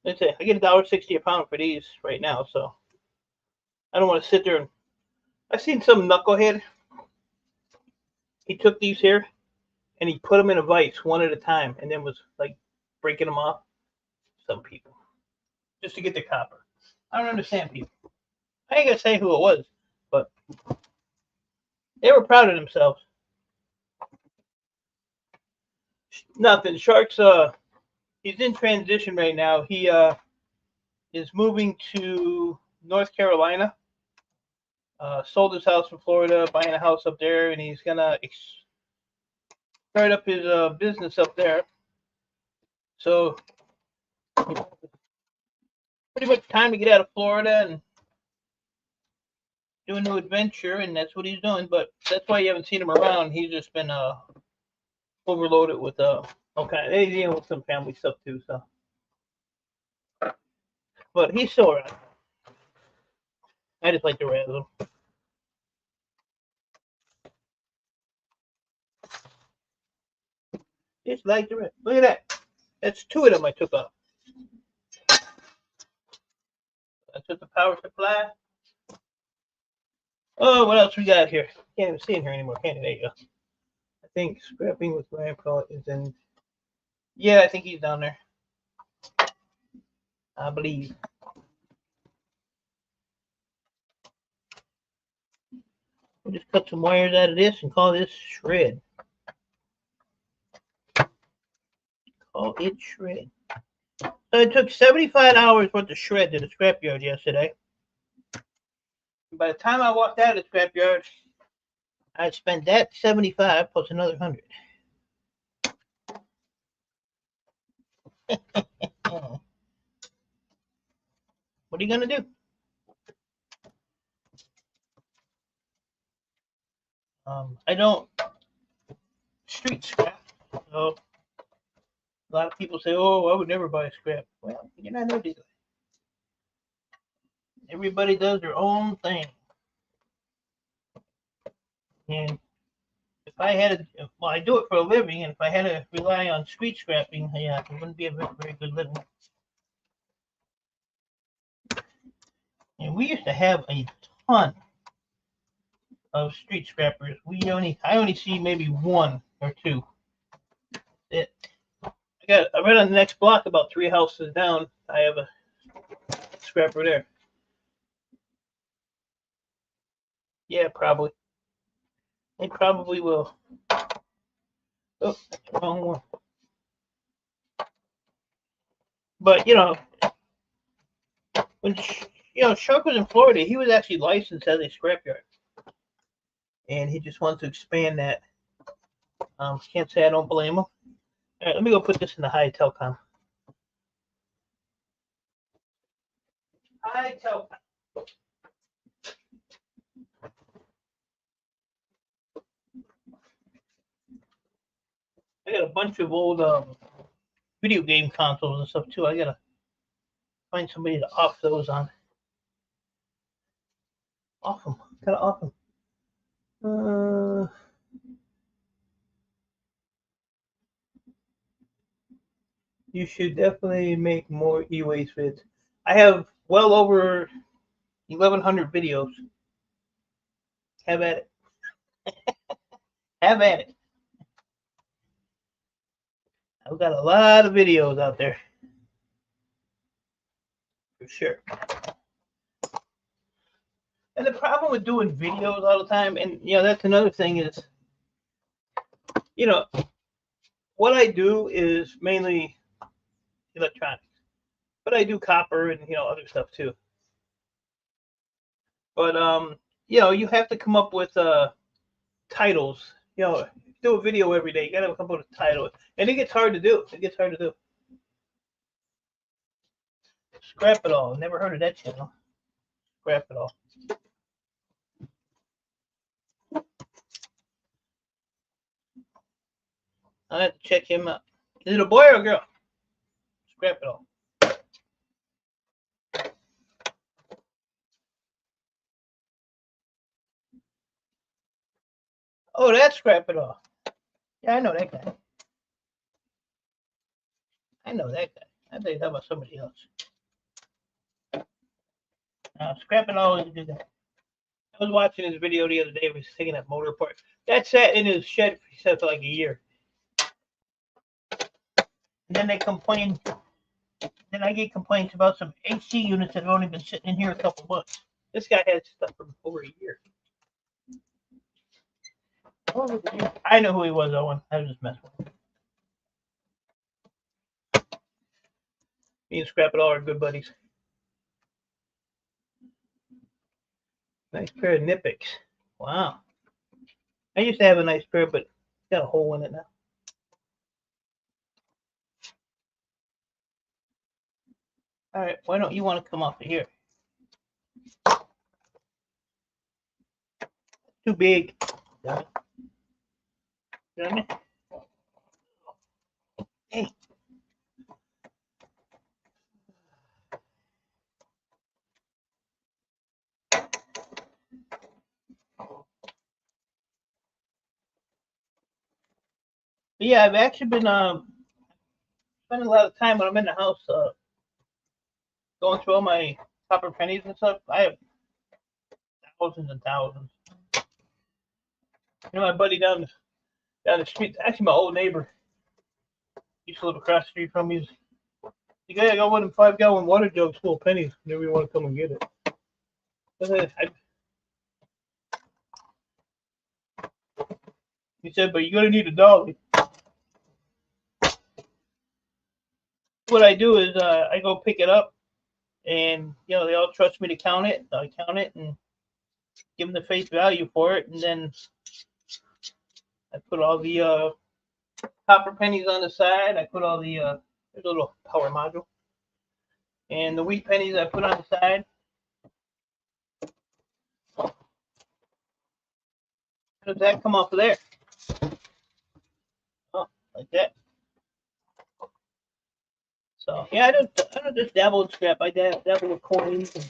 let's say I get $1.60 a pound for these right now, so I don't want to sit there and. I've seen some knucklehead. He took these here and he put them in a vise one at a time, and then was like breaking them off. Some people just to get the copper. I don't understand people. I ain't gonna say who it was, but they were proud of themselves. Nothing. Shark's he's in transition right now. He is moving to North Carolina. Sold his house in Florida, buying a house up there, and he's gonna start up his business up there. So pretty much time to get out of Florida and do a new adventure, and that's what he's doing. But that's why you haven't seen him around. He's just been overloaded with okay, he's dealing with some family stuff too. So, but he's still around. I just like to razz him. Just like to razz. Look at that. That's 2 of them I took off. I took the power supply. Oh, what else we got here? Can't even see in here anymore, can you? There you go. I think scrapping with Grandpa is in. Yeah, I think he's down there. I believe. We'll just cut some wires out of this and call this shred. Call it shred. So it took 75 hours worth of shred to the scrapyard yesterday. By the time I walked out of the scrapyard, I'd spent that 75 plus another 100. What are you gonna do? I don't street scrap. So a lot of people say, "Oh, I would never buy scrap." Well, you're not no dealer. Everybody does their own thing. And if I had to, well, I do it for a living, and if I had to rely on street scrapping, yeah, it wouldn't be a very, very good living. And we used to have a ton of street scrappers. I only see maybe 1 or 2. I right on the next block, about 3 houses down, I have a scrapper there. Yeah, probably. They probably will. Oh, wrong one. But when Shark was in Florida, he was actually licensed as a scrapyard, and he just wants to expand that. Can't say I don't blame him. All right, let me go put this in the high telecom. High telecom. I got a bunch of old video game consoles and stuff too. I gotta find somebody to off those on. Off them. Gotta off them. You should definitely make more e-waste vids. I have well over 1,100 videos. Have at it. Have at it. I've got a lot of videos out there. For sure. And the problem with doing videos all the time, and that's another thing is, what I do is mainly electronics, but I do copper and other stuff too. But you have to come up with titles. Do a video every day. You gotta come up with a title, and it gets hard to do. Scrap it all. Never heard of that channel. Scrap it all. I have to check him out. Is it a boy or a girl? Scrap it all. Oh, that's Scrap It All. Yeah, I know that guy. I know that guy. I thought you were talking about somebody else. Scrap It All is a good guy. I was watching his video the other day. He was taking that motor apart. That sat in his shed, he said, for like a year. And then they complained. Then I get complaints about some AC units that have only been sitting in here a couple months. This guy had stuff for over a year. I know who he was, Owen. I was just messing with him. Me and Scrap It All are good buddies. Nice pair of Nippics. Wow. I used to have a nice pair, but it's got a hole in it now. All right, why don't you want to come off of here? Too big. Damn it. Damn it. Hey. But yeah, I've actually been spending a lot of time when I'm in the house going through all my copper pennies and stuff. I have thousands and thousands. You know, my buddy down the street, actually my old neighbor, he used to live across the street from me. You got one of them 5-gallon water jugs full of pennies whenever you want to come and get it. He said, but you're going to need a dolly. What I do is I go pick it up, and you know they all trust me to count it. I count it and give them the face value for it, and then I put all the copper pennies on the side. I put all the there's a little power module, and the wheat pennies I put on the side. How does that come off of there? Oh, like that. So yeah, I don't just dabble in scrap. I dabble with coins. And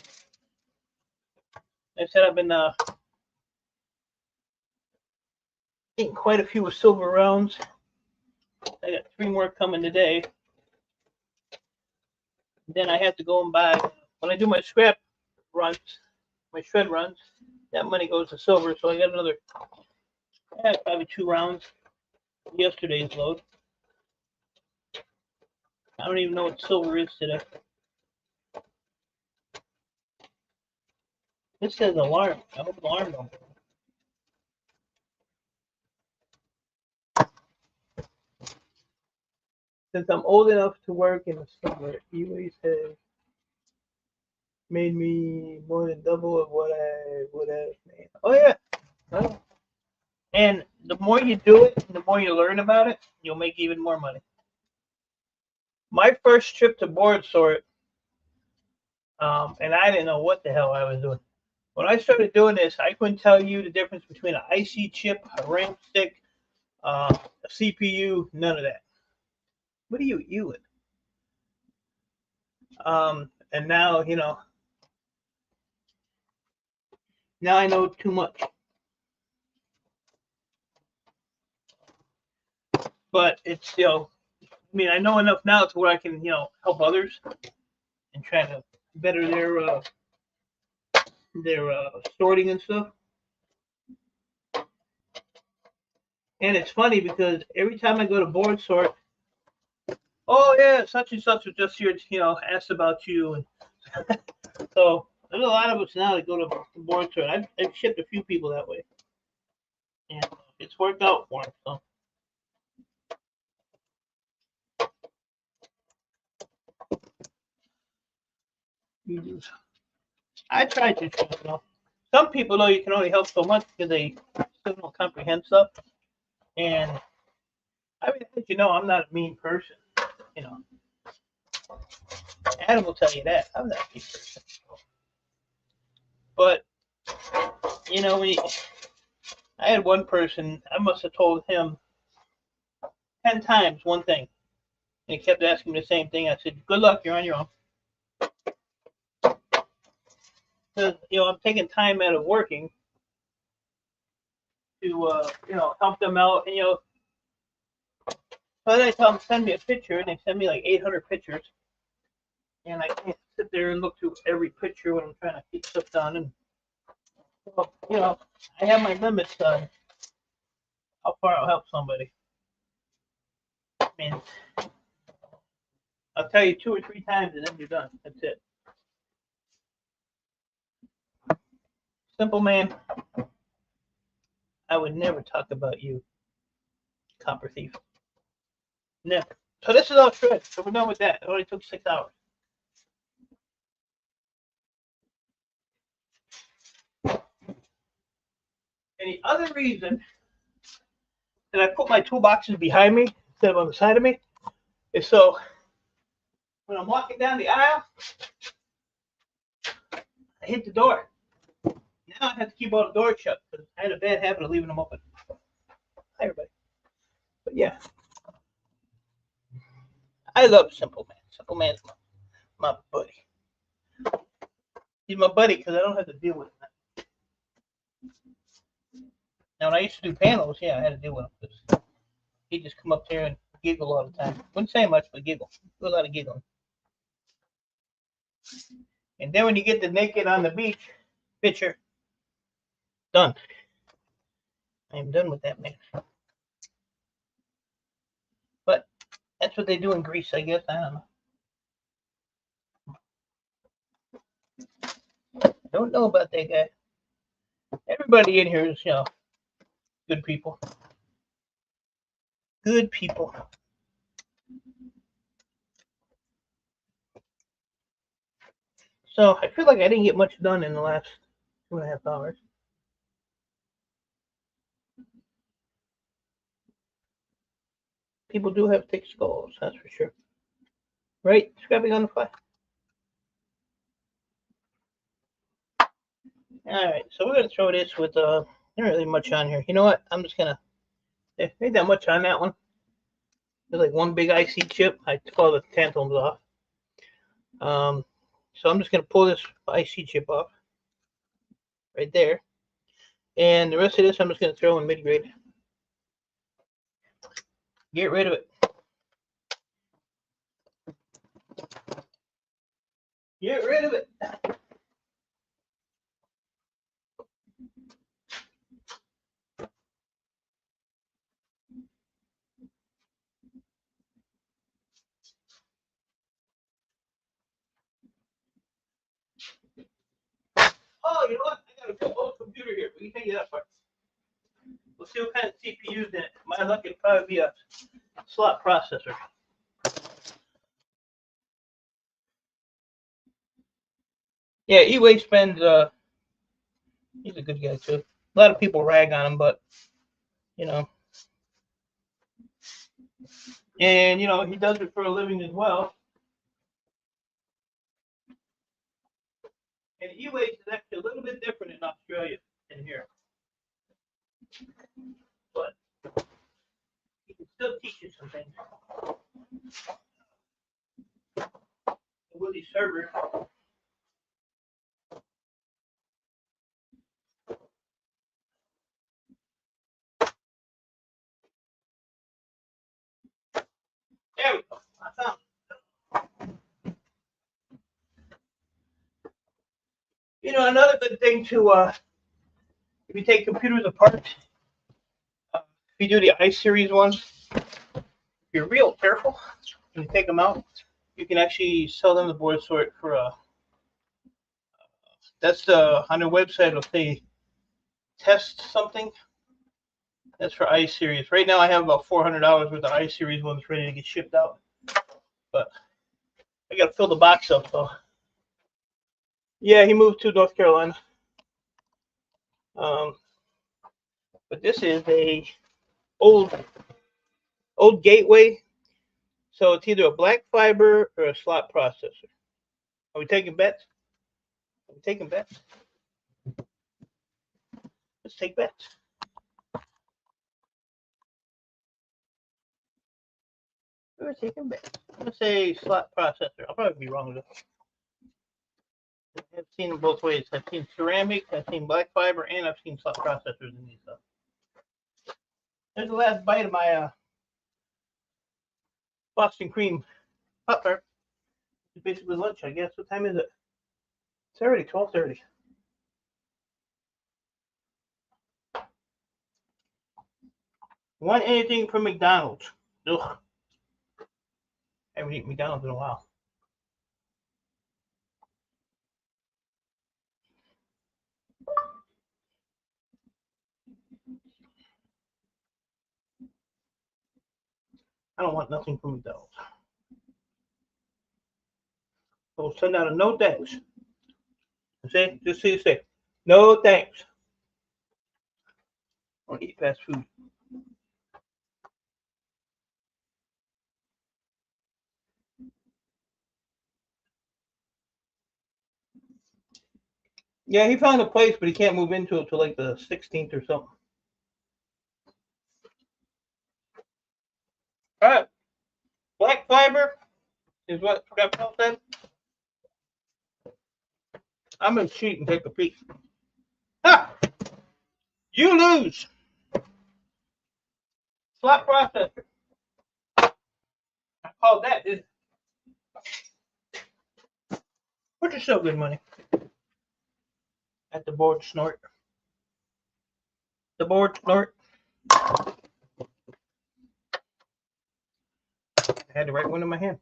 I said I've been getting quite a few silver rounds. I got 3 more coming today. Then I have to go and buy, when I do my scrap runs, my shred runs, that money goes to silver. So I got another probably 2 rounds. Yesterday's load. I don't even know what silver is today. This says alarm. I hope the alarm don't. Since I'm old enough to work in the summer, e-waste has made me more than double of what I would have made. Oh yeah. Oh. And the more you do it, the more you learn about it, you'll make even more money. My first trip to board sort, and I didn't know what the hell I was doing. When I started doing this, I couldn't tell you the difference between an IC chip, a RAM stick, a CPU, none of that. What are you eating? And now, you know, now I know too much. But it's, you know, I mean, I know enough now to where I can, you know, help others and try to better their sorting and stuff. And it's funny because every time I go to board sort, oh yeah, such and such was just here, you know, asked about you, and so there's a lot of us now that go to board sort. I've shipped a few people that way, and it's worked out for them. So. I tried to, you know. Some people though you can only help so much because they still don't comprehend stuff. And I mean, as you know, I'm not a mean person. You know, Adam will tell you that I'm not a mean person. But you know, I had one person. I must have told him 10 times one thing. And he kept asking me the same thing. I said, good luck, you're on your own. Because, I'm taking time out of working to, help them out. And, so I tell them, send me a picture, and they send me like 800 pictures. And I can't sit there and look through every picture when I'm trying to keep stuff done. And, I have my limits on how far I'll help somebody. I mean, I'll tell you 2 or 3 times, and then you're done. That's it. Simple man, I would never talk about you, copper thief. Never. So this is all shred. So we're done with that. It only took 6 hours. And the other reason that I put my toolboxes behind me instead of on the side of me is so when I'm walking down the aisle, I hit the door. Now I have to keep all the doors shut because I had a bad habit of leaving them open. Hi, everybody. But yeah, I love Simple Man. Simple Man's my buddy. He's my buddy because I don't have to deal with him. Now, when I used to do panels, yeah, I had to deal with him. He'd just come up there and giggle all the time. Wouldn't say much, but giggle. Do a lot of giggling. And then when you get the naked on the beach picture, done. I am done with that man. But that's what they do in Greece, I guess. I don't know. I don't know about that guy. Everybody in here is, good people. Good people. So I feel like I didn't get much done in the last 2.5 hours. People do have thick skulls, that's for sure. Right? Scrapping on the fly. Alright, so we're going to throw this with, not really much on here. You know what? I'm just going to, there ain't that much on that one. There's like one big IC chip. I took all the tantalums off. So I'm just going to pull this IC chip off. Right there. And the rest of this I'm just going to throw in mid-grade. Get rid of it. Get rid of it. Oh, you know what? I got a good old computer here. We can take it that far. We'll see what kind of CPU is in it. My luck, it'll probably be a slot processor. Yeah, E-Way spends, he's a good guy too. A lot of people rag on him, but, and, he does it for a living as well. And E-Way is actually a little bit different in Australia than here. But he can still teach you some things. With these servers, there we go. I found it. Another good thing to, if you take computers apart, if you do the i-series ones, if you're real careful when you take them out, you can actually sell them the board sort for that's on their website it'll say test something. That's for i-series. Right now I have about $400 worth of i-series ones ready to get shipped out, but I gotta fill the box up. So yeah, he moved to North Carolina. But this is a old gateway, so it's either a black fiber or a slot processor. Are we taking bets? Are we taking bets? Let's take bets. We're taking bets. I'm gonna say slot processor. I'll probably be wrong though. I've seen them both ways. I've seen ceramic, I've seen black fiber, and I've seen slot processors in these stuff. There's the last bite of my Boston cream cutler. It's basically lunch, I guess. What time is it? It's already 12:30. Want anything from McDonald's? Ugh. I haven't eaten McDonald's in a while. I don't want nothing from McDonald's. We'll send out a no thanks. See? Just so you say, no thanks. I don't eat fast food. Yeah, he found a place, but he can't move into it till like the 16th or something. All right. Black fiber is what Paul said. I'm going to cheat and take a peek. Ha! You lose. Slot processor. I called that, didn't I? Which is so good money. At the board snort. The board snort. I had the right one in my hand.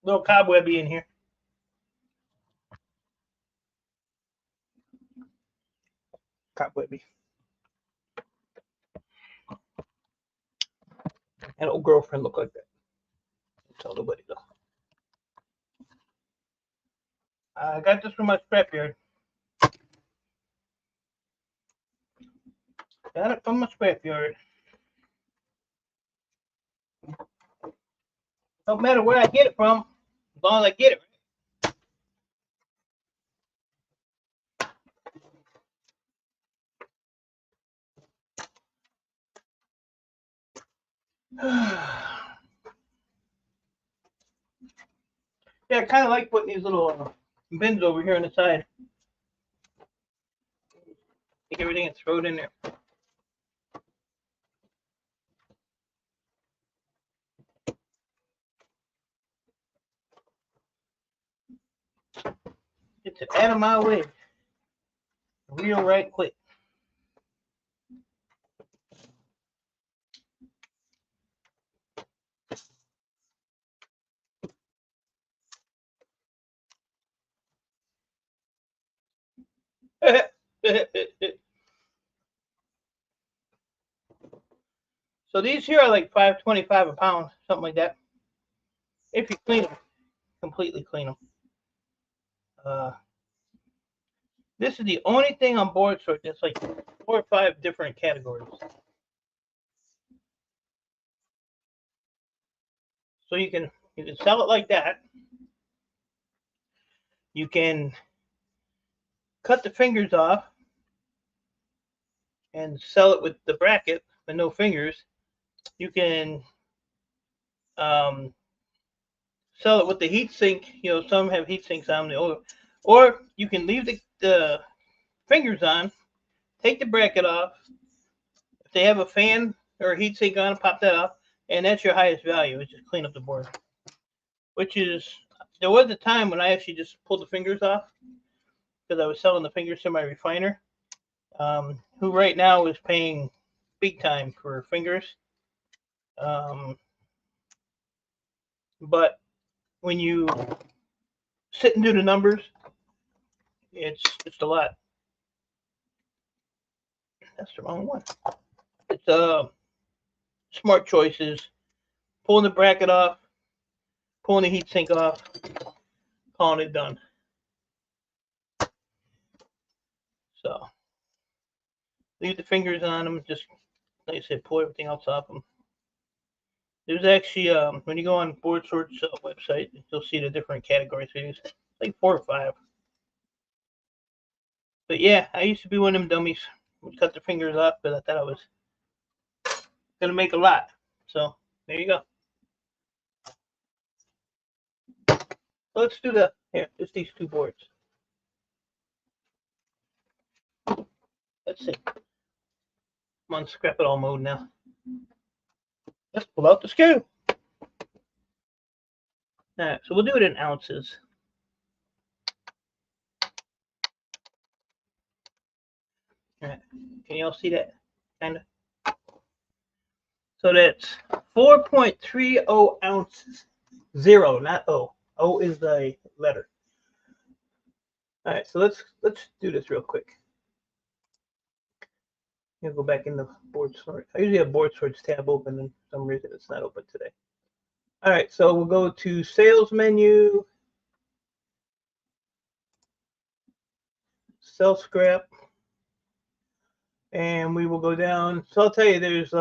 Little cobwebby in here. Cobwebby. An old girlfriend look like that. Don't tell nobody though. I got this from my scrapyard. Got it from my scrapyard. Don't matter where I get it from, as long as I get it. Yeah, I kind of like putting these little bins over here on the side. Take everything and throw it in there. Get it out of my way. Real right quick. So these here are like $5.25 a pound, something like that. If you clean them, completely clean them. This is the only thing on board sort that's like 4 or 5 different categories. So you can sell it like that. You can cut the fingers off and sell it with the bracket with no fingers. You can sell it with the heat sink. You know, some have heat sinks on them. Or you can leave the fingers on, take the bracket off. If they have a fan or a heat sink on, pop that off, and that's your highest value. Is just clean up the board. Which is, there was a time when I actually just pulled the fingers off because I was selling the fingers to my refiner, who right now is paying big time for fingers. But when you sit and do the numbers, it's just a lot. That's the wrong one. It's smart choices. Pulling the bracket off, pulling the heat sink off, calling it done. So leave the fingers on them. Just like I said, pull everything else off them. There's actually when you go on Board Sort's website, you'll see the different categories for these. like 4 or 5. But yeah, I used to be one of them dummies. Would cut the fingers off, but I thought I was gonna make a lot. So there you go. So let's do just these 2 boards. Let's see. I'm on scrap it all mode now. Let's pull out the screw. Alright, so we'll do it in ounces. Alright, can y'all see that? Kinda. So that's 4.30 ounces. 0, not O. O is the letter. Alright, so let's do this real quick. I'm gonna go back in the board storage. I usually have board storage tab open, and for some reason it's not open today. All right, so we'll go to sales menu, sell scrap, and we will go down. So I'll tell you, there's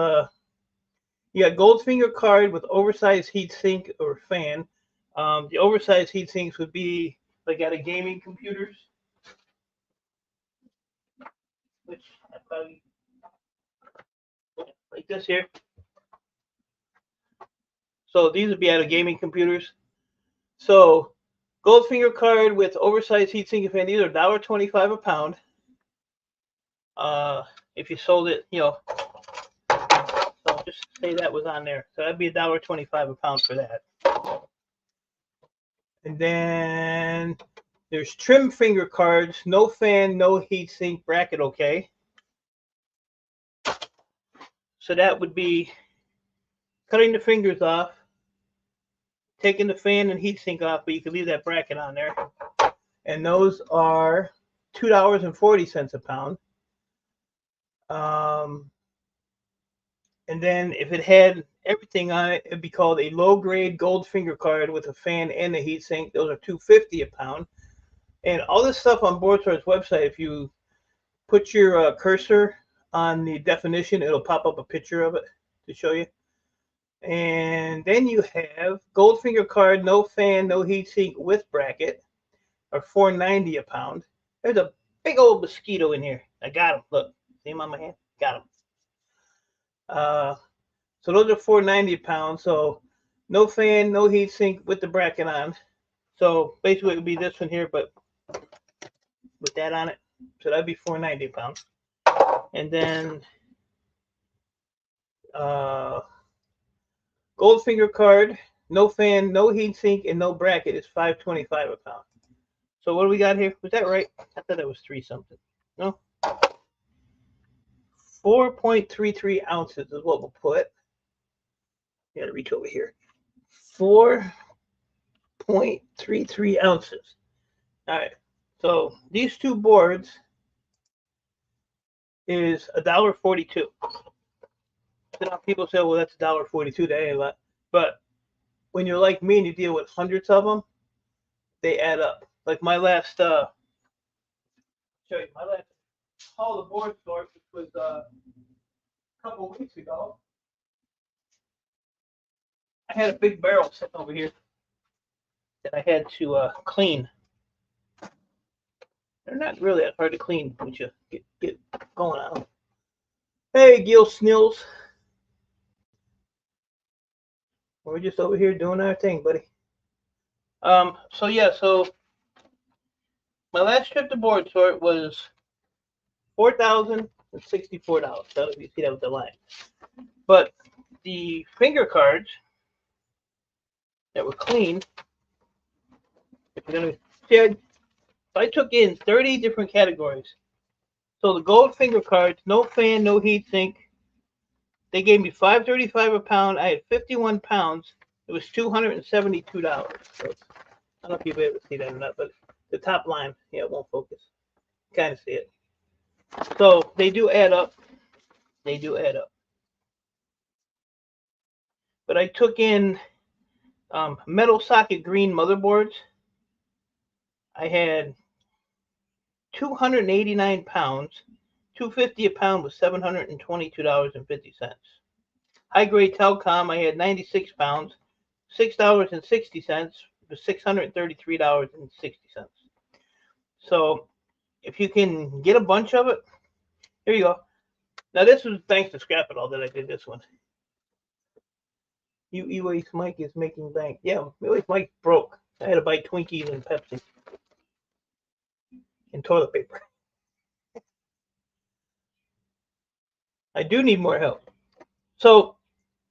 you got Goldfinger card with oversized heatsink or fan. The oversized heatsinks would be like out of gaming computers, which I probably like this here. So these would be out of gaming computers. So Goldfinger card with oversized heatsink and fan. These are $1.25 a pound. If you sold it, so just say that was on there. So that'd be $1.25 a pound for that. And then there's trim finger cards, no fan, no heatsink, bracket okay. So that would be cutting the fingers off, taking the fan and heatsink off, but you can leave that bracket on there. And those are $2.40 a pound. And then if it had everything on it, it'd be called a low-grade Goldfinger card with a fan and a heatsink. Those are $2.50 a pound. And all this stuff on BoardStore's website, if you put your cursor on the definition, it'll pop up a picture of it to show you. And then you have Goldfinger card, no fan, no heatsink with bracket, or $4.90 a pound. There's a big old mosquito in here. I got him. Look, see him on my hand? Got him. So those are $4.90 a pound. So no fan, no heatsink with the bracket on. So basically it would be this one here, but with that on it. So that'd be $4.90 a pound. And then Goldfinger card, no fan, no heatsink, and no bracket is $5.25 a pound. So what do we got here? Was that right? I thought that was 3 something. No? 4.33 ounces is what we'll put. You gotta reach over here. 4.33 ounces. All right. So these 2 boards is $1.42. You know, people say, well, that's $1.42. That ain't a lot. But when you're like me and you deal with hundreds of them, they add up. Like my last, show you my last haul the board store, which was a couple of weeks ago. I had a big barrel sitting over here that I had to clean. They're not really that hard to clean once you get going on them. Hey, Gil Snills. We're just over here doing our thing, buddy. So yeah, so my last trip to board sort was $4,064. So you see that with the line. But the finger cards that were clean, if you're gonna see, I took in 30 different categories. So the Goldfinger cards, no fan, no heatsink. They gave me $5.35 a pound. I had 51 pounds. It was $272. So I don't know if you'll be able to see that or not, but the top line, yeah, it won't focus. Kind of see it. So they do add up. They do add up. But I took in metal socket green motherboards. I had 289 pounds. $2.50 a pound was $722.50. High grade telecom, I had 96 pounds, $6.60 It was $633.60. So if you can get a bunch of it, here you go. Now this was thanks to Scrap It All that I did this one. Waste Mike is making bank. Yeah, Waste Mike broke. I had to buy Twinkies and Pepsi and toilet paper. I do need more help. So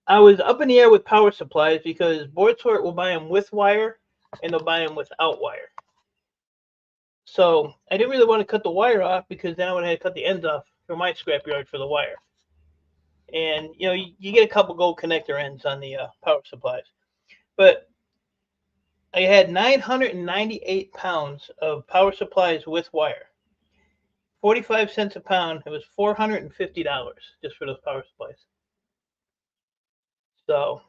I was up in the air with power supplies because Board Sort will buy them with wire and they'll buy them without wire. So I didn't really want to cut the wire off because then I would have to cut the ends off for my scrapyard for the wire. And you know, you get a couple gold connector ends on the power supplies. But I had 998 pounds of power supplies with wire. 45 cents a pound. It was $450 just for those power supplies. So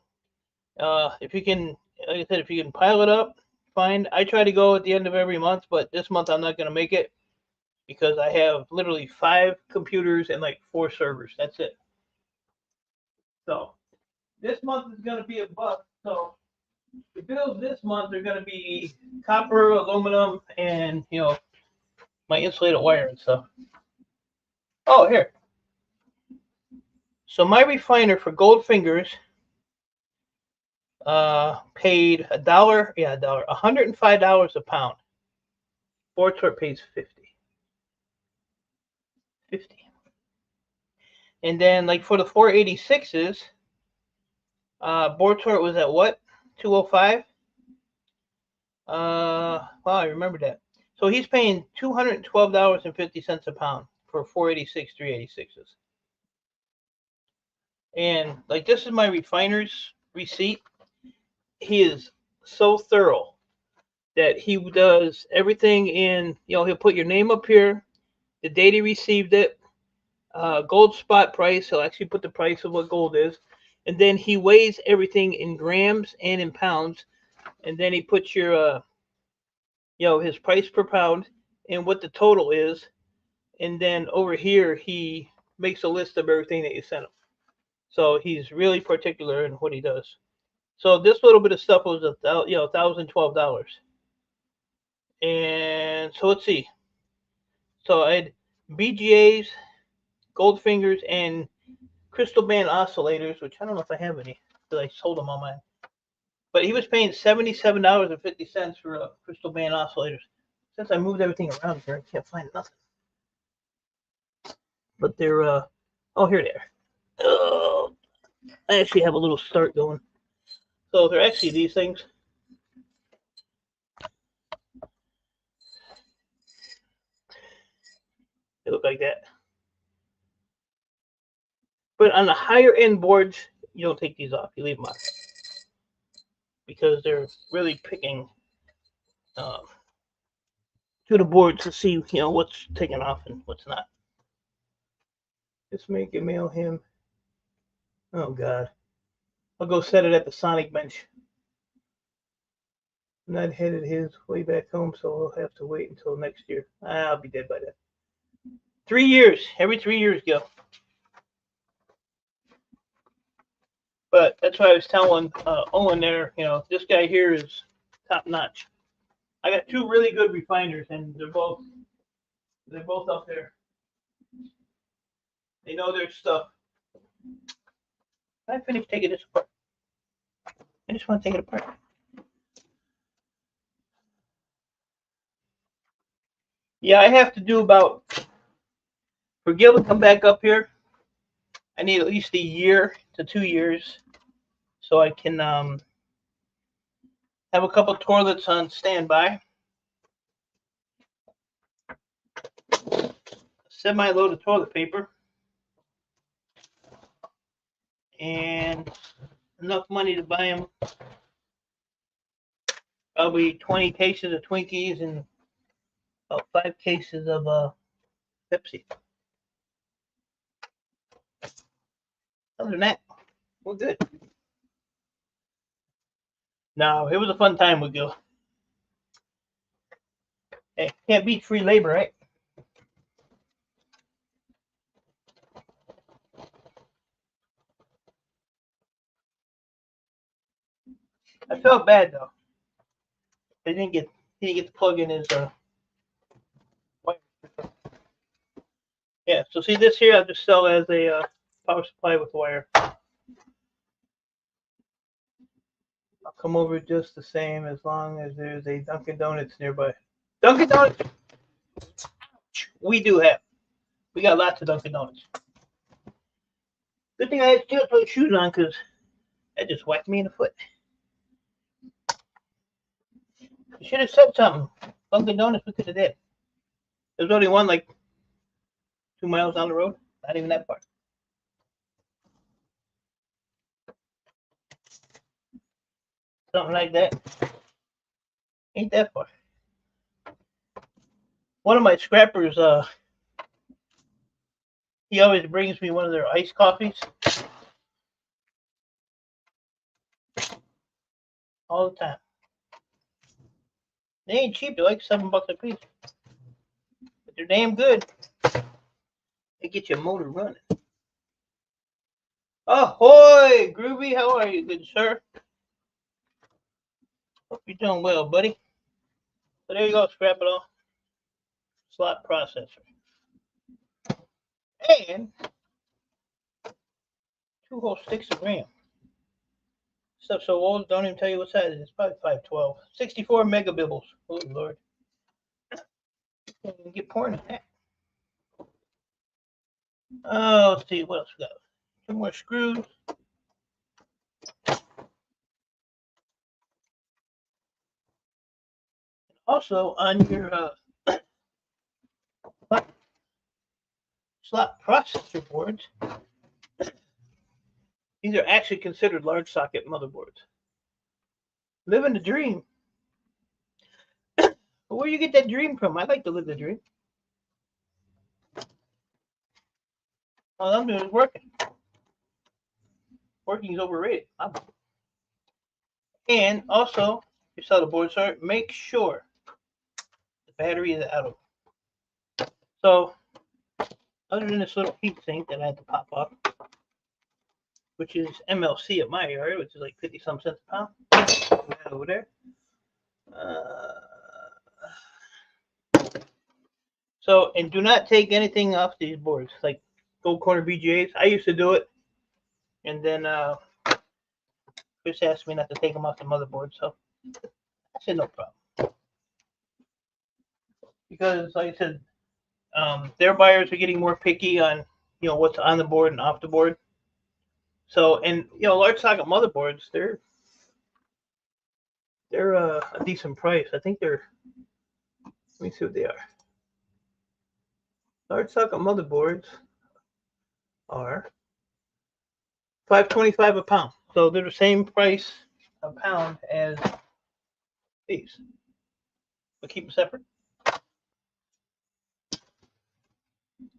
if you can, like I said, if you can pile it up, fine. I try to go at the end of every month, but this month I'm not going to make it because I have literally 5 computers and like 4 servers. That's it. So this month is going to be a bust. So the bills this month are going to be copper, aluminum, and you know my insulated wire and stuff. Oh, here. So my refiner for gold fingers paid $1, yeah, $105 a pound. Board Sort pays 50. And then like for the 486s, Board Sort was at what? 205? Wow, I remember that. So he's paying $212.50 a pound for 486 386s. And like this is my refiner's receipt. He is so thorough that he does everything in, you know, he'll put your name up here, the date he received it, gold spot price. He'll actually put the price of what gold is. And then he weighs everything in grams and in pounds. And then he puts your, you know, his price per pound and what the total is. And then over here, he makes a list of everything that you sent him. So he's really particular in what he does. So this little bit of stuff was $1,012. And so let's see. So I had BGAs, gold fingers, and crystal band oscillators, which I don't know if I have any because I sold them on mine. But he was paying $77.50 for crystal band oscillators. Since I moved everything around here, I can't find nothing. But they're oh, here they are. Oh, I actually have a little start going. So they're actually these things. They look like that. But on the higher end boards, you don't take these off. You leave them on because they're really picking to the board to see, you know, what's taken off and what's not. Just make it mail him. Oh God, I'll go set it at the Sonic bench. I'm not headed his way back home, so he'll have to wait until next year. I'll be dead by then. 3 years. Every 3 years, Gil. But that's why I was telling Owen there, you know, this guy here is top notch. I got 2 really good refiners, and they're both up there. They know their stuff. I finished taking this apart. I just want to take it apart. Yeah, I have to do about, for Gil to come back up here, I need at least a year to 2 years so I can have a couple toilets on standby. Semi-load of toilet paper. And enough money to buy him probably 20 cases of Twinkies and about 5 cases of Pepsi. Other than that, we're good. No, it was a fun time with Gil. Hey, can't beat free labor, right? I felt bad though. He didn't get the plug in his wire. Yeah, so see this here, I'll just sell as a power supply with wire. I'll come over just the same as long as there's a Dunkin' Donuts nearby. Dunkin' Donuts, we do have. We got lots of Dunkin' Donuts. Good thing I had steel-toe shoes on because that just whacked me in the foot. You should have said something. Dunkin' Donuts, we could have did. There's only one like 2 miles down the road. Not even that far. Something like that. Ain't that far. One of my scrappers, he always brings me one of their iced coffees. All the time. They ain't cheap, they're like $7 a piece. But they're damn good. They get your motor running. Ahoy, Groovy, how are you, good sir? Hope you're doing well, buddy. So there you go, scrap it all. Slot processor. And 2 whole sticks of RAM. Stuff so old, don't even tell you what size it is. It's probably 512. 64 megabibbles. Oh, Lord. Can't even get porn in that. Oh, let's see, what else we got? 2 more screws. Also, on your slot processor boards, these are actually considered large socket motherboards. Living the dream. But where you get that dream from? I like to live the dream. All I'm doing is working. Working is overrated. And also, if you sell the board, sir, make sure the battery is out of. So, other than this little heat sink that I had to pop off, which is MLC at my yard, which is like 50-some cents a pound, over there. So, and do not take anything off these boards, like gold corner BGAs. I used to do it, and then Chris asked me not to take them off the motherboard, so I said no problem. Because, like I said, their buyers are getting more picky on, what's on the board and off the board. So, and large socket motherboards, they're a decent price. I think they're. Let me see what they are. Large socket motherboards are $5.25 a pound. So they're the same price a pound as these. But keep them separate.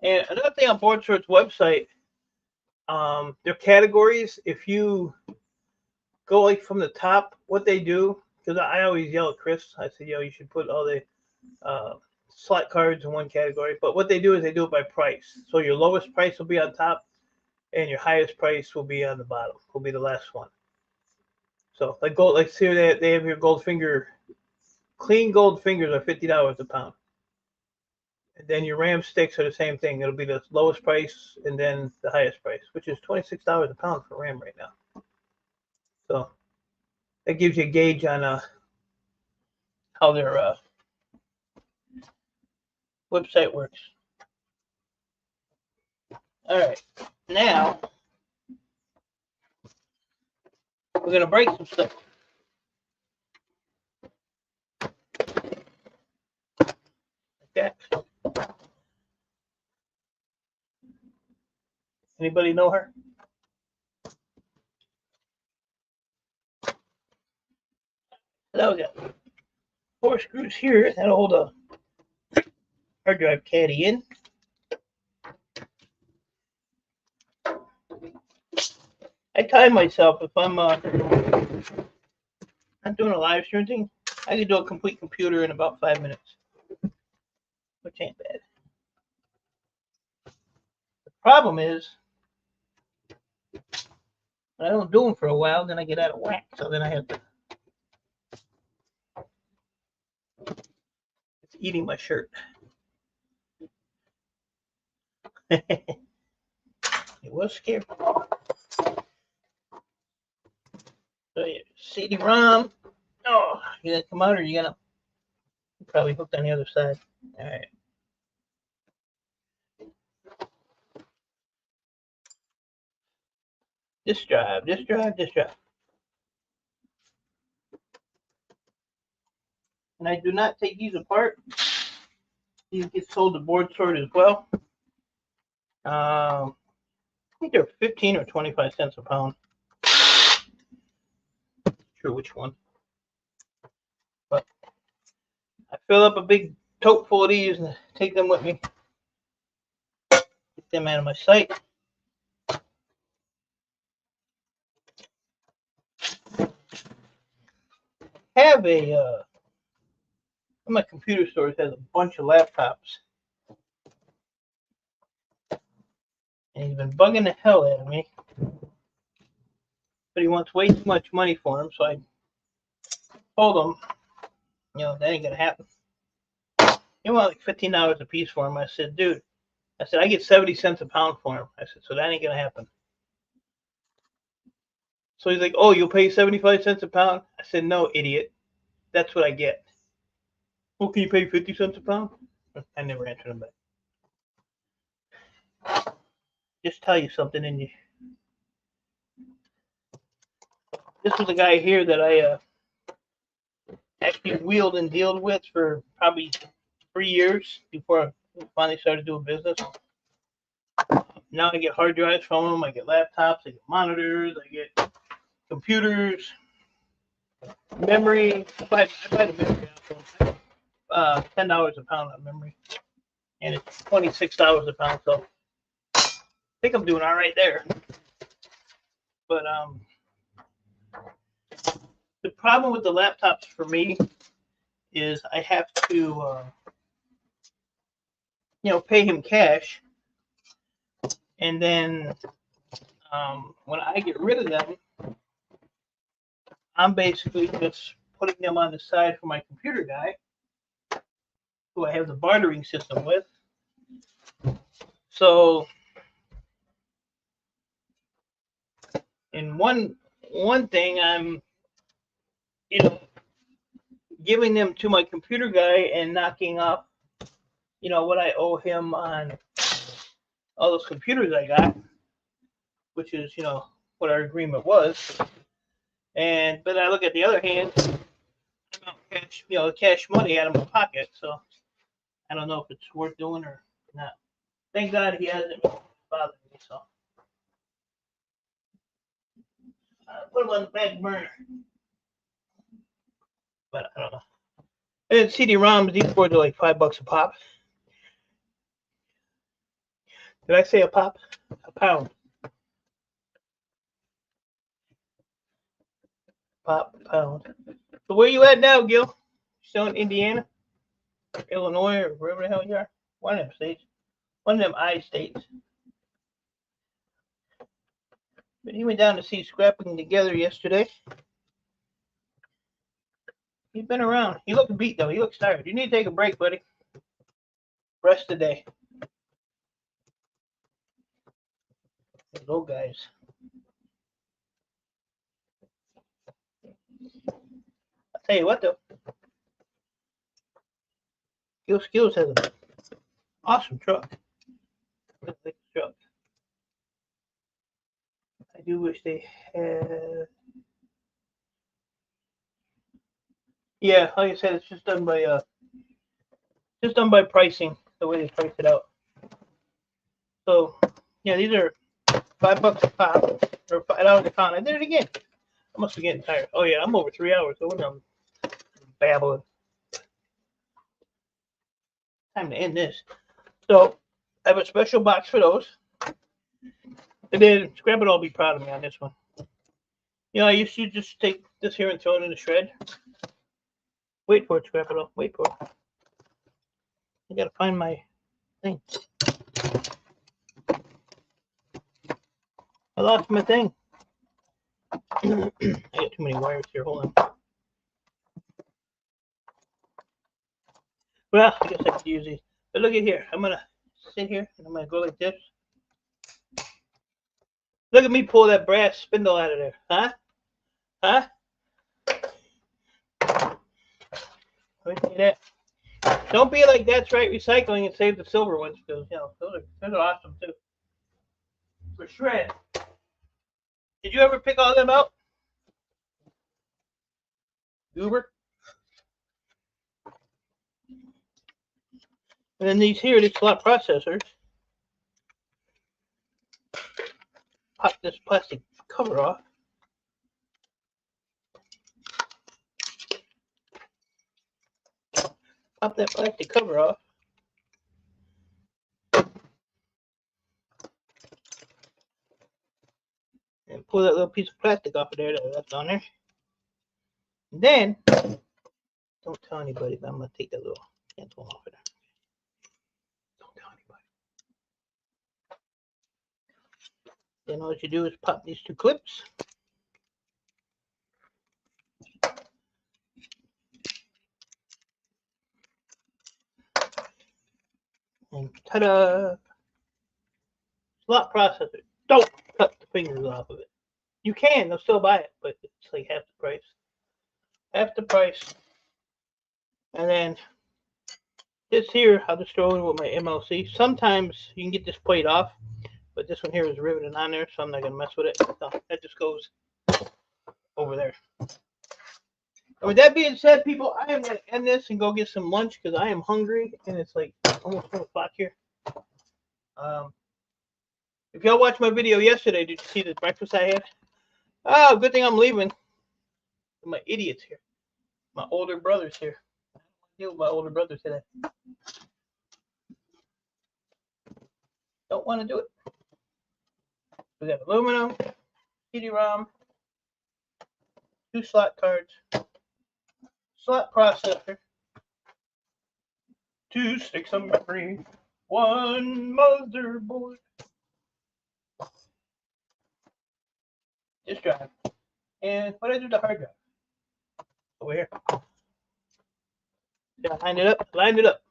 And another thing on BoardSort's website, their categories, if you go like from the top, what they do, because I always yell at Chris, I said, you should put all the slot cards in one category. But what they do is they do it by price. So your lowest price will be on top, and your highest price will be on the bottom, will be the last one. So like gold, like see they have your gold finger, clean gold fingers are $50 a pound. And then your RAM sticks are the same thing. It'll be the lowest price and then the highest price, which is $26 a pound for RAM right now. So that gives you a gauge on how their website works. All right, now we're gonna break some stuff. Okay. Anybody know her? So we got 4 screws here that'll hold a hard drive caddy in. I time myself if I'm not doing a live stream thing. I can do a complete computer in about 5 minutes, which ain't bad. The problem is, when I don't do them for a while, then I get out of whack. So then I have to eating my shirt. It was scary. So yeah, CD-ROM. Oh, you gonna come out or you gonna probably hooked on the other side? All right. This drive. And I do not take these apart. These get sold to board sort as well. I think they're 15 or 25 cents a pound. Not sure which one. But I fill up a big tote full of these and take them with me. Get them out of my sight. Have a my computer storage has a bunch of laptops. And he's been bugging the hell out of me. But he wants way too much money for him, so I told him, that ain't gonna happen. He wanted like $15 a piece for him. I said, dude, I get 70 cents a pound for him. I said, so that ain't gonna happen. So he's like, oh, you'll pay 75 cents a pound? I said, no, idiot. That's what I get. Well, can you pay 50 cents a pound? I never answered him back. Just tell you something, and you. This was a guy here that I actually wheeled and dealed with for probably 3 years before I finally started doing business. Now I get hard drives from them. I get laptops. I get monitors. I get computers, memory. I buy the memory out. $10 a pound on memory, and it's $26 a pound. So I think I'm doing all right there. But the problem with the laptops for me is I have to, pay him cash, and then when I get rid of them, I'm basically just putting them on the side for my computer guy, who I have the bartering system with. So, in one thing, I'm, giving them to my computer guy and knocking off, what I owe him on all those computers I got, which is, what our agreement was. But I look at the other hand, I'm out cash money out of my pocket, so I don't know if it's worth doing or not. Thank God he hasn't bothered me, so put him on the back burner. But I don't know. And CD-ROMs, these boards are like $5 a pop. Did I say a pop? A pound. Pop, pound. So where you at now, Gil? Still in Indiana? Illinois, or wherever the hell you are? One of them states. One of them I states. But he went down to see Scrapping Together yesterday. He's been around. He looks beat, though. He looks tired. You need to take a break, buddy. Rest today. Those old guys. I'll tell you what, though. Gil Skills has an awesome truck. I like the truck. I do wish they had. Yeah, like I said, it's just done by pricing, the way they price it out. So yeah, these are $5 a pop or $5 a pound. I did it again. I must be getting tired. Oh yeah, I'm over 3 hours. So I'm babbling. Time to end this. So I have a special box for those. And then Scrap It All be proud of me on this one. I used to just take this here and throw it in the shred. Wait for it, Scrap It All. Wait for it. I gotta find my thing. I lost my thing. I got too many wires here. Hold on. Well, I guess I could use these. But look at here. I'm gonna sit here and I'm gonna go like this. Look at me pull that brass spindle out of there. Huh? Huh? Let me see that. Don't be like That's Right Recycling and save the silver ones because those are awesome too. For shred. Did you ever pick all them out? Uber? And then these slot processors. Pop this plastic cover off. Pop that plastic cover off. And pull that little piece of plastic off of there that I left on there. And then, don't tell anybody, but I'm going to take that little handle off of there. Don't tell anybody. Then all you do is pop these two clips. And ta-da! Slot processor. Don't cut the fingers off of it. You can, they'll still buy it, but it's like half the price. Half the price. And then this here, I'll just throw in with my MLC. Sometimes you can get this plate off, but this one here is riveted on there, so I'm not going to mess with it. So that just goes over there. And with that being said, people, I am going to end this and go get some lunch because I am hungry, and it's like almost 4 o'clock here. If y'all watched my video yesterday, did you see the breakfast I had? Oh, good thing I'm leaving. My idiots here. My older brother's here. I don't deal with my older brother today. Don't want to do it. We got aluminum, CD-ROM, 2 slot cards, slot processor, 2 sticks of memory, 1 motherboard, disk drive, and what did I do to the hard drive? Over here. Yeah, lined it up.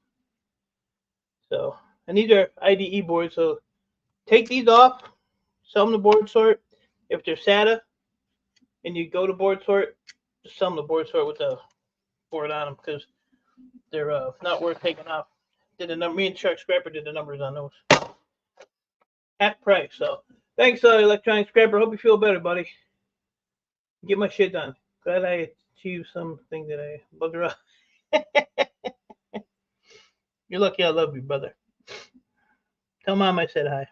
So, and these are IDE boards, so take these off, sell them to board sort. If they're SATA and you go to board sort, just sell them to board sort with the board on them because they're not worth taking off. Me and Shark Scrapper did the numbers on those. Half price. So thanks, Electronic Scrapper. Hope you feel better, buddy. Get my shit done. Glad I achieved something that I bugged around. You're lucky I love you, brother. Tell Mom I said hi.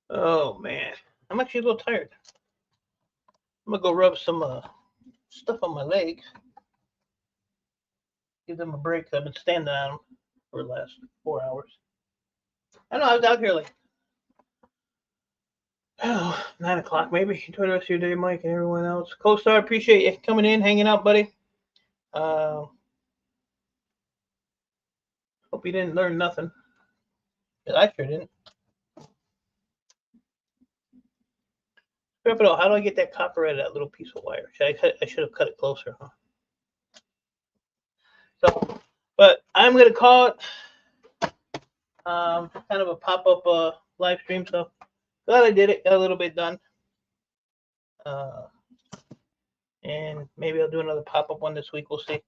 Oh, man. I'm actually a little tired. I'm going to go rub some stuff on my legs. Give them a break. I've been standing on them for the last 4 hours. I know I was out here like 9 o'clock maybe. Enjoy the rest of your day, Mike, and everyone else. Co-Star, appreciate you coming in, hanging out, buddy. Hope you didn't learn nothing. I sure didn't. How do I get that copper out of that little piece of wire? I should have cut it closer, huh? So, but I'm going to call it kind of a pop-up live stream. So glad I did it. Got a little bit done. And maybe I'll do another pop-up one this week. We'll see.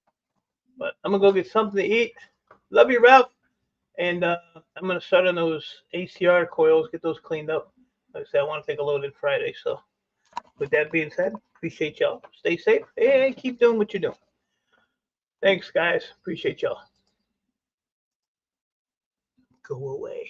But I'm going to go get something to eat. Love you, Ralph. And I'm going to start on those ACR coils, get those cleaned up. Like I said, I want to take a load in Friday. So with that being said, appreciate y'all. Stay safe and keep doing what you're doing. Thanks, guys. Appreciate y'all. Go away.